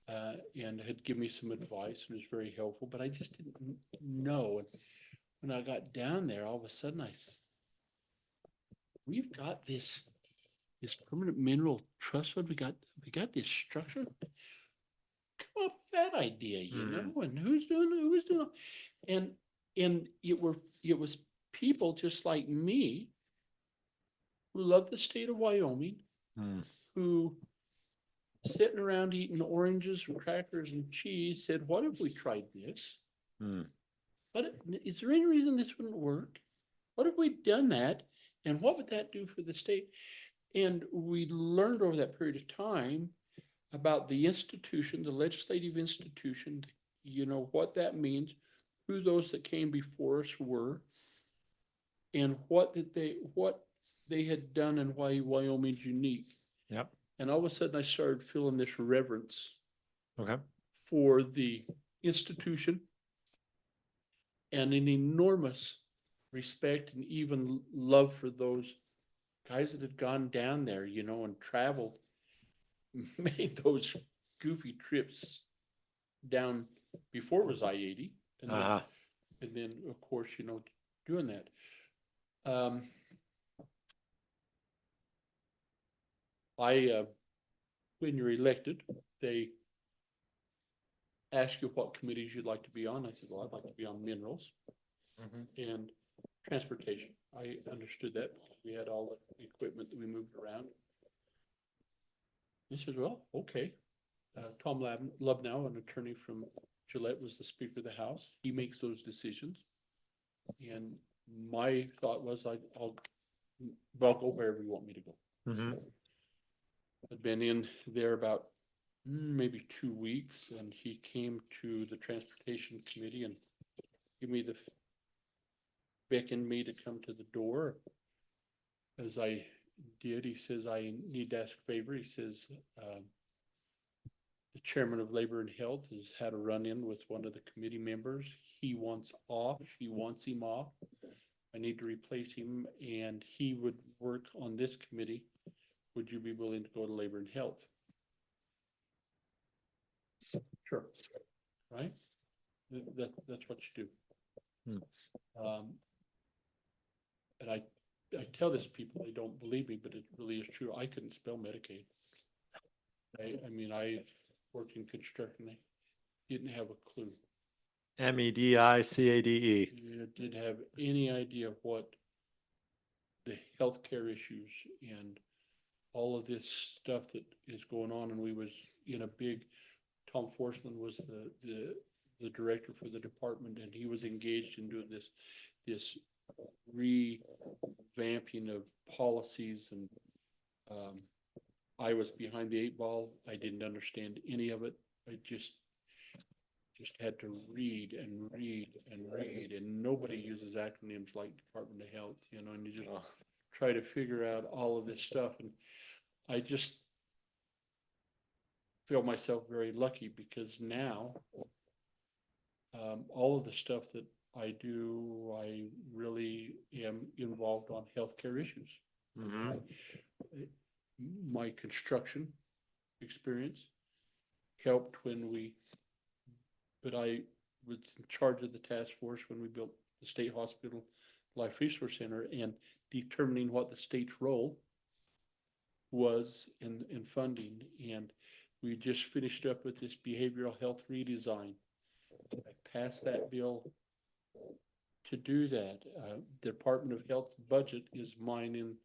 and had given me some advice and was very helpful, but I just didn't know. And when I got down there, all of a sudden we've got this permanent mineral trust fund. We got this structure. Come up with that idea, and who's doing it? And it was people just like me who love the state of Wyoming, who sitting around eating oranges and crackers and cheese said, what if we tried this? Is there any reason this wouldn't work? What if we'd done that? And what would that do for the state? And we learned over that period of time about the institution, the legislative institution, you know, what that means, who those that came before us were, and what they had done and why Wyoming's unique. Yep. And all of a sudden I started feeling this reverence Okay. for the institution and an enormous respect and even love for those guys that had gone down there, you know, and traveled, made those goofy trips down before it was I-80. Uh-huh. And then, of course, you know, doing that. When you're elected, they ask you what committees you'd like to be on. I said, well, I'd like to be on minerals and transportation. I understood that. We had all the equipment that we moved around. He said, well, okay. Tom Lubnow, an attorney from Gillette, was the Speaker of the House. He makes those decisions. And my thought was, I'll go wherever you want me to go. Mm-hmm. I'd been in there about maybe 2 weeks, and he came to the Transportation Committee and beckoned me to come to the door. As I did, he says, I need to ask a favor. He says, the chairman of Labor and Health has had a run-in with one of the committee members. He wants off. She wants him off. I need to replace him, and he would work on this committee. Would you be willing to go to Labor and Health? Sure. Right? That's what you do. And I tell this to people, they don't believe me, but it really is true. I couldn't spell Medicaid. I mean, I worked in construction. I didn't have a clue. MEDICADE. I didn't have any idea what the healthcare issues and all of this stuff that is going on. And we was in a big, Tom Forsman was the director for the department, and he was engaged in doing this revamping of policies, and I was behind the 8 ball. I didn't understand any of it. I just had to read and read and read, and nobody uses acronyms like Department of Health, you know, and you just try to figure out all of this stuff. And I just feel myself very lucky because now all of the stuff that I do, I really am involved on healthcare issues. Mm-hmm. My construction experience helped but I was in charge of the task force when we built the state hospital life resource center and determining what the state's role was in funding. And we just finished up with this behavioral health redesign. I passed that bill to do that. The Department of Health budget is mine,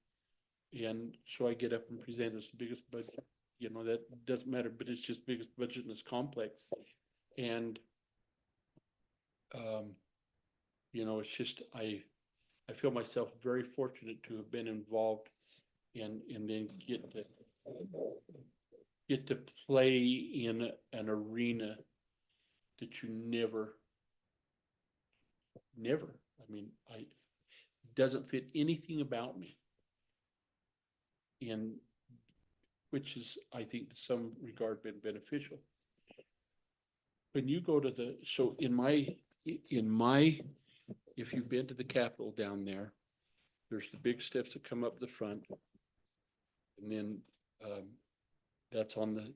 and so I get up and present as the biggest budget. You know, that doesn't matter, but it's just biggest budget and it's complex. And you know, it's just I feel myself very fortunate to have been involved and then get to play in an arena that you never, I mean, it doesn't fit anything about me. And which is, I think, to some regard been beneficial. When you go to so in my, if you've been to the Capitol down there, there's the big steps that come up the front. And then that's on the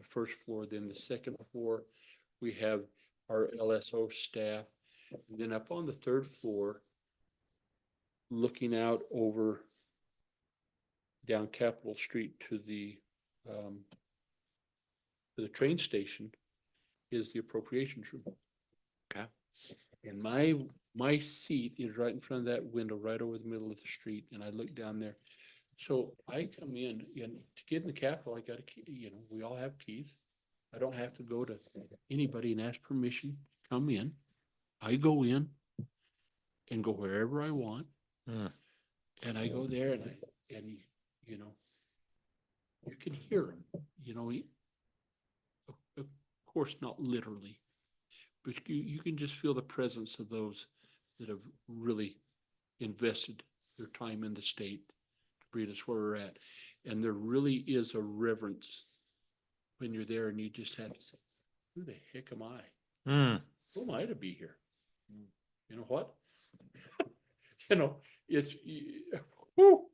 first floor. Then the second floor, we have our LSO staff. And then up on the third floor, looking out over down Capitol Street to the train station, is the appropriations room. Okay. And my seat is right in front of that window, right over the middle of the street, and I look down there. So I come in, and to get in the Capitol, I got a key. You know, we all have keys. I don't have to go to anybody and ask permission to come in. I go in and go wherever I want. And I go there, and you know, you can hear him. You know, of course not literally, but you can just feel the presence of those that have really invested their time in the state to bring us where we're at. And there really is a reverence when you're there, and you just have to say, who the heck am I? Mm. Who am I to be here? You know what? You know, it's, whew,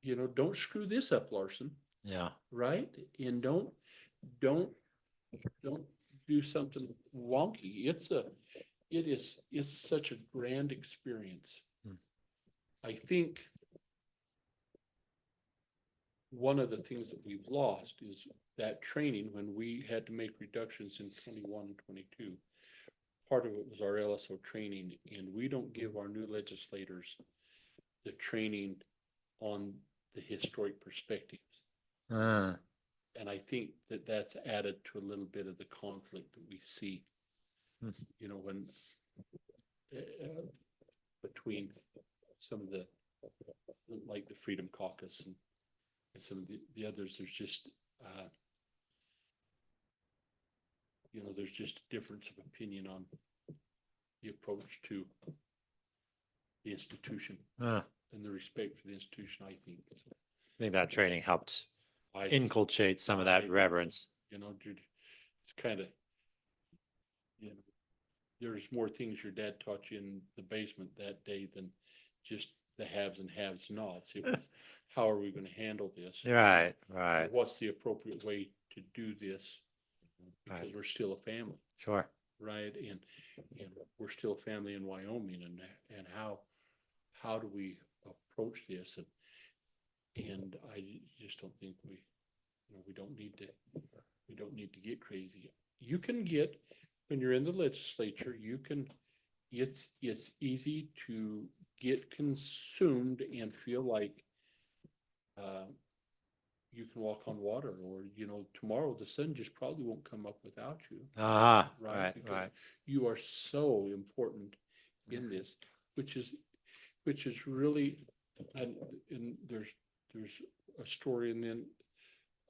you know, don't screw this up, Larsen, Yeah. right? And don't do something wonky. It's such a grand experience. Hmm. I think one of the things that we've lost is that training when we had to make reductions in 21 and 22. Part of it was our LSO training, and we don't give our new legislators the training on the historic perspectives. Uh, And I think that that's added to a little bit of the conflict that we see, Hmm. you know, when between some of the, like the Freedom Caucus and some of the others, there's just, you know, there's just a difference of opinion on the approach to the institution I and the respect for the institution, I think. So think that training helped I, inculcate some of that reverence. you know, dude, it's kind of, you know, there's more things your dad taught you in the basement that day than just the haves and have nots. It was, how are we going to handle this? Right, right, What's the appropriate way to do this? Because right. we're still a family, Sure. right? And we're still a family in Wyoming, and how do we approach this? And I just don't think you know, we don't need to get crazy. You can get, when you're in the legislature, it's easy to get consumed and feel like you can walk on water, or, you know, tomorrow the sun just probably won't come up without you, Uh-huh. right? Right, Because right. you are so important in this, which is really, and there's a story, and then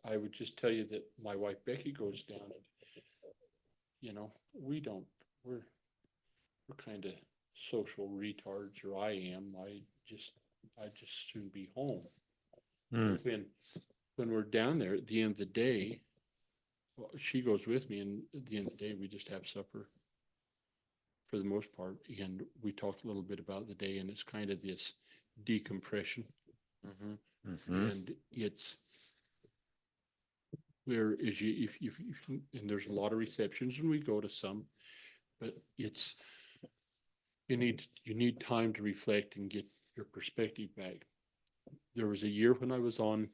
I would just tell you that my wife Becky goes down, and, you know, we're kind of social retards, or I am. I just soon be home. Mm. When we're down there at the end of the day, well, she goes with me, and at the end of the day, we just have supper for the most part, and we talk a little bit about the day, and it's kind of this decompression, Mm-hmm. and it's where is you if and there's a lot of receptions, and we go to some, but it's you need time to reflect and get your perspective back. There was a year when I was on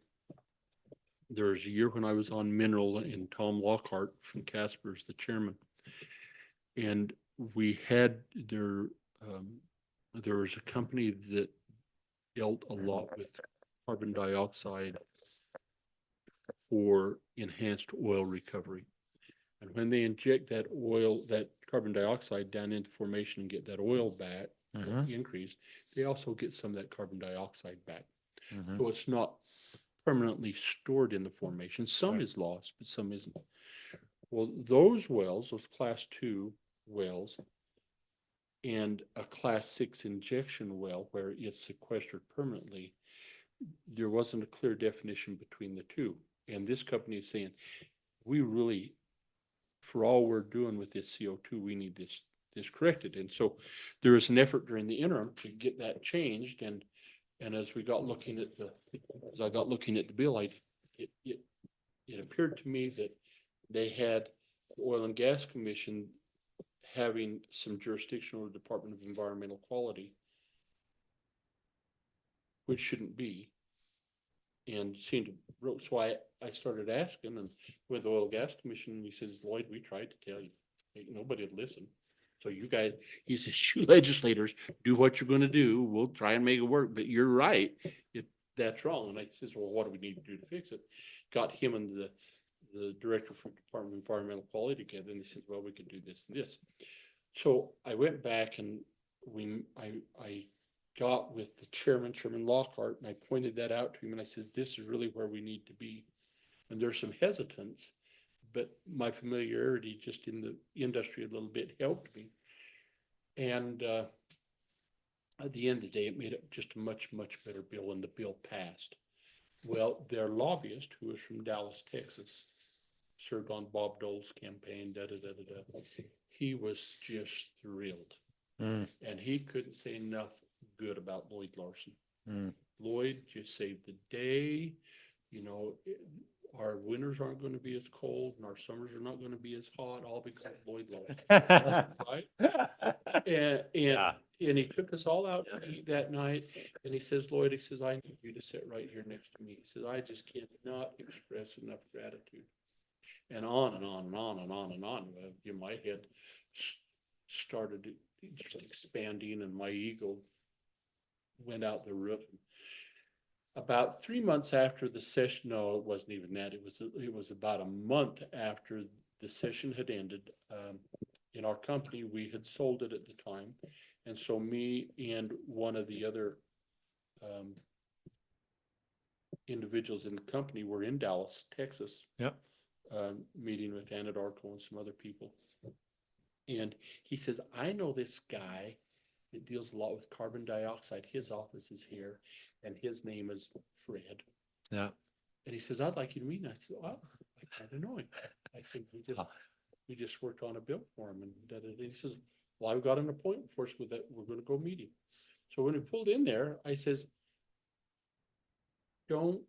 Mineral, and Tom Lockhart from Casper's the chairman, and we had there there was a company that dealt a lot with carbon dioxide for enhanced oil recovery. And when they inject that carbon dioxide down into formation and get that oil back, Mm-hmm. increased, they also get some of that carbon dioxide back. Mm-hmm. So it's not permanently stored in the formation. Some Right. is lost, but some isn't. Well, those wells, those class 2 wells, and a class 6 injection well where it's sequestered permanently, there wasn't a clear definition between the two. And this company is saying, we really, for all we're doing with this CO2, we need this corrected. And so there was an effort during the interim to get that changed. And as I got looking at the bill, it appeared to me that they had the Oil and Gas Commission having some jurisdiction over the Department of Environmental Quality, which shouldn't be, and seemed to, so I started asking, and with the Oil and Gas Commission, he says, Lloyd, we tried to tell you, nobody would listen. So you guys, he says, you legislators, do what you're going to do. We'll try and make it work, but you're right. That's wrong. And I says, well, what do we need to do to fix it? Got him and the director from Department of Environmental Quality together, and he says, well, we could do this and this. So I went back, and I got with the Chairman Lockhart, and I pointed that out to him, and I says, this is really where we need to be. And there's some hesitance, but my familiarity just in the industry a little bit helped me. And at the end of the day, it made it just a much, much better bill, and the bill passed. Well, their lobbyist, who was from Dallas, Texas, served on Bob Dole's campaign, he was just thrilled. Mm, And he couldn't say enough good about Lloyd Larsen. mm. Lloyd just saved the day. You know, our winters aren't going to be as cold and our summers are not going to be as hot, all because of Lloyd Larsen. Right? Yeah. And he took us all out to eat that night. And he says, Lloyd, he says, I need you to sit right here next to me. He says, I just cannot express enough gratitude. And on and on and on and on and on. My head started just expanding, and my ego went out the roof. About 3 months after the session, no, it wasn't even that. It was about a month after the session had ended. In our company, we had sold it at the time, and so me and one of the other individuals in the company were in Dallas, Texas. Yep. Meeting with Anadarko and some other people. And he says, I know this guy that deals a lot with carbon dioxide. His office is here, and his name is Fred. Yeah. And he says, I'd like you to meet him. I said, oh, I kind of know him. I said, we just worked on a bill for him. And he says, well, I've got an appointment for us with that. We're going to go meet him. So when we pulled in there, I says, don't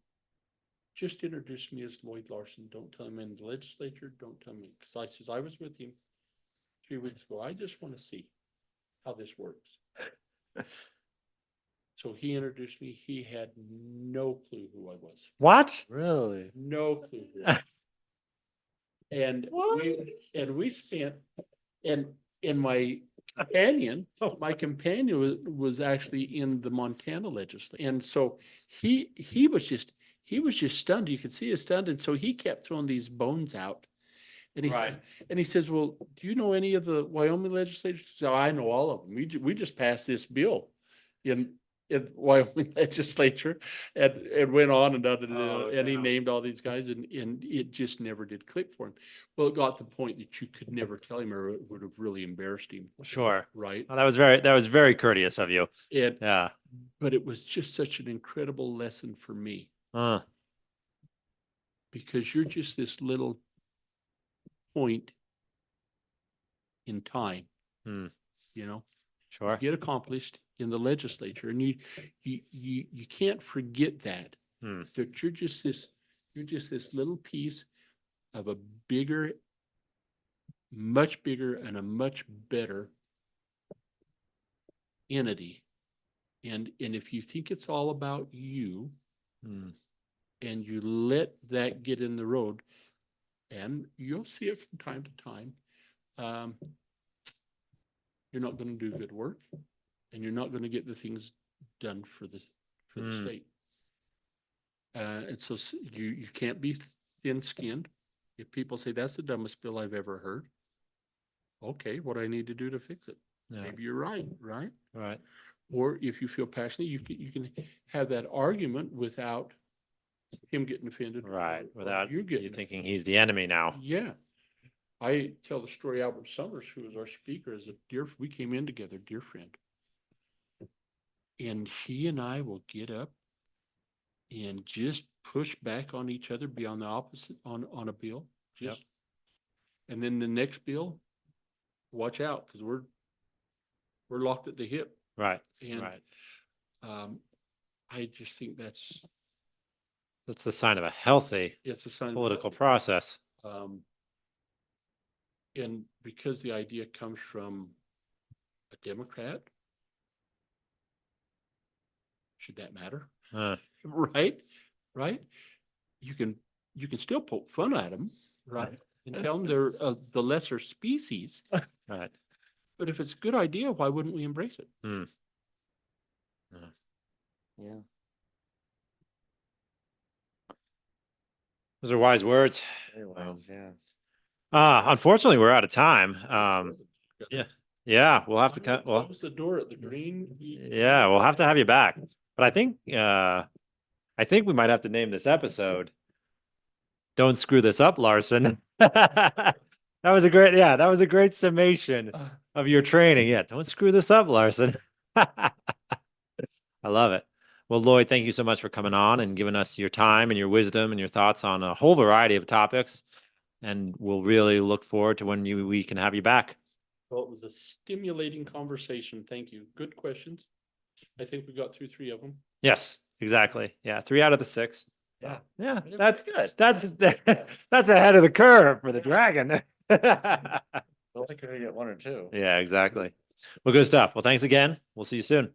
just introduce me as Lloyd Larsen. Don't tell him in the legislature. Don't tell me. Because I says, I was with him 3 weeks ago. I just want to see how this works. So he introduced me. He had no clue who I was. What? Really? No clue who I was. And we spent, and my companion was actually in the Montana legislature. And so he was just stunned. You could see he was stunned. And so he kept throwing these bones out. And he says, well, do you know any of the Wyoming legislators? So I know all of them. We just passed this bill in Wyoming legislature, and went on and he named all these guys, and it just never did click for him. Well, it got to the point that you could never tell him, or it would have really embarrassed him. Sure. Right. Well, that was very courteous of you. Yeah. But it was just such an incredible lesson for me. Because you're just this little point in time, you know. Sure. Get accomplished in the legislature, and you can't forget that that you're just this little piece of a bigger, much bigger, and a much better entity. And if you think it's all about you, and you let that get in the road, and you'll see it from time to time, you're not going to do good work, and you're not going to get the things done for the state. And so you can't be thin-skinned. If people say that's the dumbest bill I've ever heard, okay, what do I need to do to fix it? Yeah. Maybe you're right. Right. Or if you feel passionate, you can have that argument without him getting offended. Right. Without you thinking he's the enemy now. Yeah. I tell the story, Albert Summers, who was our speaker, is we came in together, dear friend. And he and I will get up and just push back on each other, be on the opposite on a bill. And then the next bill, watch out, because we're locked at the hip. Right. And I just think that's the sign of a healthy political process. And because the idea comes from a Democrat, should that matter? Right. You can still poke fun at them, right? And tell them they're the lesser species. Right. But if it's a good idea, why wouldn't we embrace it? Yeah. Those are wise words. Very wise, yeah. Unfortunately, we're out of time. Yeah, we'll have to close the door at the green. Yeah, we'll have to have you back. But I think we might have to name this episode "Don't Screw This Up, Larsen." That was a great summation of your training. Yeah, don't screw this up, Larson. I love it. Well, Lloyd, thank you so much for coming on and giving us your time and your wisdom and your thoughts on a whole variety of topics. And we'll really look forward to when we can have you back. Well, it was a stimulating conversation. Thank you. Good questions. I think we got through 3 of them. Yes, exactly. Yeah, 3 out of the 6. Yeah. Yeah, We did that's pretty good. That's ahead of the curve for the dragon. I don't think you're gonna get 1 or 2. Yeah, exactly. Well, good stuff. Well, thanks again. We'll see you soon.